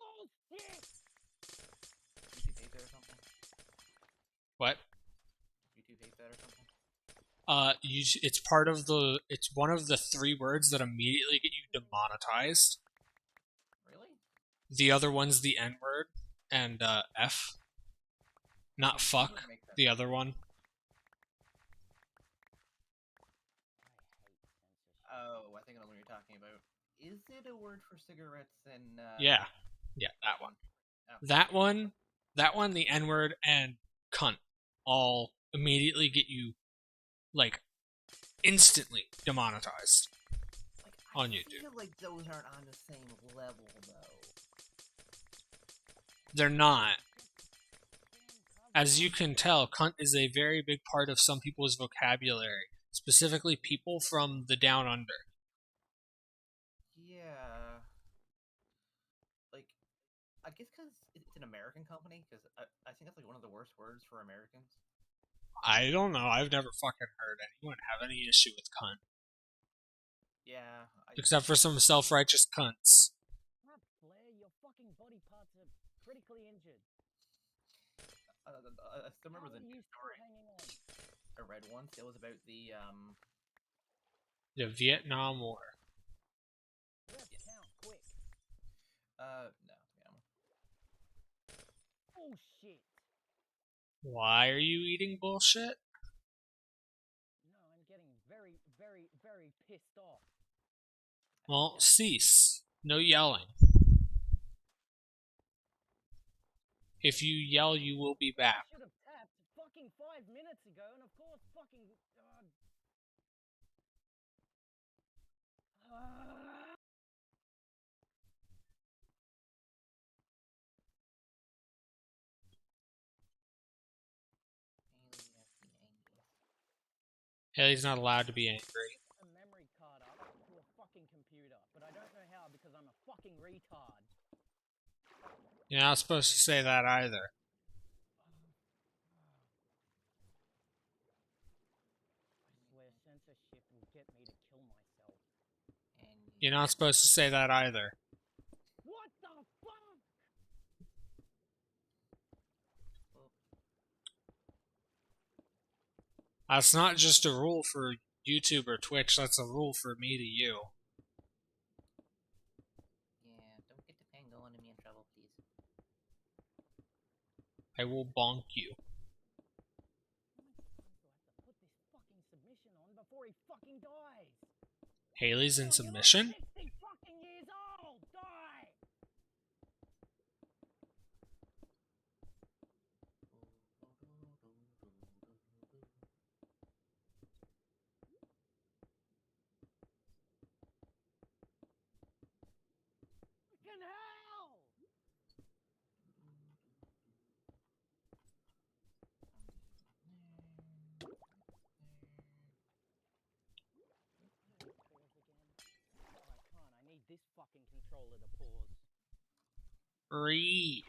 Speaker 3: Oh, shit!
Speaker 2: YouTube hate that or something?
Speaker 1: What?
Speaker 2: YouTube hate that or something?
Speaker 1: It's part of the. It's one of the 3 words that immediately get you demonetized.
Speaker 2: Really?
Speaker 1: The other one's the N word and F. Not fuck.
Speaker 2: That makes sense.
Speaker 1: The other one.
Speaker 2: Oh, I think I know what you're talking about. Is it a word for cigarettes and
Speaker 1: Yeah, that one.
Speaker 2: Oh.
Speaker 1: That one, the N word and cunt, all immediately get you, like, instantly demonetized
Speaker 2: Like,
Speaker 1: on
Speaker 2: I
Speaker 1: YouTube.
Speaker 2: feel like those aren't on the same level though.
Speaker 1: They're not. As you can tell, cunt is a very big part of some people's vocabulary, specifically people from the down under.
Speaker 2: Yeah. Like, I guess because it's an American company, because I think that's like one of the worst words for Americans.
Speaker 1: I don't know. I've never fucking heard anyone have any issue with cunt,
Speaker 2: Yeah.
Speaker 1: except for some self-righteous cunts.
Speaker 3: Crap, Flair, your fucking body parts are critically injured.
Speaker 2: I still remember
Speaker 3: How
Speaker 2: the
Speaker 3: are you
Speaker 2: news
Speaker 3: still
Speaker 2: story
Speaker 3: hanging on?
Speaker 2: I read once. It was about the
Speaker 1: The Vietnam War.
Speaker 3: Let's count, quick.
Speaker 2: no,
Speaker 3: Oh, shit.
Speaker 1: Why are you eating bullshit?
Speaker 3: No, I'm getting very, very, very pissed off.
Speaker 1: Well, cease. No yelling. If you yell, you will be
Speaker 3: I
Speaker 1: back.
Speaker 3: should have tapped fucking 5 minutes ago, and of course, fucking.
Speaker 1: Haley's not allowed to be angry.
Speaker 3: A memory card up to a fucking computer, but I don't know how because I'm a fucking retard.
Speaker 1: You're not supposed to say that either.
Speaker 3: I swear censorship will get me to kill myself.
Speaker 2: and
Speaker 1: You're not supposed to say that either.
Speaker 3: What the fuck?
Speaker 1: That's not just a rule for YouTube or Twitch, that's a rule for me to you.
Speaker 2: yeah, don't get the pangolin and me in trouble, please.
Speaker 1: I will bonk you.
Speaker 3: How many times do I have to put this fucking submission on before he fucking dies?
Speaker 1: Haley's in
Speaker 3: Hell,
Speaker 1: submission?
Speaker 3: You're like 60 fucking years old! Die! this fucking controller to pause.
Speaker 1: Read.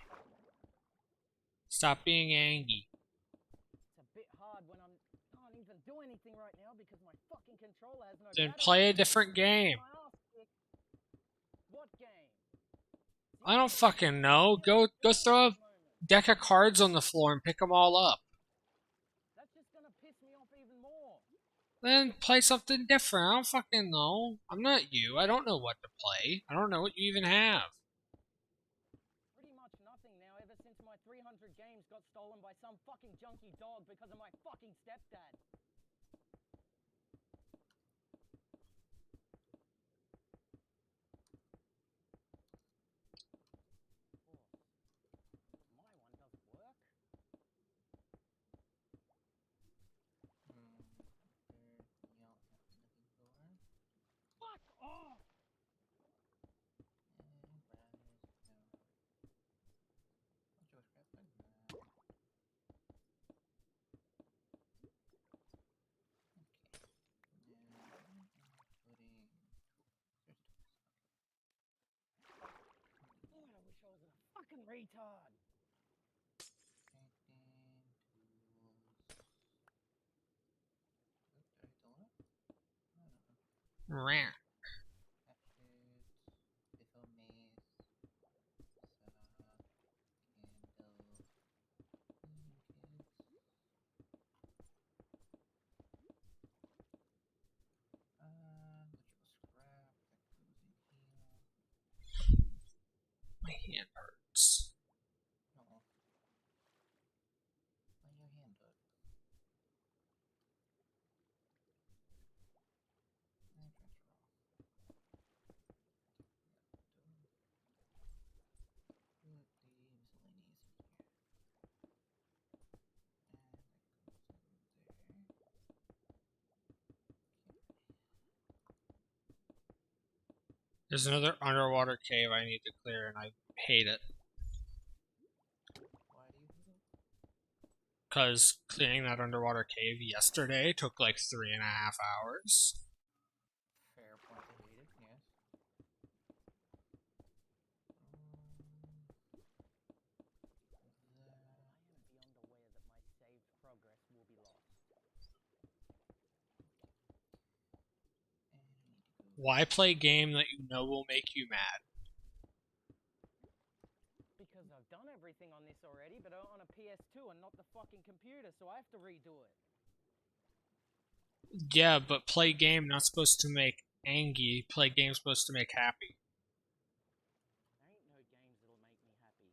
Speaker 1: Stop being angry.
Speaker 3: It's a bit hard when I can't even do anything right now because my fucking controller has no
Speaker 1: Then
Speaker 3: battery.
Speaker 1: play a different game.
Speaker 3: My ass kicked. What game?
Speaker 1: I don't fucking know. Go throw a deck of cards on the floor and pick them all up.
Speaker 3: That's just gonna piss me off even more.
Speaker 1: Then play something different. I don't fucking know. I'm not you. I don't know what to play. I don't know what you even have.
Speaker 3: Pretty much nothing now ever since my 300 games got stolen by some fucking junkie dog because of my fucking stepdad. My one doesn't work. Fuck off! God, I wish I was a fucking retard.
Speaker 1: Rah. My hand hurts. There's another underwater cave I need to clear, and I hate it. Because clearing that underwater cave yesterday took like 3.5 hours.
Speaker 2: Fair point to hate it, yes.
Speaker 3: I am beyond aware that my saved progress will be lost.
Speaker 1: Why play a game that you know will make you mad?
Speaker 3: Because I've done everything on this already, but on a PS2 and not the fucking computer, so I have to redo it.
Speaker 1: Yeah, but play game not supposed to make angry. Play game supposed to make happy.
Speaker 3: There ain't no games that'll make me happy.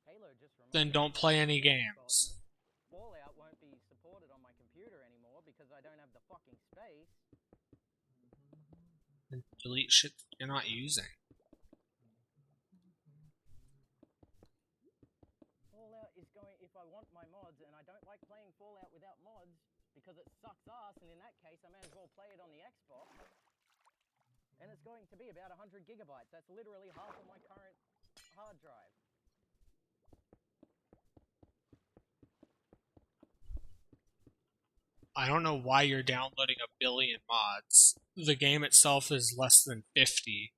Speaker 3: Halo just reminded
Speaker 1: Then don't
Speaker 3: me
Speaker 1: play
Speaker 3: that
Speaker 1: any
Speaker 3: I've
Speaker 1: games.
Speaker 3: forgotten. Fallout won't be supported on my computer anymore because I don't have the fucking space.
Speaker 1: And delete shit you're not using.
Speaker 3: Fallout is going, if I want my mods, and I don't like playing Fallout without mods because it sucks ass, and in that case I may as well play it on the Xbox. And it's going to be about 100 gigabytes. That's literally half of my current hard drive.
Speaker 1: I don't know why you're downloading 1 billion mods. The game itself is less than 50.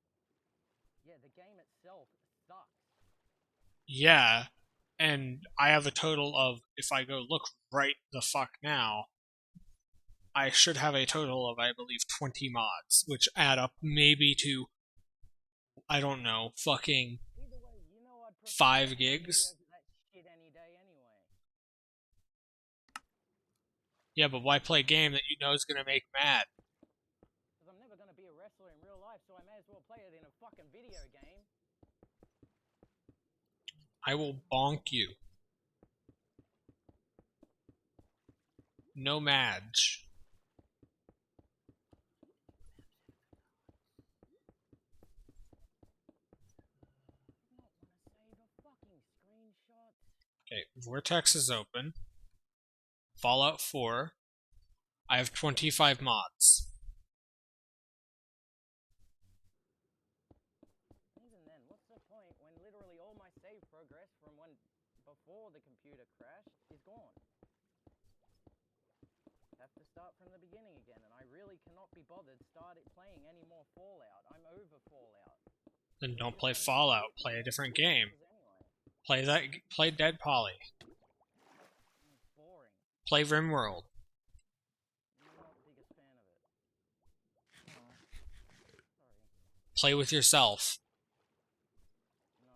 Speaker 3: Yeah, the game itself sucks.
Speaker 1: Yeah, and I have a total of, if I go look right the fuck now, I should have a total of, I believe, 20 mods, which add up maybe to, I don't know, fucking
Speaker 3: Either way, you know I'd prefer
Speaker 1: 5
Speaker 3: playing
Speaker 1: gigs.
Speaker 3: videos of that shit any day anyway.
Speaker 1: Yeah, but why play a game that you know is gonna make mad?
Speaker 3: Because I'm never going to be a wrestler in real life, so I may as well play it in a fucking video game.
Speaker 1: I will bonk you. No Madge.
Speaker 3: I don't want to save a fucking screenshot.
Speaker 1: Okay, Vortex is open. Fallout 4. I have 25 mods.
Speaker 3: Even then, what's the point when literally all my save progress from when before the computer crashed is gone? Have to start from the beginning again, and I really cannot be bothered playing any more Fallout. I'm over Fallout.
Speaker 1: Then don't play Fallout. Play a different game.
Speaker 3: Anyway,
Speaker 1: Play Dead Poly.
Speaker 3: it's boring.
Speaker 1: Play RimWorld.
Speaker 3: I'm not the biggest fan of it. Sorry.
Speaker 1: Play with yourself.
Speaker 3: No,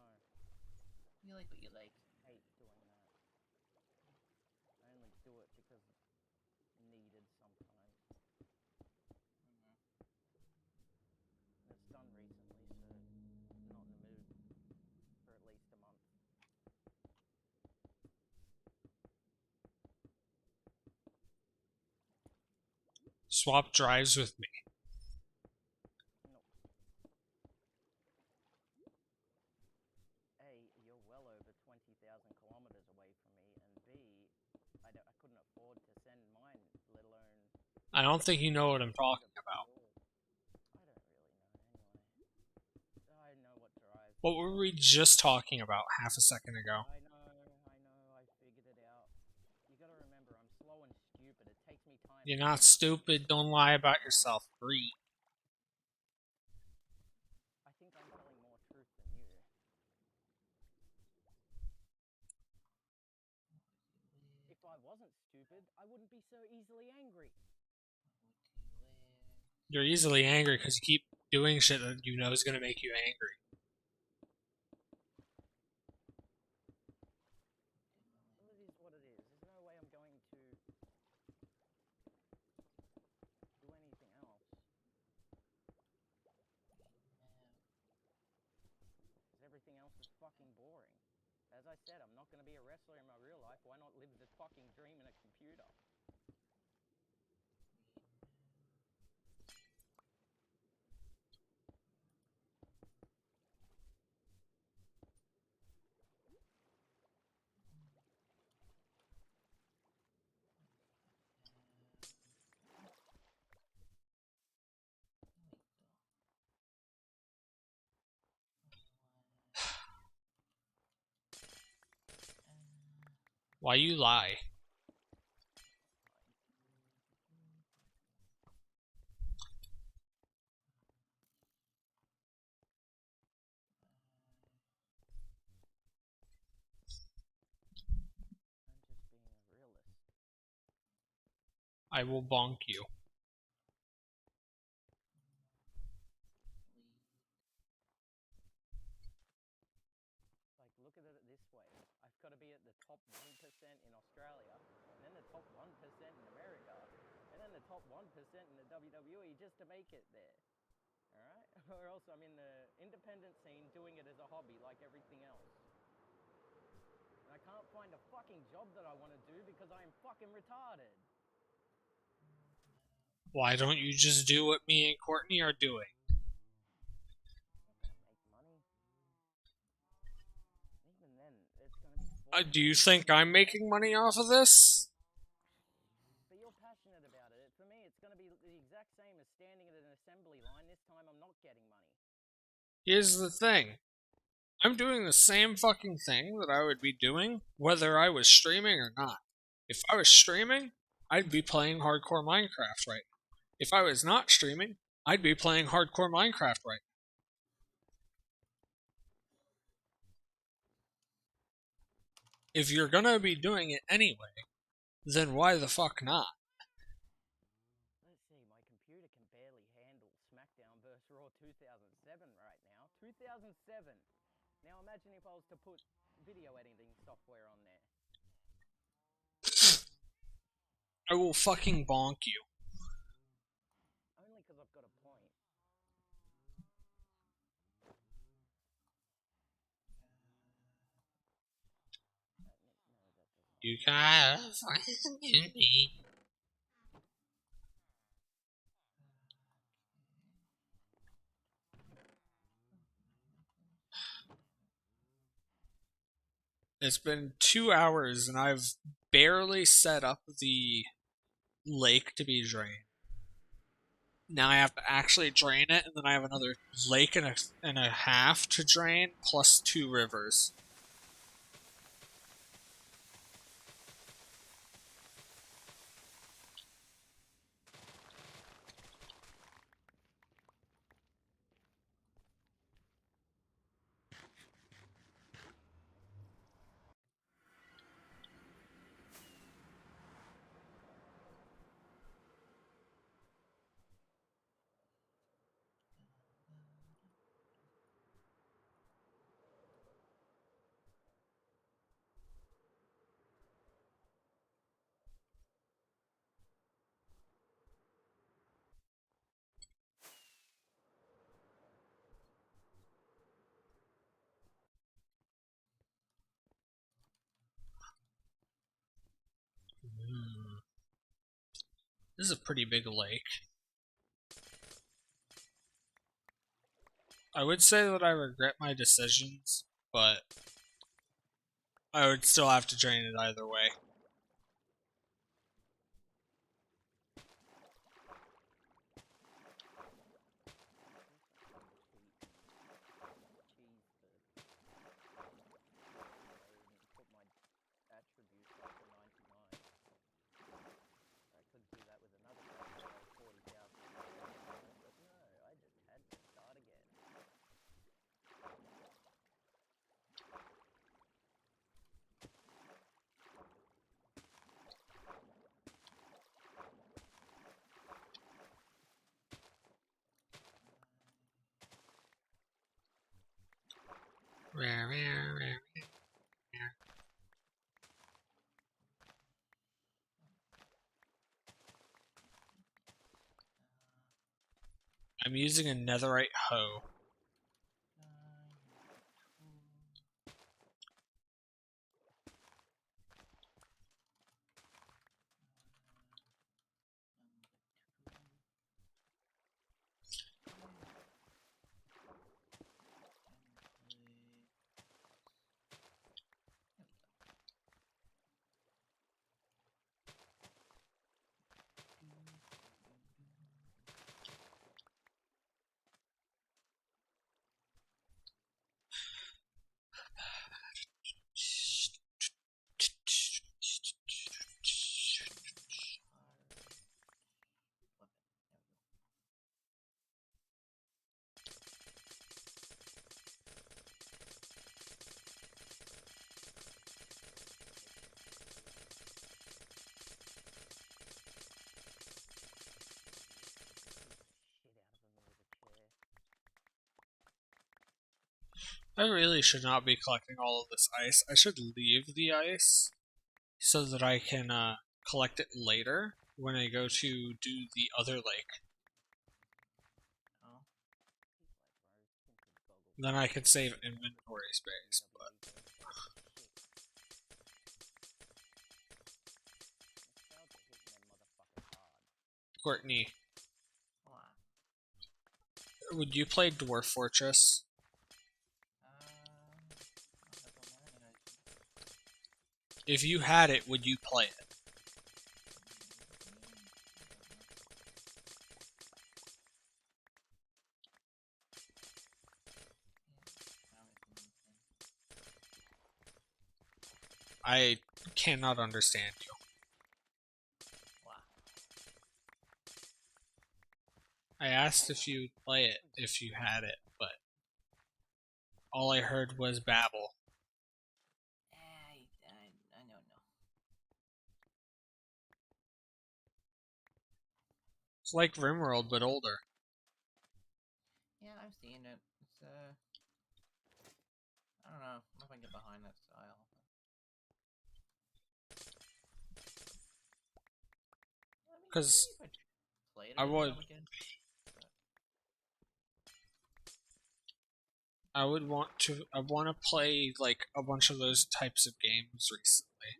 Speaker 2: You like what you like.
Speaker 3: hate doing that. I only do it because it's needed sometimes. And it's done recently, so not in the mood for at least a month.
Speaker 1: Swap drives with me.
Speaker 3: Nope. A, you're well over 20,000 kilometers away from me, and B, I couldn't afford to send mine, let alone...
Speaker 1: I don't think you know what I'm talking about.
Speaker 3: I don't really know anyway. I know what drives.
Speaker 1: What were we just talking about half a second ago?
Speaker 3: I figured it out. You gotta remember, I'm slow and stupid. It takes me time.
Speaker 1: You're not stupid. Don't lie about yourself. Agree.
Speaker 3: I think I'm telling more truth than you. If I wasn't stupid, I wouldn't be so easily angry.
Speaker 1: You're easily angry because you keep doing shit that you know is going to make you angry.
Speaker 3: Well, it is what it is. There's no way I'm going to do anything else. Because everything else is fucking boring. As I said, I'm not going to be a wrestler in my real life. Why not live the fucking dream in a computer?
Speaker 1: Why you lie?
Speaker 3: I'm just being a realist.
Speaker 1: I will bonk you.
Speaker 3: Like, look at it this way. I've got to be at the top 1% in Australia, and then the top 1% in America, and then the top 1% in the WWE just to make it there. Alright? Or else I'm in the independent scene doing it as a hobby like everything else. And I can't find a fucking job that I want to do because I am fucking retarded.
Speaker 1: Why don't you just do what me and Courtney are doing?
Speaker 3: Make money. Even then, it's gonna be
Speaker 1: Do you think I'm making money off of this?
Speaker 3: But you're passionate about it. For me, it's gonna be the exact same as standing at an assembly line. This time I'm not getting money.
Speaker 1: Here's the thing. I'm doing the same fucking thing that I would be doing whether I was streaming or not. If I was streaming, I'd be playing hardcore Minecraft right now. If I was not streaming, I'd be playing hardcore Minecraft right now. If you're gonna be doing it anyway, then why the fuck not?
Speaker 3: Let's see, my computer can barely handle SmackDown vs. Raw 2007 right now. 2007! Now imagine if I was to put video editing software on there.
Speaker 1: I will fucking bonk you.
Speaker 3: Only because I've got a point.
Speaker 1: You gotta find me. It's been 2 hours and I've barely set up the lake to be drained. Now I have to actually drain it, and then I have another lake and a half to drain, plus 2 rivers. This is a pretty big lake. I would say that I regret my decisions, but I would still have to drain it either way.
Speaker 3: Put my attributes up to 99. I could do that with another 40,000. But no, I just had to start again.
Speaker 1: I'm using a netherite hoe. I really should not be collecting all of this ice. I should leave the ice so that I can collect it later when I go to do the other lake.
Speaker 2: Oh.
Speaker 1: Then I can save inventory space, but Courtney,
Speaker 2: What?
Speaker 1: would you play Dwarf Fortress? If you had it, would you play it? I cannot understand you.
Speaker 2: Wow.
Speaker 1: I asked if you'd play it if you had it, but all I heard was babble.
Speaker 2: I don't know.
Speaker 1: It's like RimWorld, but older.
Speaker 2: Yeah, I've seen it. It's I don't know. I don't know if I can get behind that style. I mean,
Speaker 1: 'Cause
Speaker 2: maybe if I played it
Speaker 1: I would-
Speaker 2: again.
Speaker 1: I want to play like a bunch of those types of games recently.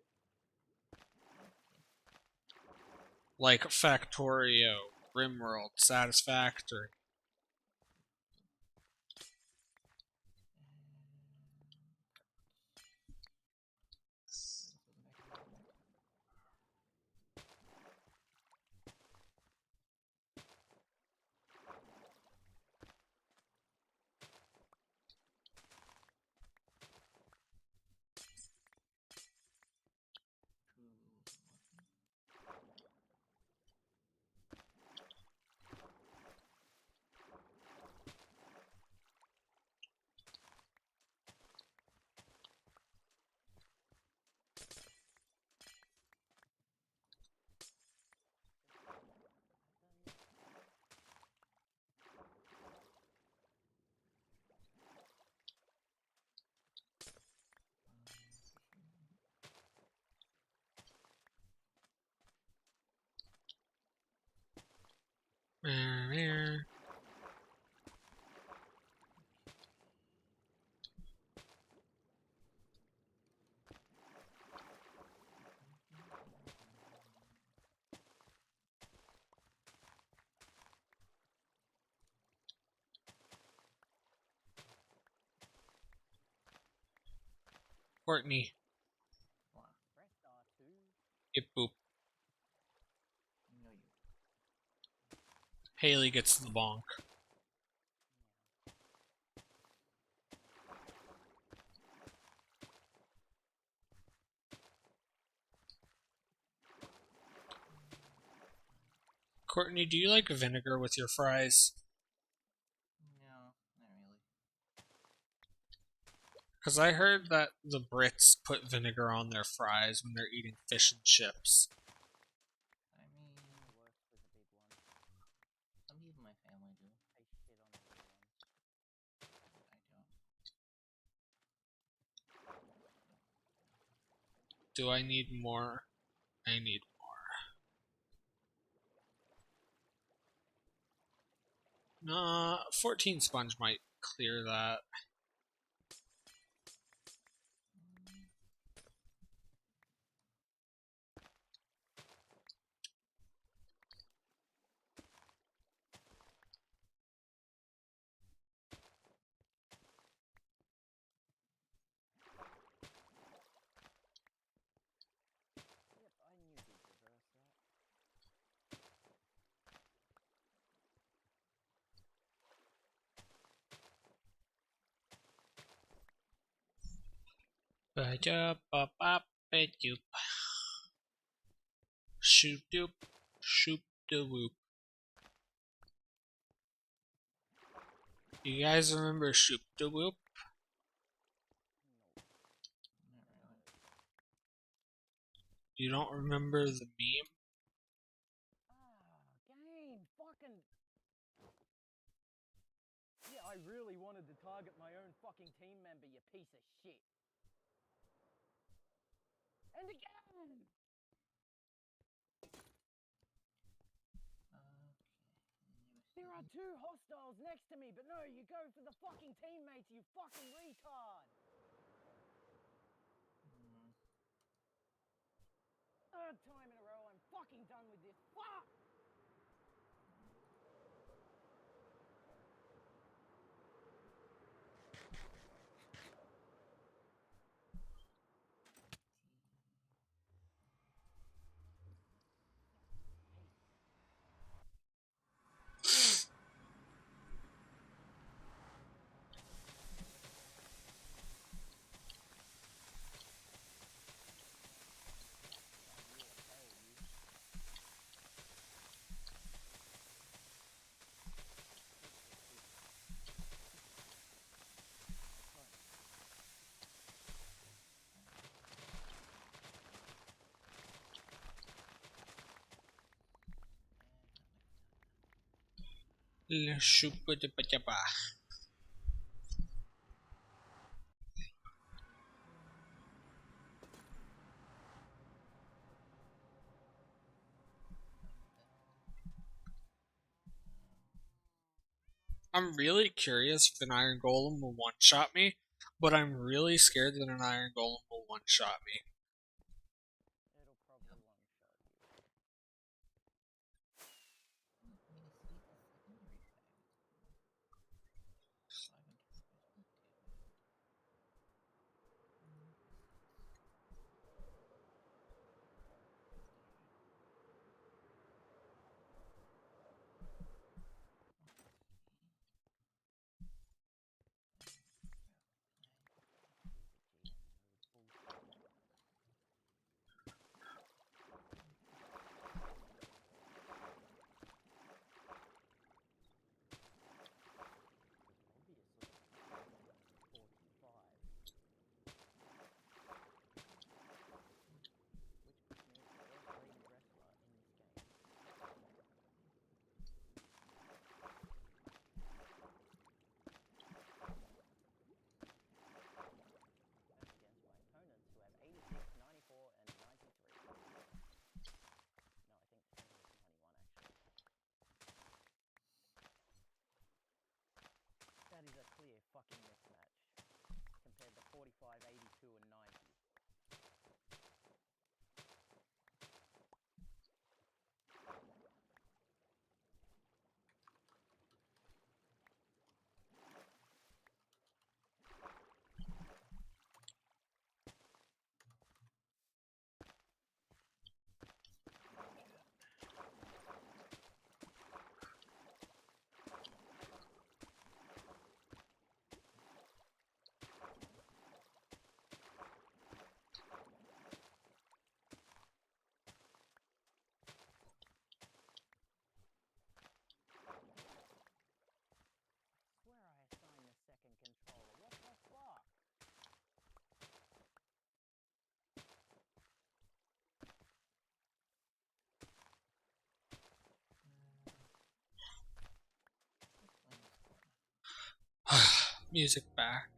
Speaker 1: Like Factorio, RimWorld, Satisfactory. Courtney,
Speaker 2: Come on.
Speaker 3: Press R2.
Speaker 1: get boop.
Speaker 2: No, you.
Speaker 1: Haley gets the bonk. Courtney, do you like vinegar with your fries?
Speaker 2: No, not really.
Speaker 1: Because I heard that the Brits put vinegar on their fries when they're eating fish and chips.
Speaker 2: I mean,
Speaker 3: The worst was a big one.
Speaker 2: some people in my family do.
Speaker 3: I shit on the little one.
Speaker 2: I don't.
Speaker 1: Do I need more? I need more. Nah, 14 sponge might clear that.
Speaker 3: Yep, I knew he'd reverse that.
Speaker 1: Ba-da-ba-ba-ba-doop. Shoop doop, shoop da whoop. You guys remember shoop da whoop?
Speaker 2: Not really.
Speaker 1: You don't remember the meme?
Speaker 3: Game! Fucking... Yeah, I really wanted to target my own fucking team member, you piece of shit. And again! There are two hostiles next to me, but no, you go for the fucking teammates, you fucking retard! Third time in a row, I'm fucking done with this. Fuck!
Speaker 1: Shoop da ba ba. I'm really curious if an Iron Golem will one-shot me, but I'm really scared that an Iron Golem will one-shot me.
Speaker 3: It'll probably one-shot you. That is a clear fucking mismatch compared to 45, 82, and 90.
Speaker 1: Music back.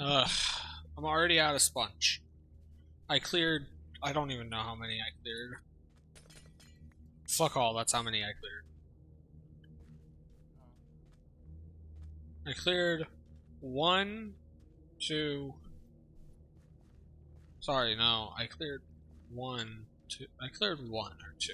Speaker 1: Ugh, I'm already out of sponge. I cleared, I don't even know how many I cleared. Fuck all, that's how many I cleared. I cleared 1, 2. Sorry, no, I cleared 1, 2. I cleared 1 or 2.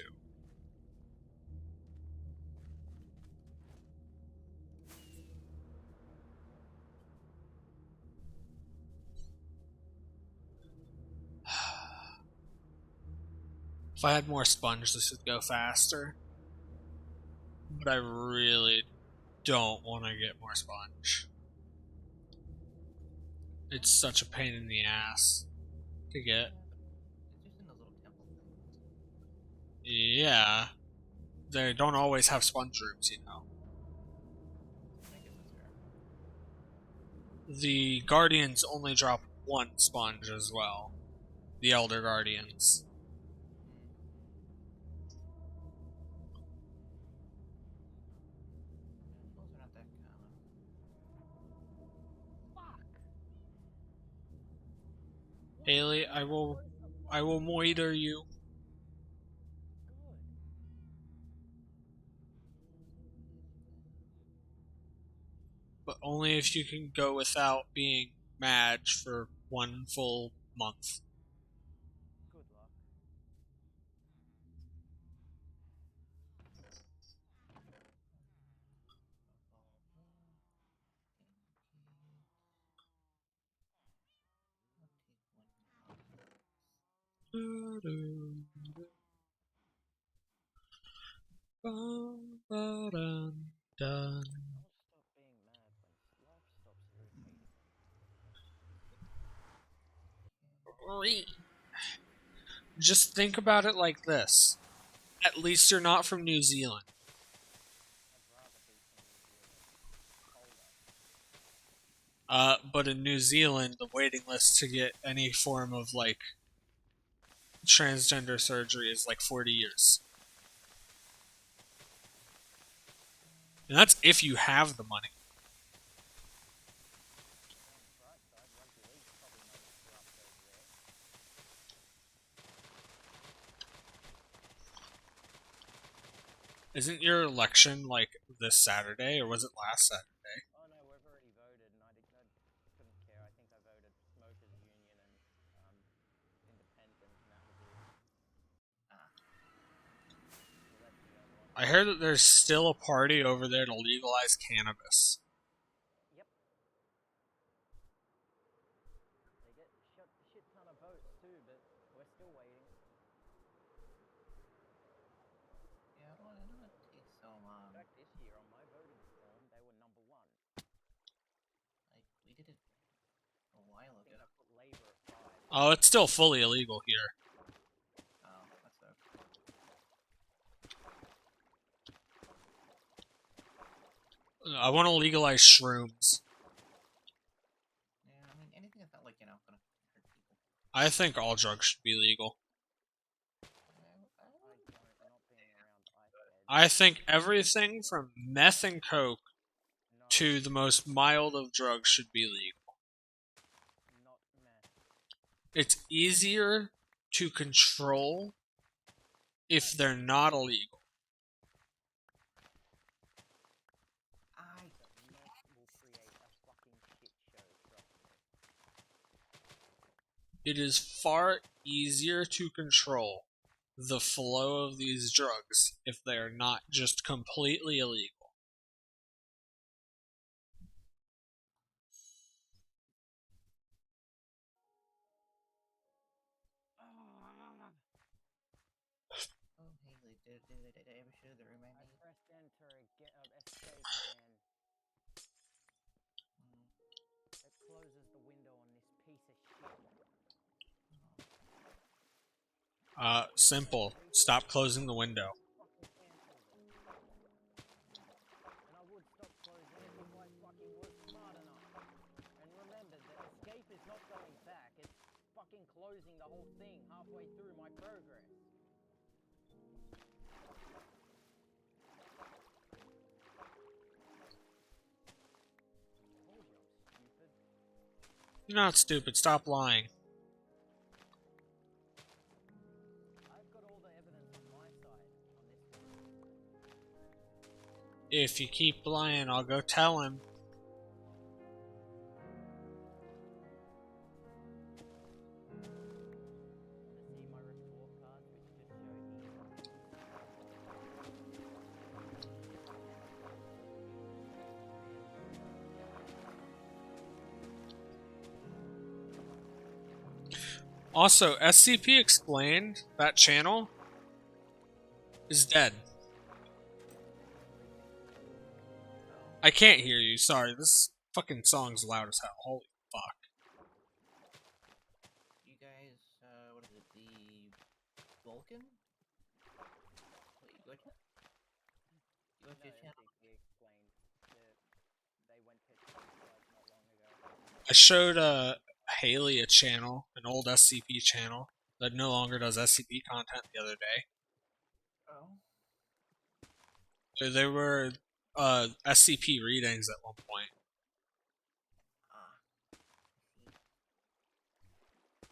Speaker 1: If I had more sponge, this would go faster. But I really don't want to get more sponge. It's such a pain in the ass to get.
Speaker 2: It's just in those little temple things.
Speaker 1: Yeah. They don't always have sponge rooms, you know.
Speaker 2: I guess that's fair.
Speaker 1: The Guardians only drop 1 sponge as well. The Elder Guardians.
Speaker 2: Those are not that common.
Speaker 3: Fuck!
Speaker 1: Haley, I will moiter you.
Speaker 3: Good.
Speaker 1: But only if you can go without being Madge for 1 full month.
Speaker 3: Good luck.
Speaker 1: Dun.
Speaker 3: I'll stop being mad when life stops irritating.
Speaker 1: Just think about it like this. At least you're not from New Zealand.
Speaker 3: I'd rather be from New Zealand. Colder.
Speaker 1: But in New Zealand, the waiting list to get any form of, like, transgender surgery is like 40 years. And that's if you have the money.
Speaker 3: On the bright side, rugby league's probably not as corrupt over there.
Speaker 1: Isn't your election, like, this Saturday, or was it last Saturday?
Speaker 3: Oh no, we've already voted, and I couldn't care. I think I voted Smokers Union and Independent, and that was it. So that's the only one.
Speaker 1: I heard that there's still a party over there to legalize cannabis.
Speaker 3: Yep. They get shit ton of votes too, but we're still waiting.
Speaker 2: Yeah, I don't know. It takes so
Speaker 3: In
Speaker 2: long.
Speaker 3: fact, this year on my voting form, they were number 1.
Speaker 2: We did it a while
Speaker 3: I think
Speaker 2: ago.
Speaker 3: I put Labour at 5.
Speaker 1: Oh, it's still fully illegal here.
Speaker 2: Oh, that sucks.
Speaker 1: I want to legalize shrooms.
Speaker 2: Yeah, I mean, anything that's not like, gonna hurt people.
Speaker 1: I think all drugs should be legal.
Speaker 3: I don't, not being around iPads
Speaker 1: I think everything from meth and coke
Speaker 3: No,
Speaker 1: to the most mild of drugs should be legal.
Speaker 3: not meth.
Speaker 1: It's easier to control if they're not illegal.
Speaker 3: But meth will create a fucking shit show, trust me.
Speaker 1: It is far easier to control the flow of these drugs if they are not just completely illegal.
Speaker 2: Oh, Haley, did I ever show the room I
Speaker 3: I
Speaker 2: made?
Speaker 3: pressed enter again, escape again. It closes the window on this piece of shit.
Speaker 1: Simple. Stop closing the window.
Speaker 3: Fucking cancelled it. And I would stop closing it if I fucking was smart enough. And remember that escape is not going back, it's fucking closing the whole thing halfway through my progress. Told you I'm stupid.
Speaker 1: You're not stupid. Stop lying.
Speaker 3: I've got all the evidence on my side on this one.
Speaker 1: If you keep lying, I'll go tell him.
Speaker 3: Want to see my report cards, which just show
Speaker 1: Also, SCP Explained, that channel, is dead. I can't hear you, sorry. This fucking song's loud as hell. Holy fuck.
Speaker 2: You guys, what is it? The Vulcan? Wait, you go to? You go to
Speaker 3: No,
Speaker 2: your channel?
Speaker 3: SCP explained that they went to suicide not long ago.
Speaker 1: I showed Haley a channel, an old SCP channel, that no longer does SCP content the other day.
Speaker 2: Oh.
Speaker 1: So there were SCP readings at one point.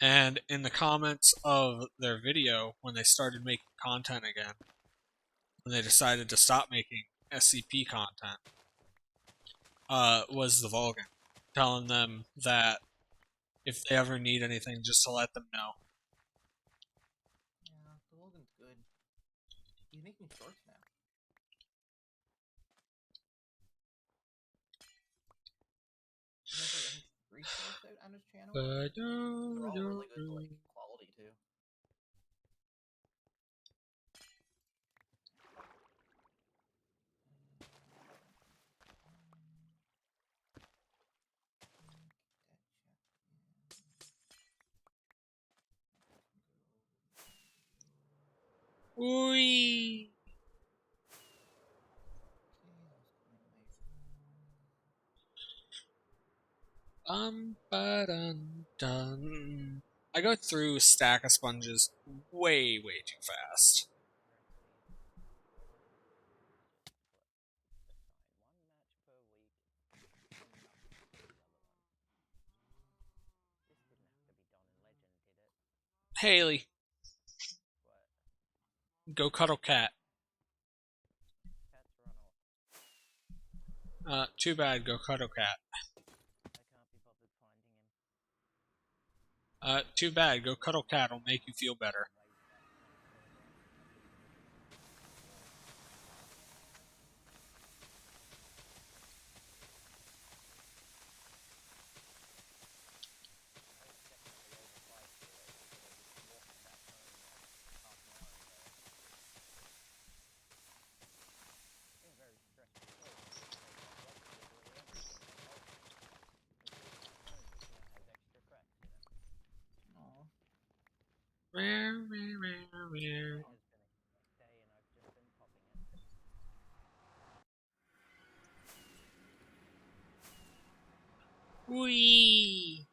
Speaker 1: And in the comments of their video, when they started making content again, when they decided to stop making SCP content, was the Vulcan, telling them that if they ever need anything, just to let them know.
Speaker 2: Yeah, the Vulcan's good. He's making shorts now. He has like, I think, 3 shorts out on his channel. They're all really good, like, quality too.
Speaker 1: Wee. Ba-dun-dun. I go through a stack of sponges way too fast. Haley, go cuddle cat. Too bad, go cuddle cat. Too bad, go cuddle cat, will make you feel better. Wee.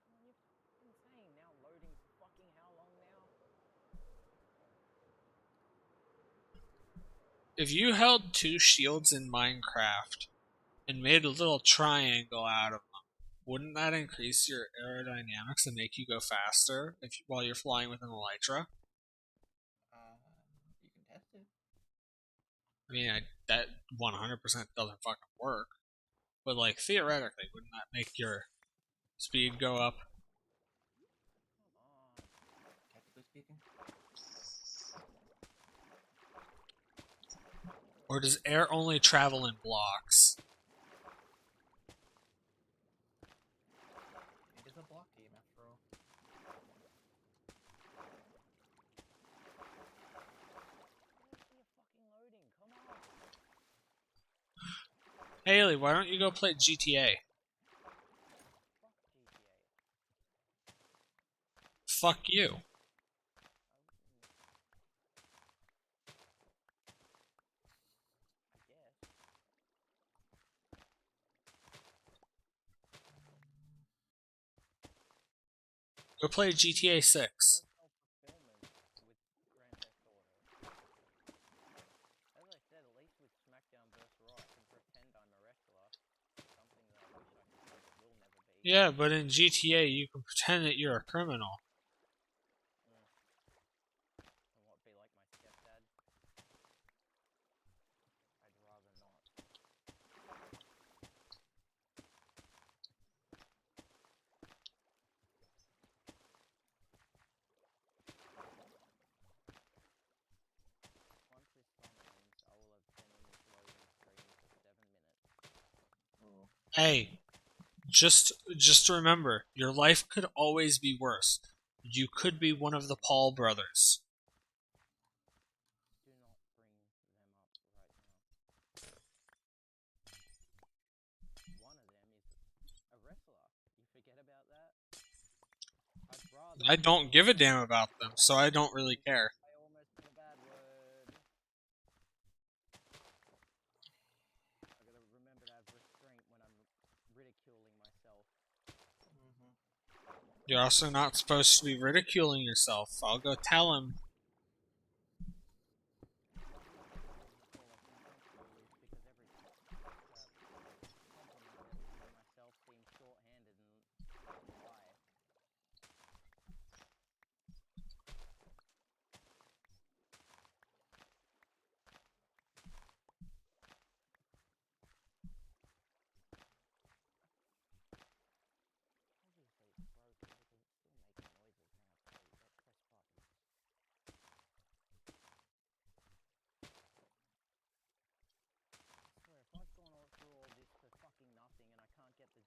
Speaker 3: You're insane now, loading fucking how long now?
Speaker 1: if you held two shields in Minecraft and made a little triangle out of them, wouldn't that increase your aerodynamics and make you go faster while you're flying with an elytra?
Speaker 2: You can test it.
Speaker 1: I mean, that 100% doesn't fucking work. But like theoretically, wouldn't that make your speed go up?
Speaker 2: Technically speaking.
Speaker 1: Or does air only travel in blocks?
Speaker 2: It is a block game after all.
Speaker 1: Haley, why don't you go play GTA? Fuck you. Go play GTA 6. Yeah, but in GTA you can pretend that you're a criminal. Hey, just remember, your life could always be worse. You could be one of the Paul brothers.
Speaker 3: Do not bring them up right now. One of them is a wrestler. You forget about that? I'd rather...
Speaker 1: I don't give a damn about them, so I don't really care.
Speaker 3: I almost said a bad word. I gotta remember to have restraint when I'm ridiculing myself.
Speaker 1: You're also not supposed to be ridiculing yourself. I'll go tell him.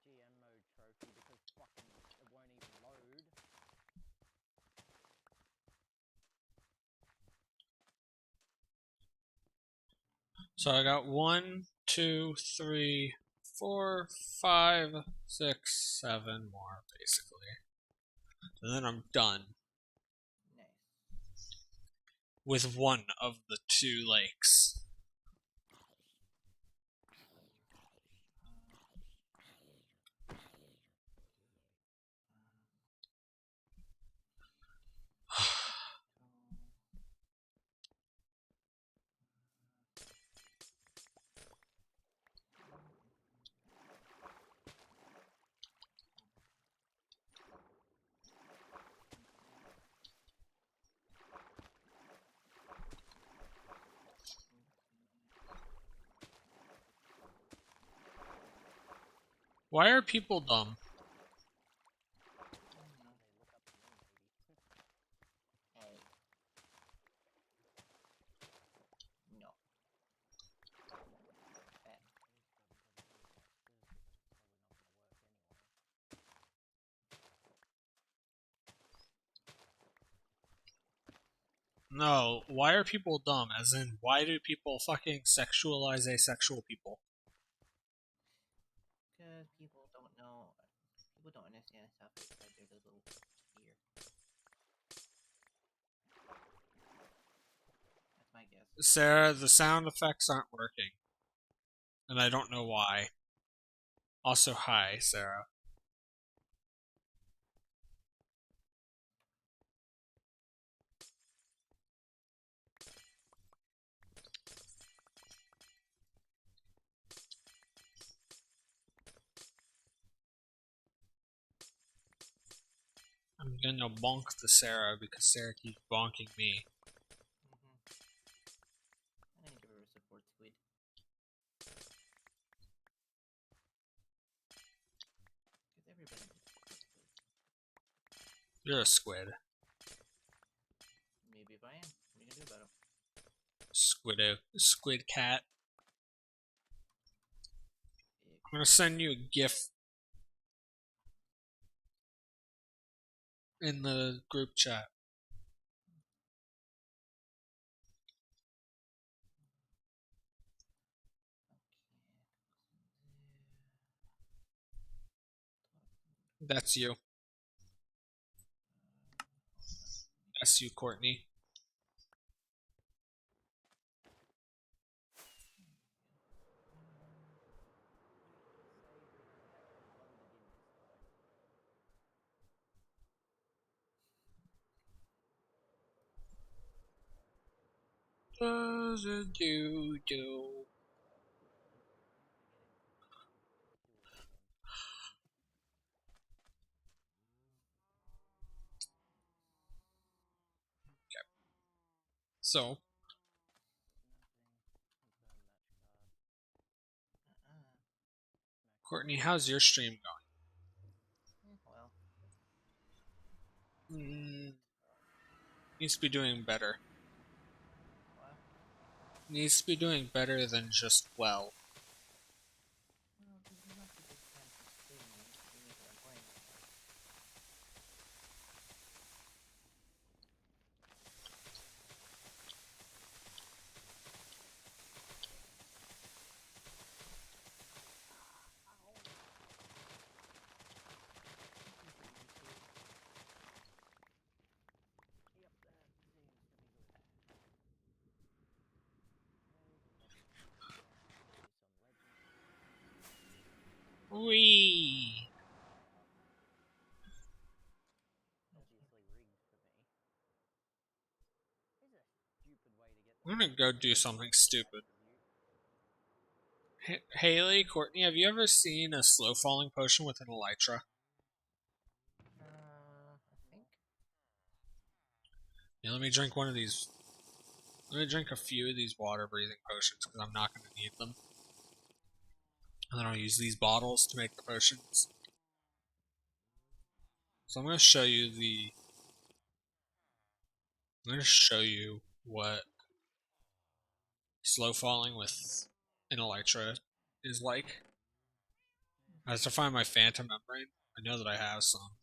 Speaker 3: GM mode trophy because fucking it won't even load.
Speaker 1: So I got 1, 2, 3, 4, 5, 6, 7 more, basically. And then I'm done.
Speaker 2: Nice.
Speaker 1: With one of the two lakes. Why are people dumb?
Speaker 2: Hey. No. Ben.
Speaker 1: No, why are people dumb? As in, why do people fucking sexualize asexual people?
Speaker 2: Because people don't know. People don't understand stuff outside their little sphere. That's my guess.
Speaker 1: Sarah, the sound effects aren't working. And I don't know why. Also, hi, Sarah. I'm gonna bonk the Sarah because Sarah keeps bonking me.
Speaker 2: I'm gonna give her a support squid. Because everybody needs a support squid.
Speaker 1: You're a squid.
Speaker 2: Maybe if I am. What are you gonna do about it?
Speaker 1: Squid cat.
Speaker 2: Big.
Speaker 1: I'm gonna send you a GIF in the group chat. That's you. That's you, Courtney. Does it do? So, Courtney, how's your stream
Speaker 2: Well.
Speaker 1: going? Needs to be doing better.
Speaker 2: What?
Speaker 1: Needs to be doing better than just well.
Speaker 2: Well, because you're not the big fan of streaming. You need to complain.
Speaker 1: Wee. I'm gonna go do something stupid. Haley, Courtney, have you ever seen a slow falling potion with an elytra?
Speaker 2: I think.
Speaker 1: Yeah, let me drink one of these. Let me drink a few of these water breathing potions because I'm not gonna need them. And then I'll use these bottles to make the potions. So I'm gonna show you the. I'm gonna show you what slow falling with an elytra is like. I have to find my phantom membrane. I know that I have some.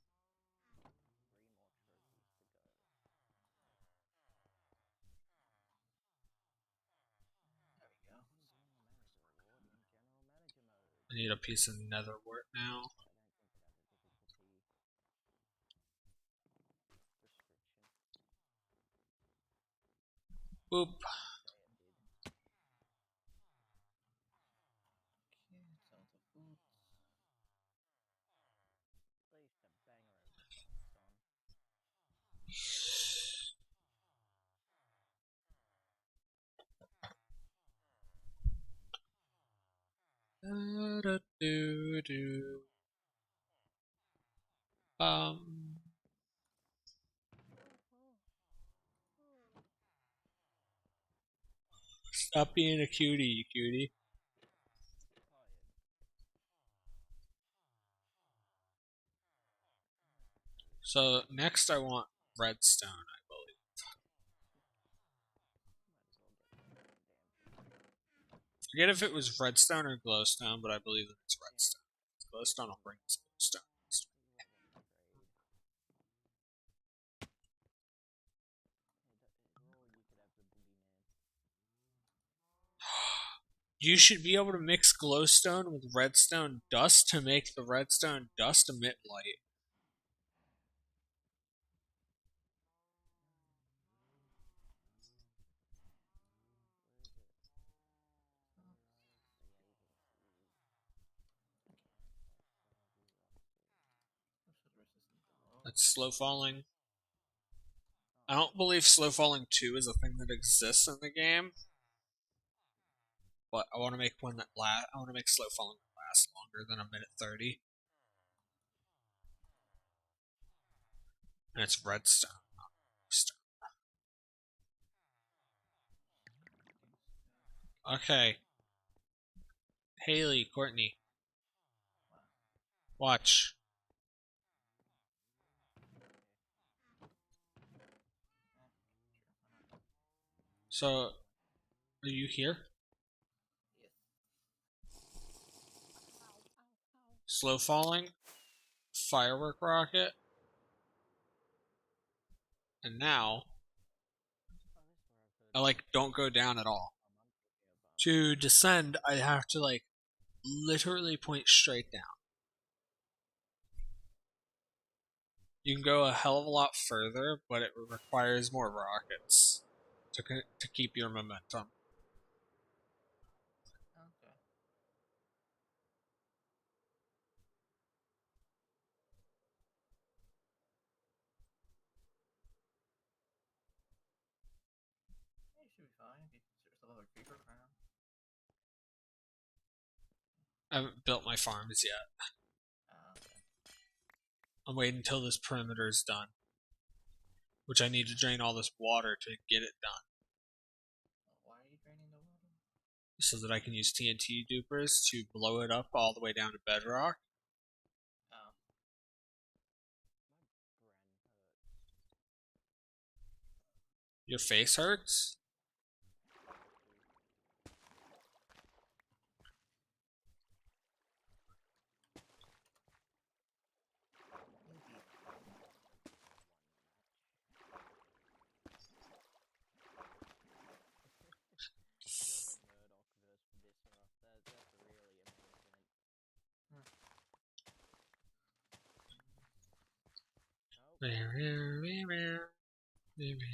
Speaker 2: There we go.
Speaker 1: I need a piece of nether wart now. Boop.
Speaker 2: Okay, sounds of food.
Speaker 1: Da-da-do-do. Stop being a cutie, you cutie. So next I want redstone, I believe. Forget if it was redstone or glowstone, but I believe that it's redstone. Glowstone will bring us glowstone. You should be able to mix glowstone with redstone dust to make the redstone dust emit light. That's slow falling. I don't believe slow falling 2 is a thing that exists in the game. But I want to make one that I want to make slow falling last longer than a minute 30. And it's redstone. Not stone. Okay. Haley, Courtney. Watch. So, are you here?
Speaker 2: Yes.
Speaker 1: Slow falling. Firework rocket. And now, I like don't go down at all. To descend, I have to like literally point straight down. You can go a hell of a lot further, but it requires more rockets to keep your momentum.
Speaker 2: Okay. Yeah, you should be fine if you consider yourself a creeper farm.
Speaker 1: I haven't built my farms yet.
Speaker 2: Okay.
Speaker 1: I'm waiting until this perimeter is done, which I need to drain all this water to get it done,
Speaker 2: Well, why are you draining the water?
Speaker 1: so that I can use TNT dupers to blow it up all the way down to bedrock.
Speaker 2: Oh.
Speaker 1: Your face hurts?
Speaker 2: Indeed.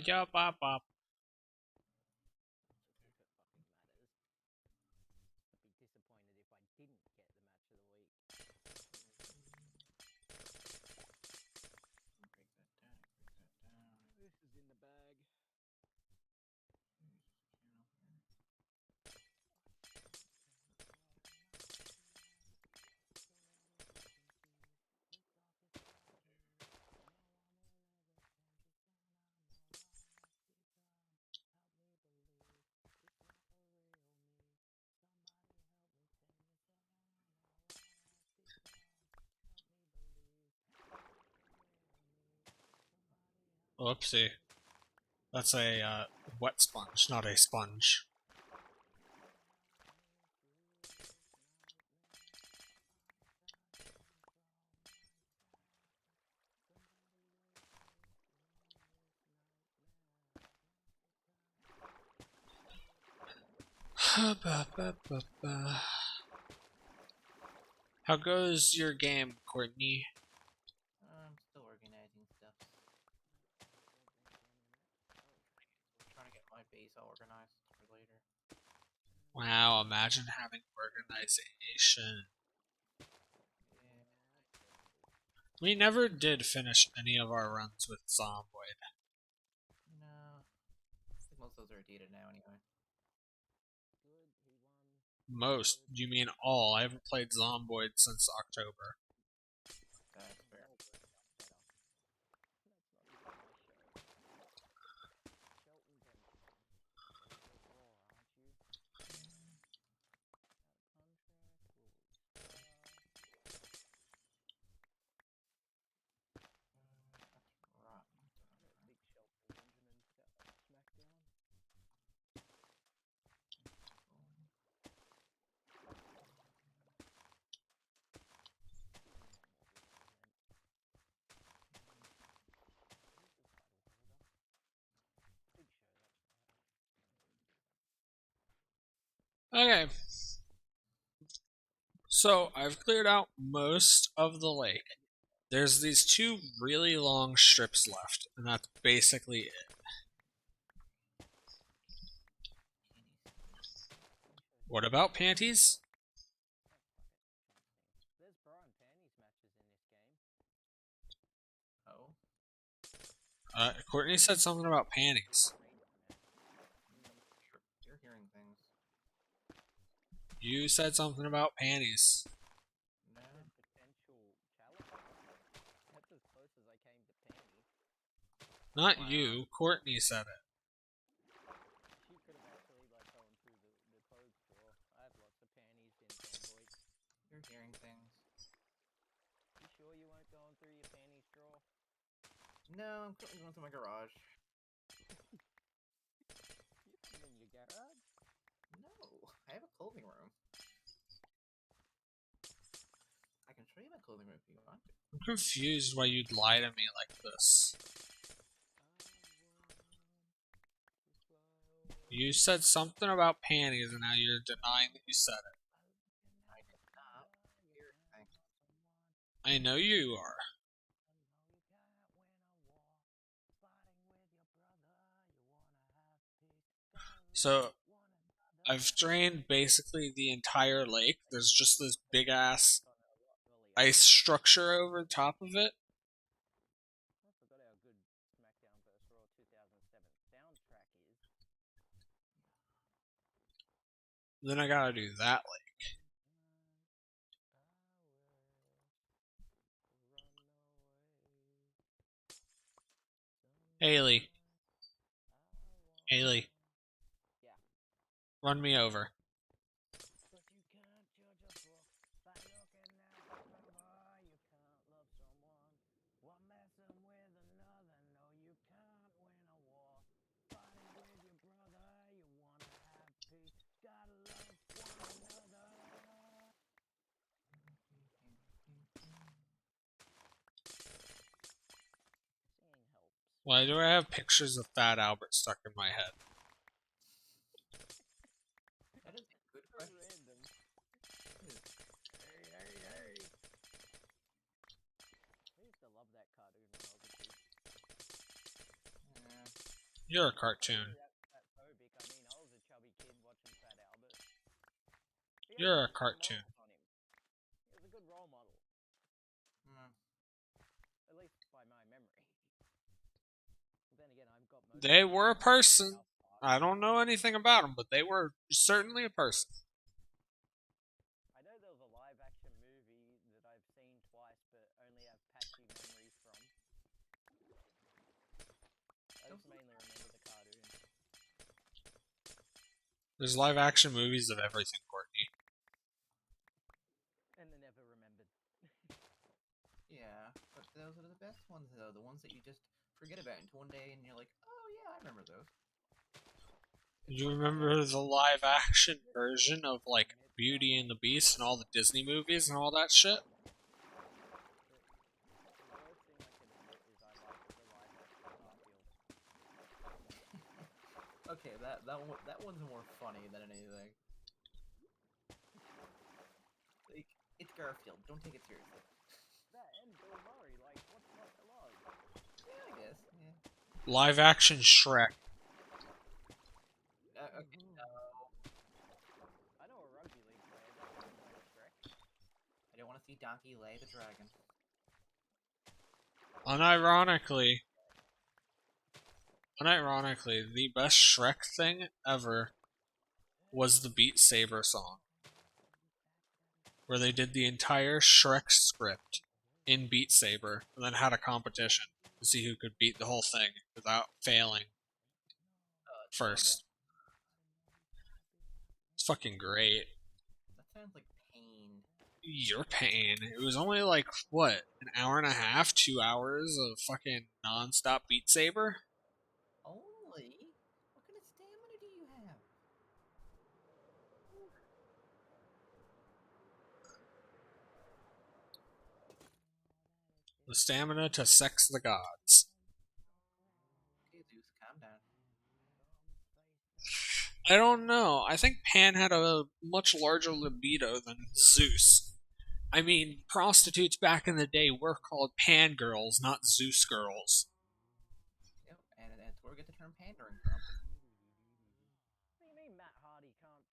Speaker 1: Yeah, bop, bop.
Speaker 3: This is in the bag.
Speaker 1: Whoopsie. That's a wet sponge, not a sponge. How goes your game, Courtney?
Speaker 2: I'm still organizing stuff. Trying to get my base all organized for later.
Speaker 1: Wow, imagine having organization.
Speaker 2: Yeah.
Speaker 1: We never did finish any of our runs with Zomboid.
Speaker 2: No. I think most of those are dated now anyway.
Speaker 1: Most? Do you mean all? I haven't played Zomboid since October.
Speaker 2: That's fair. That's rotten.
Speaker 1: Okay. So I've cleared out most of the lake. There's these two really long strips left, and that's basically it. What about panties?
Speaker 3: There's bra and panties matches in this game.
Speaker 2: Oh,
Speaker 1: Courtney said something about panties.
Speaker 2: you're hearing things.
Speaker 1: You said something about panties.
Speaker 2: No.
Speaker 3: Potential challenge. That's as close as I came to panties.
Speaker 1: Not
Speaker 2: Wow.
Speaker 1: you. Courtney said it.
Speaker 3: She could have actually like gone through the clothes drawer. I have lots of panties in Fanboy.
Speaker 2: You're hearing things.
Speaker 3: You sure you weren't going through your panties drawer?
Speaker 2: No, I'm currently going to my garage.
Speaker 3: You in your garage?
Speaker 2: No, I have a clothing room. I can show you my clothing room if you want.
Speaker 1: I'm confused why you'd lie to me like this. You said something about panties, and now you're denying that you said it.
Speaker 2: I did not hear things.
Speaker 1: I know you are. So, I've drained basically the entire lake. There's just this big ass ice structure over top of it.
Speaker 3: I forgot how good SmackDown vs. Raw 2007 soundtrack is.
Speaker 1: Then I gotta do that lake. Haley. Haley.
Speaker 3: Yeah.
Speaker 1: Run me over.
Speaker 3: But you can't judge a book by looking at the cover. You can't love someone while messing with another. No, you can't win a war. Fighting with your brother, you wanna have peace. Gotta love one another. Singing helps.
Speaker 1: Why do I have pictures of Fat Albert stuck in my head?
Speaker 2: That is a good
Speaker 3: So
Speaker 2: question.
Speaker 3: random.
Speaker 2: Hey, hey, hey.
Speaker 3: I used to love that cartoon when I was a kid.
Speaker 2: Yeah.
Speaker 1: You're a
Speaker 3: Not
Speaker 1: cartoon.
Speaker 3: really that phobic. I mean, I was a chubby kid watching Fat Albert. He had
Speaker 1: You're a
Speaker 3: some good
Speaker 1: cartoon.
Speaker 3: morals on him. He was a good role model, at least by my memory. But then again, I've got most.
Speaker 1: They were a person.
Speaker 3: South Park.
Speaker 1: I don't know anything about them, but they were certainly a person.
Speaker 3: I know there was a live-action movie that I've seen twice, but only have patchy memories from. I just mainly remember the cartoon.
Speaker 1: There's live action movies of everything, Courtney.
Speaker 3: And they're never remembered.
Speaker 2: Yeah, but those are the best ones, though. The ones that you just forget about until one day and you're like, oh yeah, I remember those.
Speaker 1: Do you remember the live action version of like Beauty and the Beast and all the Disney movies and all that shit?
Speaker 3: The worst thing I can admit is I like the live-action Garfield.
Speaker 2: Okay, that one's more funny than anything. Like, it's Garfield. Don't take it seriously.
Speaker 3: That and Bill Murray, like, what's not to love?
Speaker 2: Yeah, I guess. Yeah.
Speaker 1: Live action Shrek.
Speaker 2: Okay.
Speaker 3: I know a rugby league player that looks like Shrek.
Speaker 2: I don't want to see Donkey lay the dragon.
Speaker 1: Unironically, the best Shrek thing ever was the Beat Saber song, where they did the entire Shrek script in Beat Saber and then had a competition to see who could beat the whole thing without failing first. It's fucking great.
Speaker 2: That sounds like pain.
Speaker 1: Your pain. It was only like, what, an hour and a half, 2 hours of fucking non-stop Beat Saber?
Speaker 2: Only? What kind of stamina do you have?
Speaker 1: The stamina to sex the gods.
Speaker 2: Okay, Zeus, calm down.
Speaker 1: I don't know. I think Pan had a much larger libido than Zeus. I mean, prostitutes back in the day were called Pan girls, not Zeus girls.
Speaker 2: Yep, and that's where we get the term pandering from.
Speaker 3: What do you mean Matt Hardy can't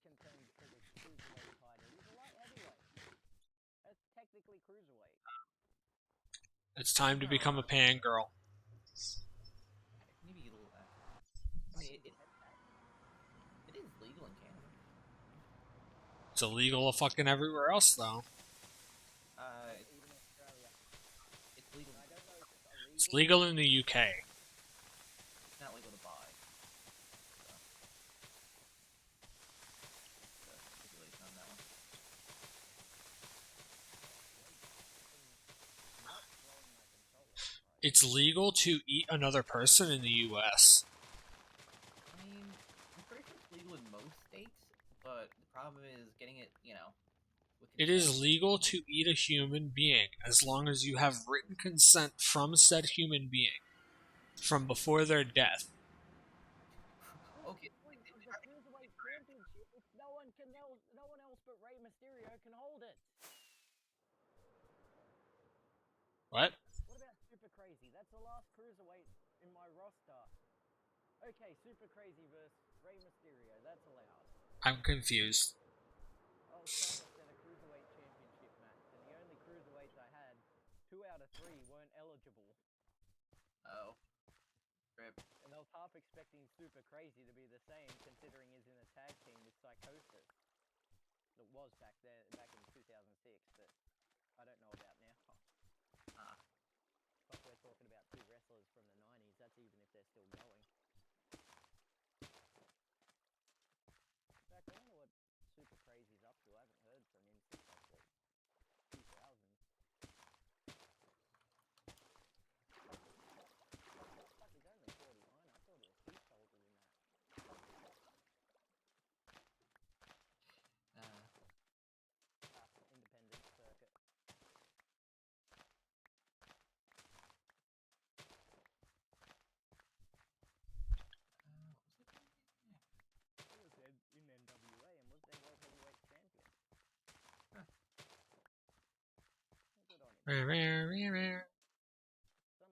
Speaker 3: contend for the cruiserweight title? He's a light heavyweight. That's technically cruiserweight.
Speaker 1: It's time to become a Pan girl.
Speaker 2: Maybe a little that. I mean, it is legal in Canada.
Speaker 1: It's illegal fucking everywhere else, though.
Speaker 3: Even in Australia.
Speaker 2: It's legal.
Speaker 3: I don't know if it's illegal.
Speaker 1: It's legal in the UK.
Speaker 2: It's not legal to buy. So, stipulation on that one.
Speaker 3: Not throwing my controller. Right?
Speaker 1: It's legal to eat another person in the US.
Speaker 2: I mean, I'm pretty sure it's legal in most states, but the problem is getting it, with
Speaker 1: It
Speaker 2: consent.
Speaker 1: is legal to eat a human being as long as you have written consent from said human being from before their death.
Speaker 2: Okay,
Speaker 3: Point of the cruiserweight championship if no one else but Rey Mysterio can hold it.
Speaker 1: What?
Speaker 3: What about Super Crazy? That's the last cruiserweight in my roster. Okay, Super Crazy versus Rey Mysterio. That's allowed.
Speaker 1: I'm confused.
Speaker 3: I was trying to set a cruiserweight championship match, and the only cruiserweights I had, 2 out of 3 weren't eligible.
Speaker 2: Oh. Rip.
Speaker 3: And I was half expecting Super Crazy to be the same, considering he's in a tag team with Psychosis. That was back then, back in 2006, that I don't know about now.
Speaker 2: Ah.
Speaker 3: But we're talking about 2 wrestlers from the 90s, that's even if they're still going. In fact, I wonder what Super Crazy's up to. I haven't heard from him since like the 2000s. Fuck, he's only 49. I thought he was heaps older than that. Independent circuit. He was in NWA and was their world heavyweight champion.
Speaker 2: Huh.
Speaker 3: Good on him. Some of the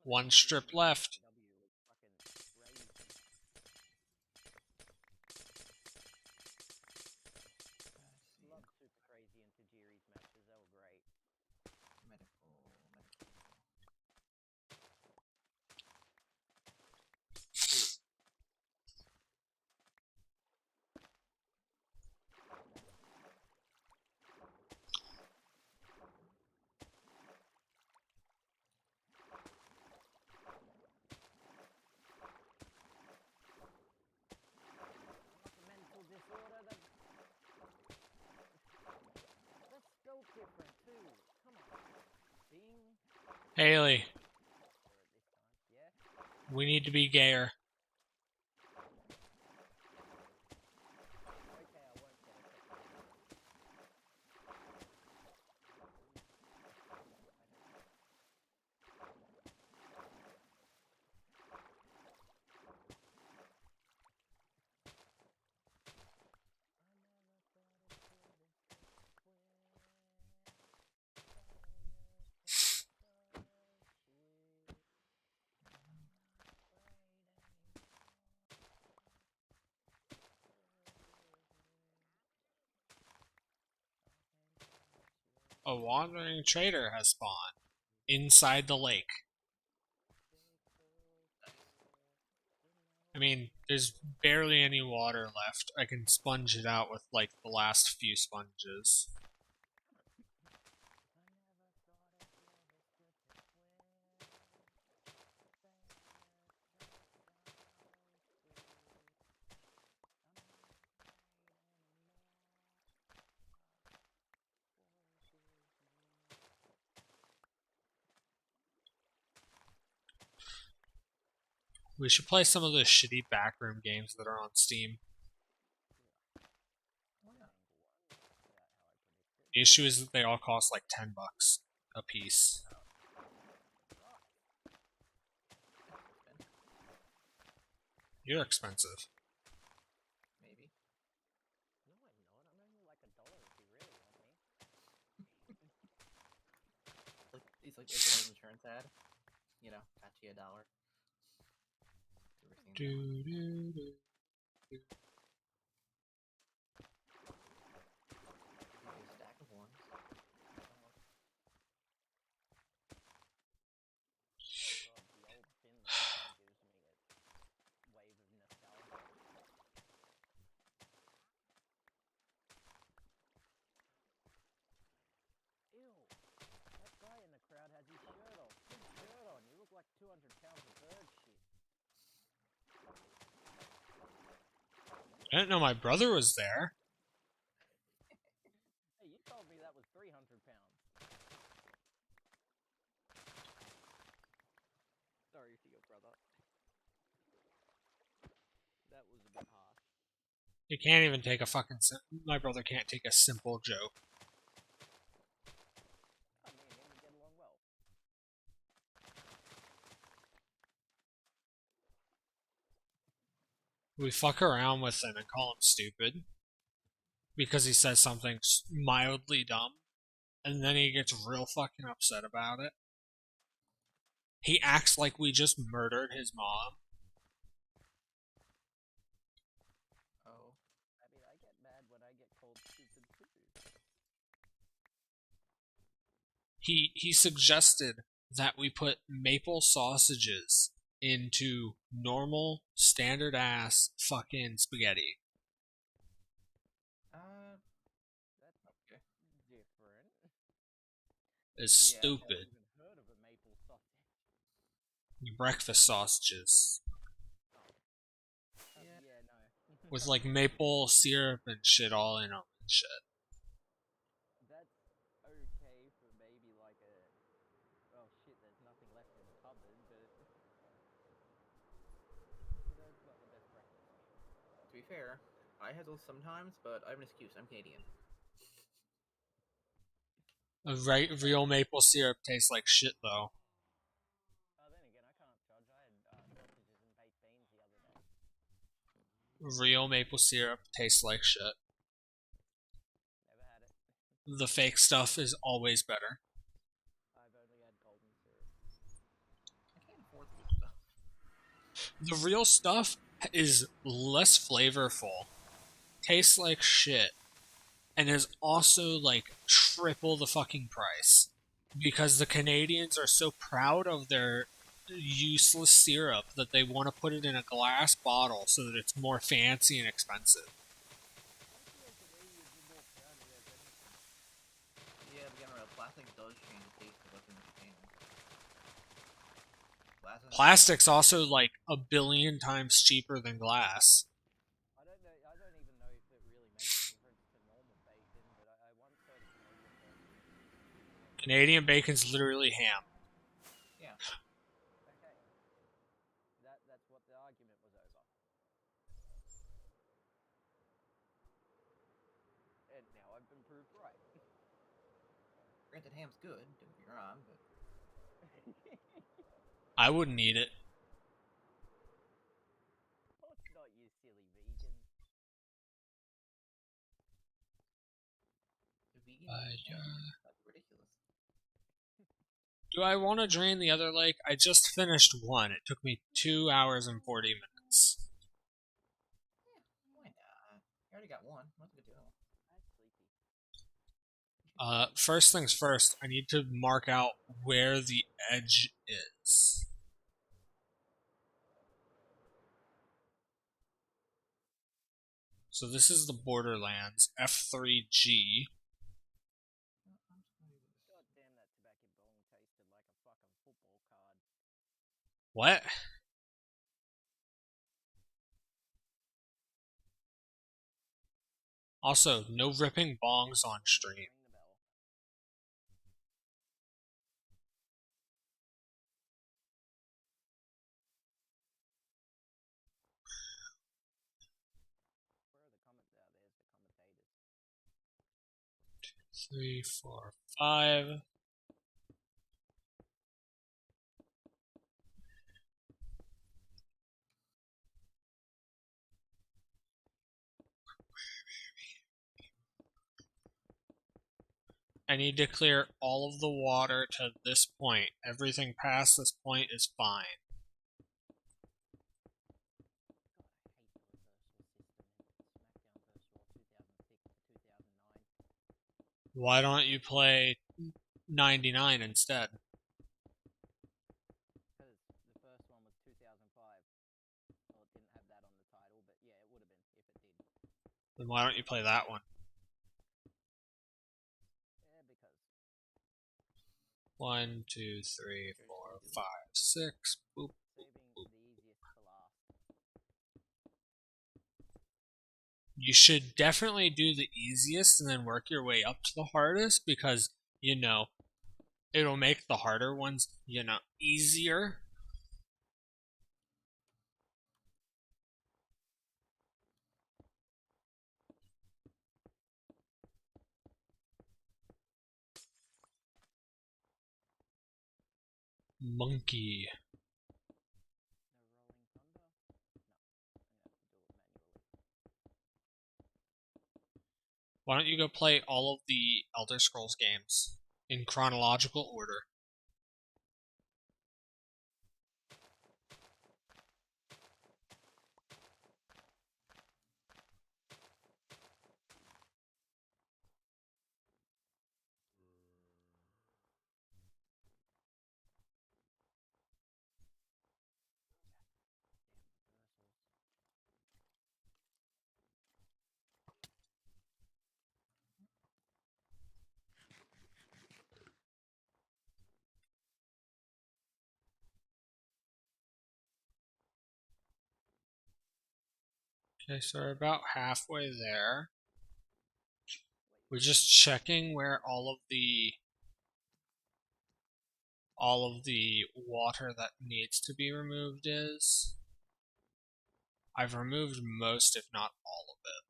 Speaker 1: One
Speaker 3: stuff he
Speaker 1: strip
Speaker 3: did in
Speaker 1: left.
Speaker 3: AEW was fucking crazy. Loved Super Crazy and Tajiri's matches. They were great.
Speaker 2: Medical.
Speaker 3: Not the mental disorder. That's spelled different too. Come on. Being
Speaker 1: Haley,
Speaker 3: for it this time. Yeah.
Speaker 1: we need to be gayer.
Speaker 3: Okay, I won't get it.
Speaker 1: A wandering trader has spawned inside the lake. I mean, there's barely any water left. I can sponge it out with, like, the last few sponges. We should play some of those shitty backroom games that are on Steam. The issue is that they all cost like $10 a piece. You're expensive.
Speaker 2: insurance ad. You know, got you $1. Ever seen that?
Speaker 1: Do, do, do.
Speaker 2: Give you a stack of ones.
Speaker 3: Oh god, the old Finland thing gives me a wave of nostalgia. Ew, that guy in the crowd has his shirt off. Put his shirt on. You look like 200 pounds of bird shit.
Speaker 1: I didn't know my brother was there.
Speaker 3: Hey, you told me that was 300 pounds. Sorry for your brother. That was a bit harsh.
Speaker 1: You can't even take a fucking. My brother can't take a simple joke.
Speaker 3: Oh, me and him would get along well.
Speaker 1: We fuck around with him and call him stupid because he says something mildly dumb, and then he gets real fucking upset about it. He acts like we just murdered his mom.
Speaker 2: Oh.
Speaker 3: I mean, I get mad when I get called stupid too.
Speaker 1: He suggested that we put maple sausages into normal standard ass fucking spaghetti.
Speaker 3: That's
Speaker 2: Okay.
Speaker 3: different.
Speaker 1: It's
Speaker 2: Yeah.
Speaker 1: stupid.
Speaker 3: I've even heard of a maple sausage.
Speaker 1: Breakfast sausages
Speaker 2: Yeah.
Speaker 3: Yeah, no.
Speaker 1: with like maple syrup and shit all in them and shit.
Speaker 3: That's okay for maybe like a. Oh shit, there's nothing left in the cupboard, but. You know, it's not the best breakfast meal.
Speaker 2: To be fair, I have those sometimes, but I have an excuse. I'm Canadian.
Speaker 1: Real maple syrup tastes like shit though.
Speaker 3: Then again, I can't judge. I had sausages and baked beans the other day.
Speaker 1: Real maple syrup tastes like shit.
Speaker 3: Never had it.
Speaker 1: The fake stuff is always better.
Speaker 3: I've only had golden syrup.
Speaker 2: I can't afford the good stuff.
Speaker 1: The real stuff is less flavorful, tastes like shit, and is also like triple the fucking price. Because the Canadians are so proud of their useless syrup that they want to put it in a glass bottle so that it's more fancy and expensive.
Speaker 3: I feel like Canadians are more proud of theirs anything.
Speaker 2: Yeah, but again, plastic does change the taste of what's in the container.
Speaker 1: Plastic's also like a billion times cheaper than glass.
Speaker 3: I don't know. I don't even know if it really makes a difference to normal bacon, but I once heard a Canadian person.
Speaker 1: Canadian bacon's literally ham.
Speaker 2: Yeah.
Speaker 3: Okay. That's what the argument was over. And now I've been proved right.
Speaker 2: Granted, ham's good. Don't get me wrong, but
Speaker 1: I wouldn't eat it.
Speaker 3: Of course not, you silly vegan.
Speaker 2: the vegan that's ridiculous.
Speaker 1: Do I want to drain the other lake? I just finished one. It took me 2 hours and 40 minutes.
Speaker 2: Yeah, why not? I already got one. What's a good deal?
Speaker 3: I'm sleepy.
Speaker 1: First things first, I need to mark out where the edge is. So this is the Borderlands F3G.
Speaker 3: God damn, that tobacco bong tasted like a fucking football card.
Speaker 1: What? Also, no ripping bongs on stream.
Speaker 3: Ring the bell. Where are the comments? There's the commentators.
Speaker 1: 3, 4, 5. I need to clear all of the water to this point. Everything past this point is fine. Why don't you play 99 instead?
Speaker 3: Because the first one was 2005. Well, it didn't have that on the title, but yeah, it would have been if it did.
Speaker 1: Then why don't you play that one?
Speaker 3: Yeah, because
Speaker 1: 1, 2, 3, 4, 5, 6. Boop.
Speaker 3: saving the easiest for last.
Speaker 1: You should definitely do the easiest and then work your way up to the hardest because, you know, it'll make the harder ones, you know, easier. Monkey.
Speaker 3: No Rolling Thunder? No, I'm gonna have to do it manually.
Speaker 1: Why don't you go play all of the Elder Scrolls games in chronological order? Okay, so we're about halfway there. We're just checking where all of the water that needs to be removed is. I've removed most, if not all of it.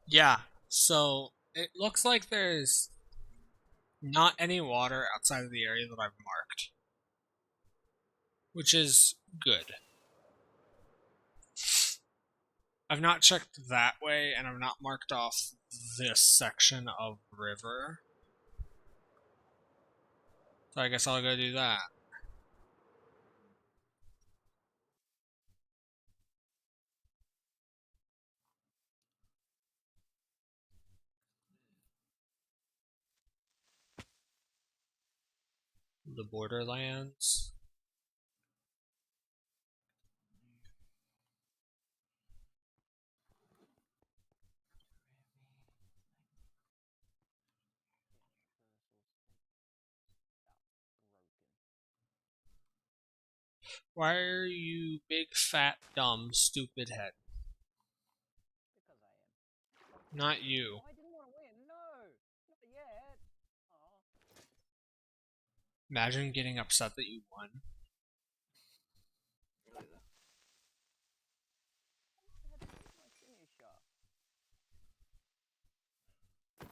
Speaker 1: Yeah, so it looks like there's not any water outside of the area that I've marked, which is good. I've not checked that way, and I've not marked off this section of river. So I guess I'll go do that. The Borderlands. Why are you big, fat, dumb, stupid head?
Speaker 3: Because I am.
Speaker 1: Not you.
Speaker 3: Oh, I didn't want to win. No, not yet. Oh.
Speaker 1: Imagine getting upset that you won.
Speaker 2: Really though.
Speaker 3: I had my finisher. I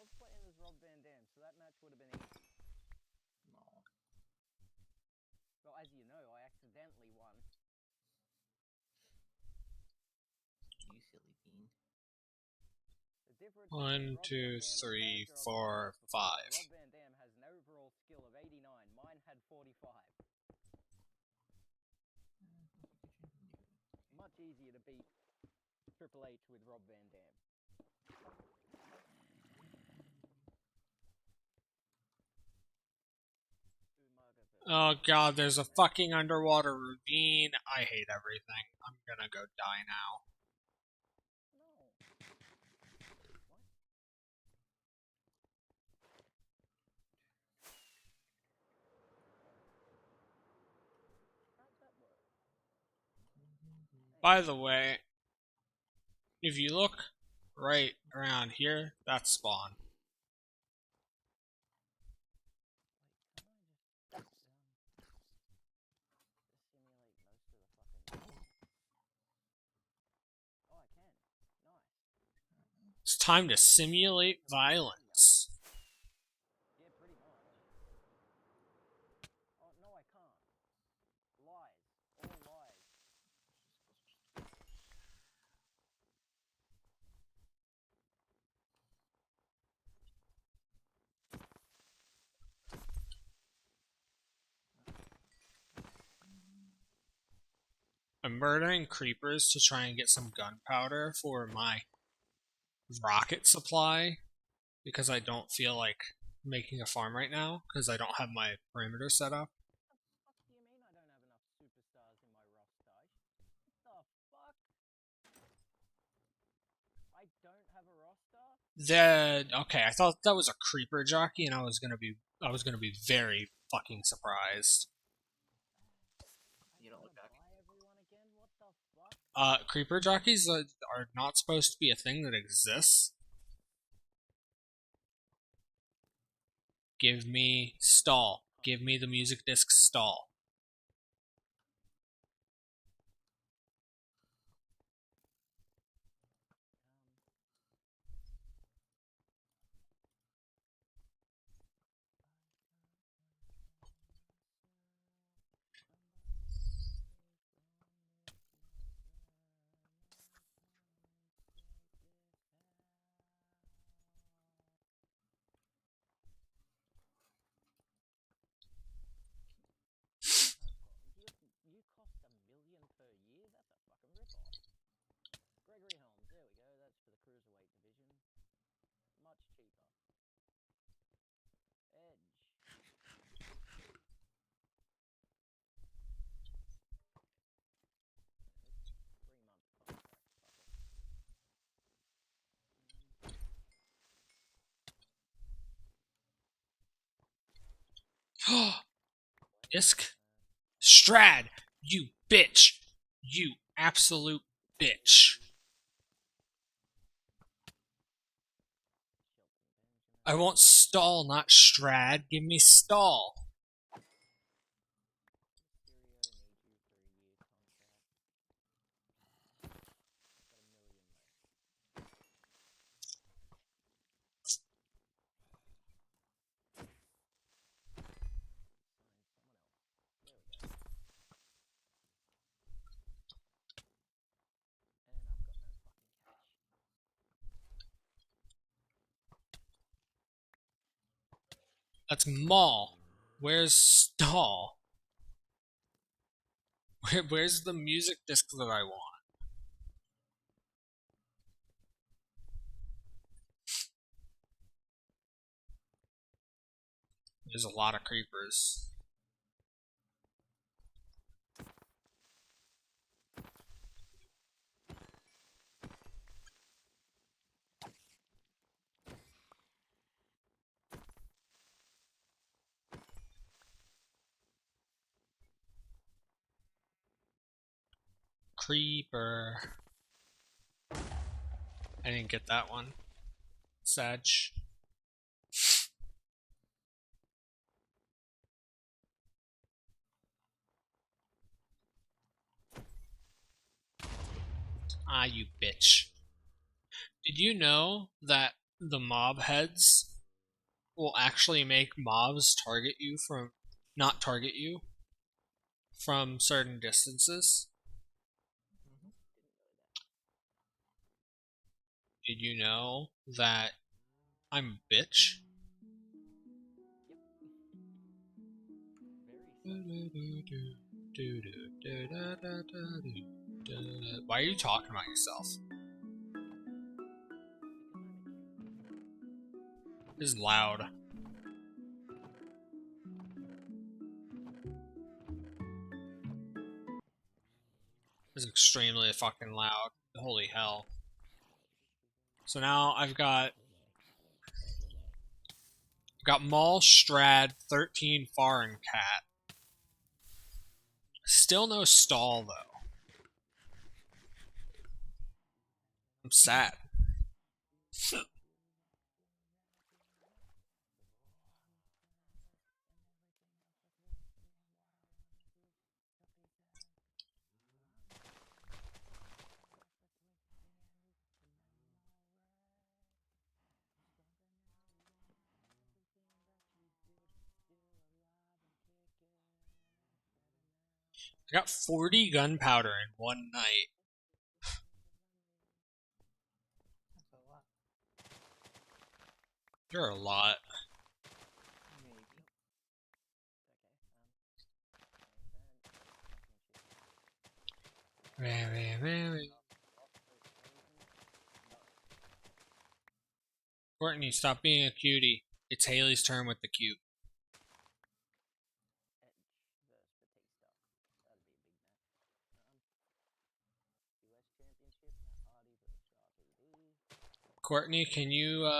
Speaker 3: was playing as Rob Van Dam, so that match would have been easy.
Speaker 2: No.
Speaker 3: Well, as you know, I accidentally won.
Speaker 2: You silly bean.
Speaker 3: The difference
Speaker 1: 1, 2, 3, 4, 5.
Speaker 3: Rob Van Dam has an overall skill of 89. Mine had 45. Much easier to beat Triple H with Rob Van Dam.
Speaker 1: Oh god, there's a fucking underwater ravine. I hate everything. I'm gonna go die now. By the way, if you look right around here, that's spawn. It's time to simulate violence.
Speaker 3: Yeah, pretty much. Oh, no, I can't. Lies. All lies.
Speaker 1: I'm murdering creepers to try and get some gunpowder for my rocket supply because I don't feel like making a farm right now because I don't have my perimeter set up.
Speaker 3: What the fuck do you mean I don't have enough superstars in my roster? What the fuck? I don't have a roster?
Speaker 1: Okay, I thought that was a creeper jockey and I was gonna be very fucking surprised.
Speaker 2: You don't look back.
Speaker 3: Buy everyone again? What the fuck?
Speaker 1: Creeper jockeys are not supposed to be a thing that exists. Give me stall. Give me the music disc stall.
Speaker 3: You cost $1 million per year? That's a fucking ripoff. Gregory Helms, there we go. That's for the cruiserweight division. Much cheaper. Edge. 3-month contract. Fuck it.
Speaker 1: Disc? Strad! You bitch! You absolute bitch. I want stall, not Strad. Give me stall. That's mall. Where's stall? Where's the music disc that I want? There's a lot of creepers. Creeper. I didn't get that one. Sedge. Ah, you bitch. Did you know that the mob heads will actually make mobs not target you from certain distances?
Speaker 2: Mm-hmm.
Speaker 1: Did you know that I'm a bitch? Why are you talking about yourself? This is loud. This is extremely fucking loud. Holy hell. So now I've got Maul, Strad, 13, Foreign Cat. Still no stall though. I'm sad. I got 40 gunpowder in one night.
Speaker 2: That's a lot.
Speaker 1: You're a lot.
Speaker 2: Maybe.
Speaker 1: Courtney, stop being a cutie. It's Haley's turn with the cute. Courtney, can you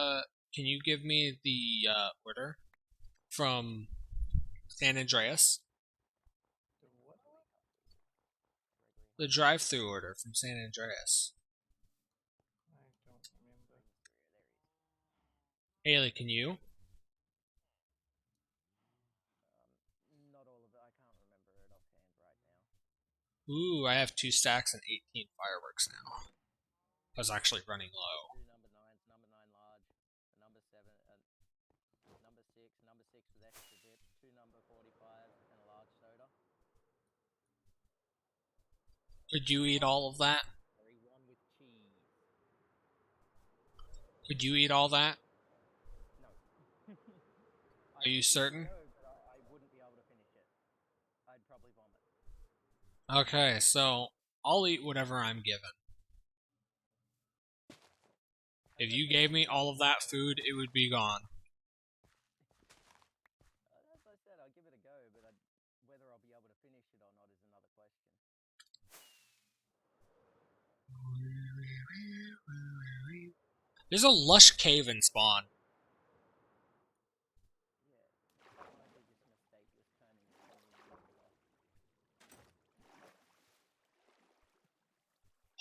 Speaker 1: give me the order from San Andreas?
Speaker 2: The what?
Speaker 1: The drive-through order from San Andreas.
Speaker 2: I don't remember.
Speaker 1: Haley, can you?
Speaker 3: Not all of it. I can't remember it offhand right now.
Speaker 1: Ooh, I have 2 stacks and 18 fireworks now. I was actually running low.
Speaker 3: Two number 9s, number 9 large, a number 7, number 6 with extra dip, two number 45s, and a large soda.
Speaker 1: Could you eat all of that?
Speaker 3: Curry one with cheese.
Speaker 1: Could you eat all that?
Speaker 3: No.
Speaker 1: Are you certain?
Speaker 3: No, but I wouldn't be able to finish it. I'd probably vomit.
Speaker 1: Okay, so I'll eat whatever I'm given. If you gave me all of that food, it would be gone.
Speaker 3: As I said, I'll give it a go, but whether I'll be able to finish it or not is another question.
Speaker 1: There's a lush cave in Spawn.
Speaker 3: Yeah, my biggest mistake was turning the community off.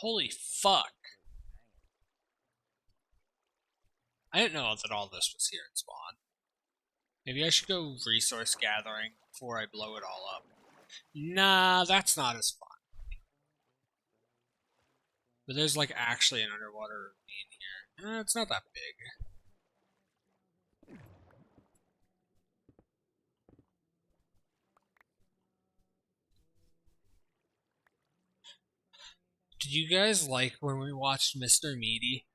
Speaker 1: Holy fuck. I didn't know that all this was here in Spawn. Maybe I should go resource gathering before I blow it all up. Nah, that's not as fun. But there's like actually an underwater ravine here. It's not that big. Did you guys like when we watched Mr. Meaty?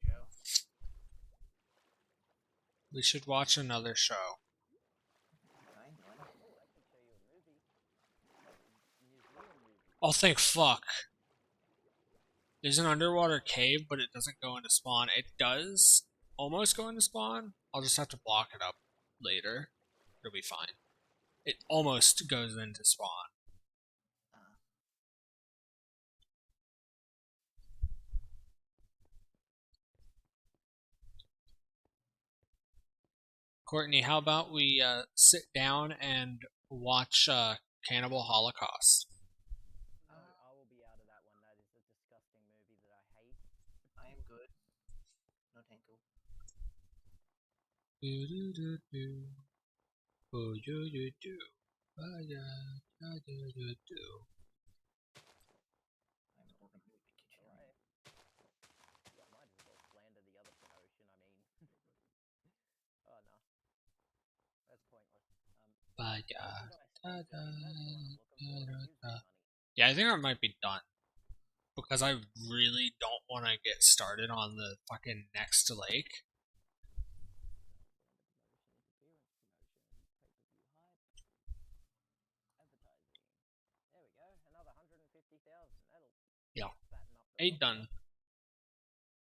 Speaker 2: Joe.
Speaker 1: We should watch another show.
Speaker 2: Find one.
Speaker 3: I can show you a movie. Museum movie.
Speaker 1: Oh, thank fuck. There's an underwater cave, but it doesn't go into Spawn. It does almost go into Spawn. I'll just have to block it up later. It'll be fine. It almost goes into Spawn. Courtney, how about we sit down and watch Cannibal Holocaust?
Speaker 3: No, I will be out of that one. That is a disgusting movie that I hate.
Speaker 2: I am good. No thank you.
Speaker 1: Do do do do. Oh, do do do. Ah, yeah, da, do do do.
Speaker 2: I'm working with the kitchen.
Speaker 3: Alright. Yeah, might as well slander the other promotion, I mean. Oh no. That's pointless.
Speaker 1: Ba, da, da,
Speaker 3: That's the one I'm looking for. That gives me
Speaker 1: da.
Speaker 3: money.
Speaker 1: Yeah, I think I might be done. Because I really don't want to get started on the fucking next lake.
Speaker 3: There we go, another 150,000. That'll
Speaker 1: Yeah.
Speaker 3: fatten up the
Speaker 1: 8
Speaker 3: roster.
Speaker 1: done.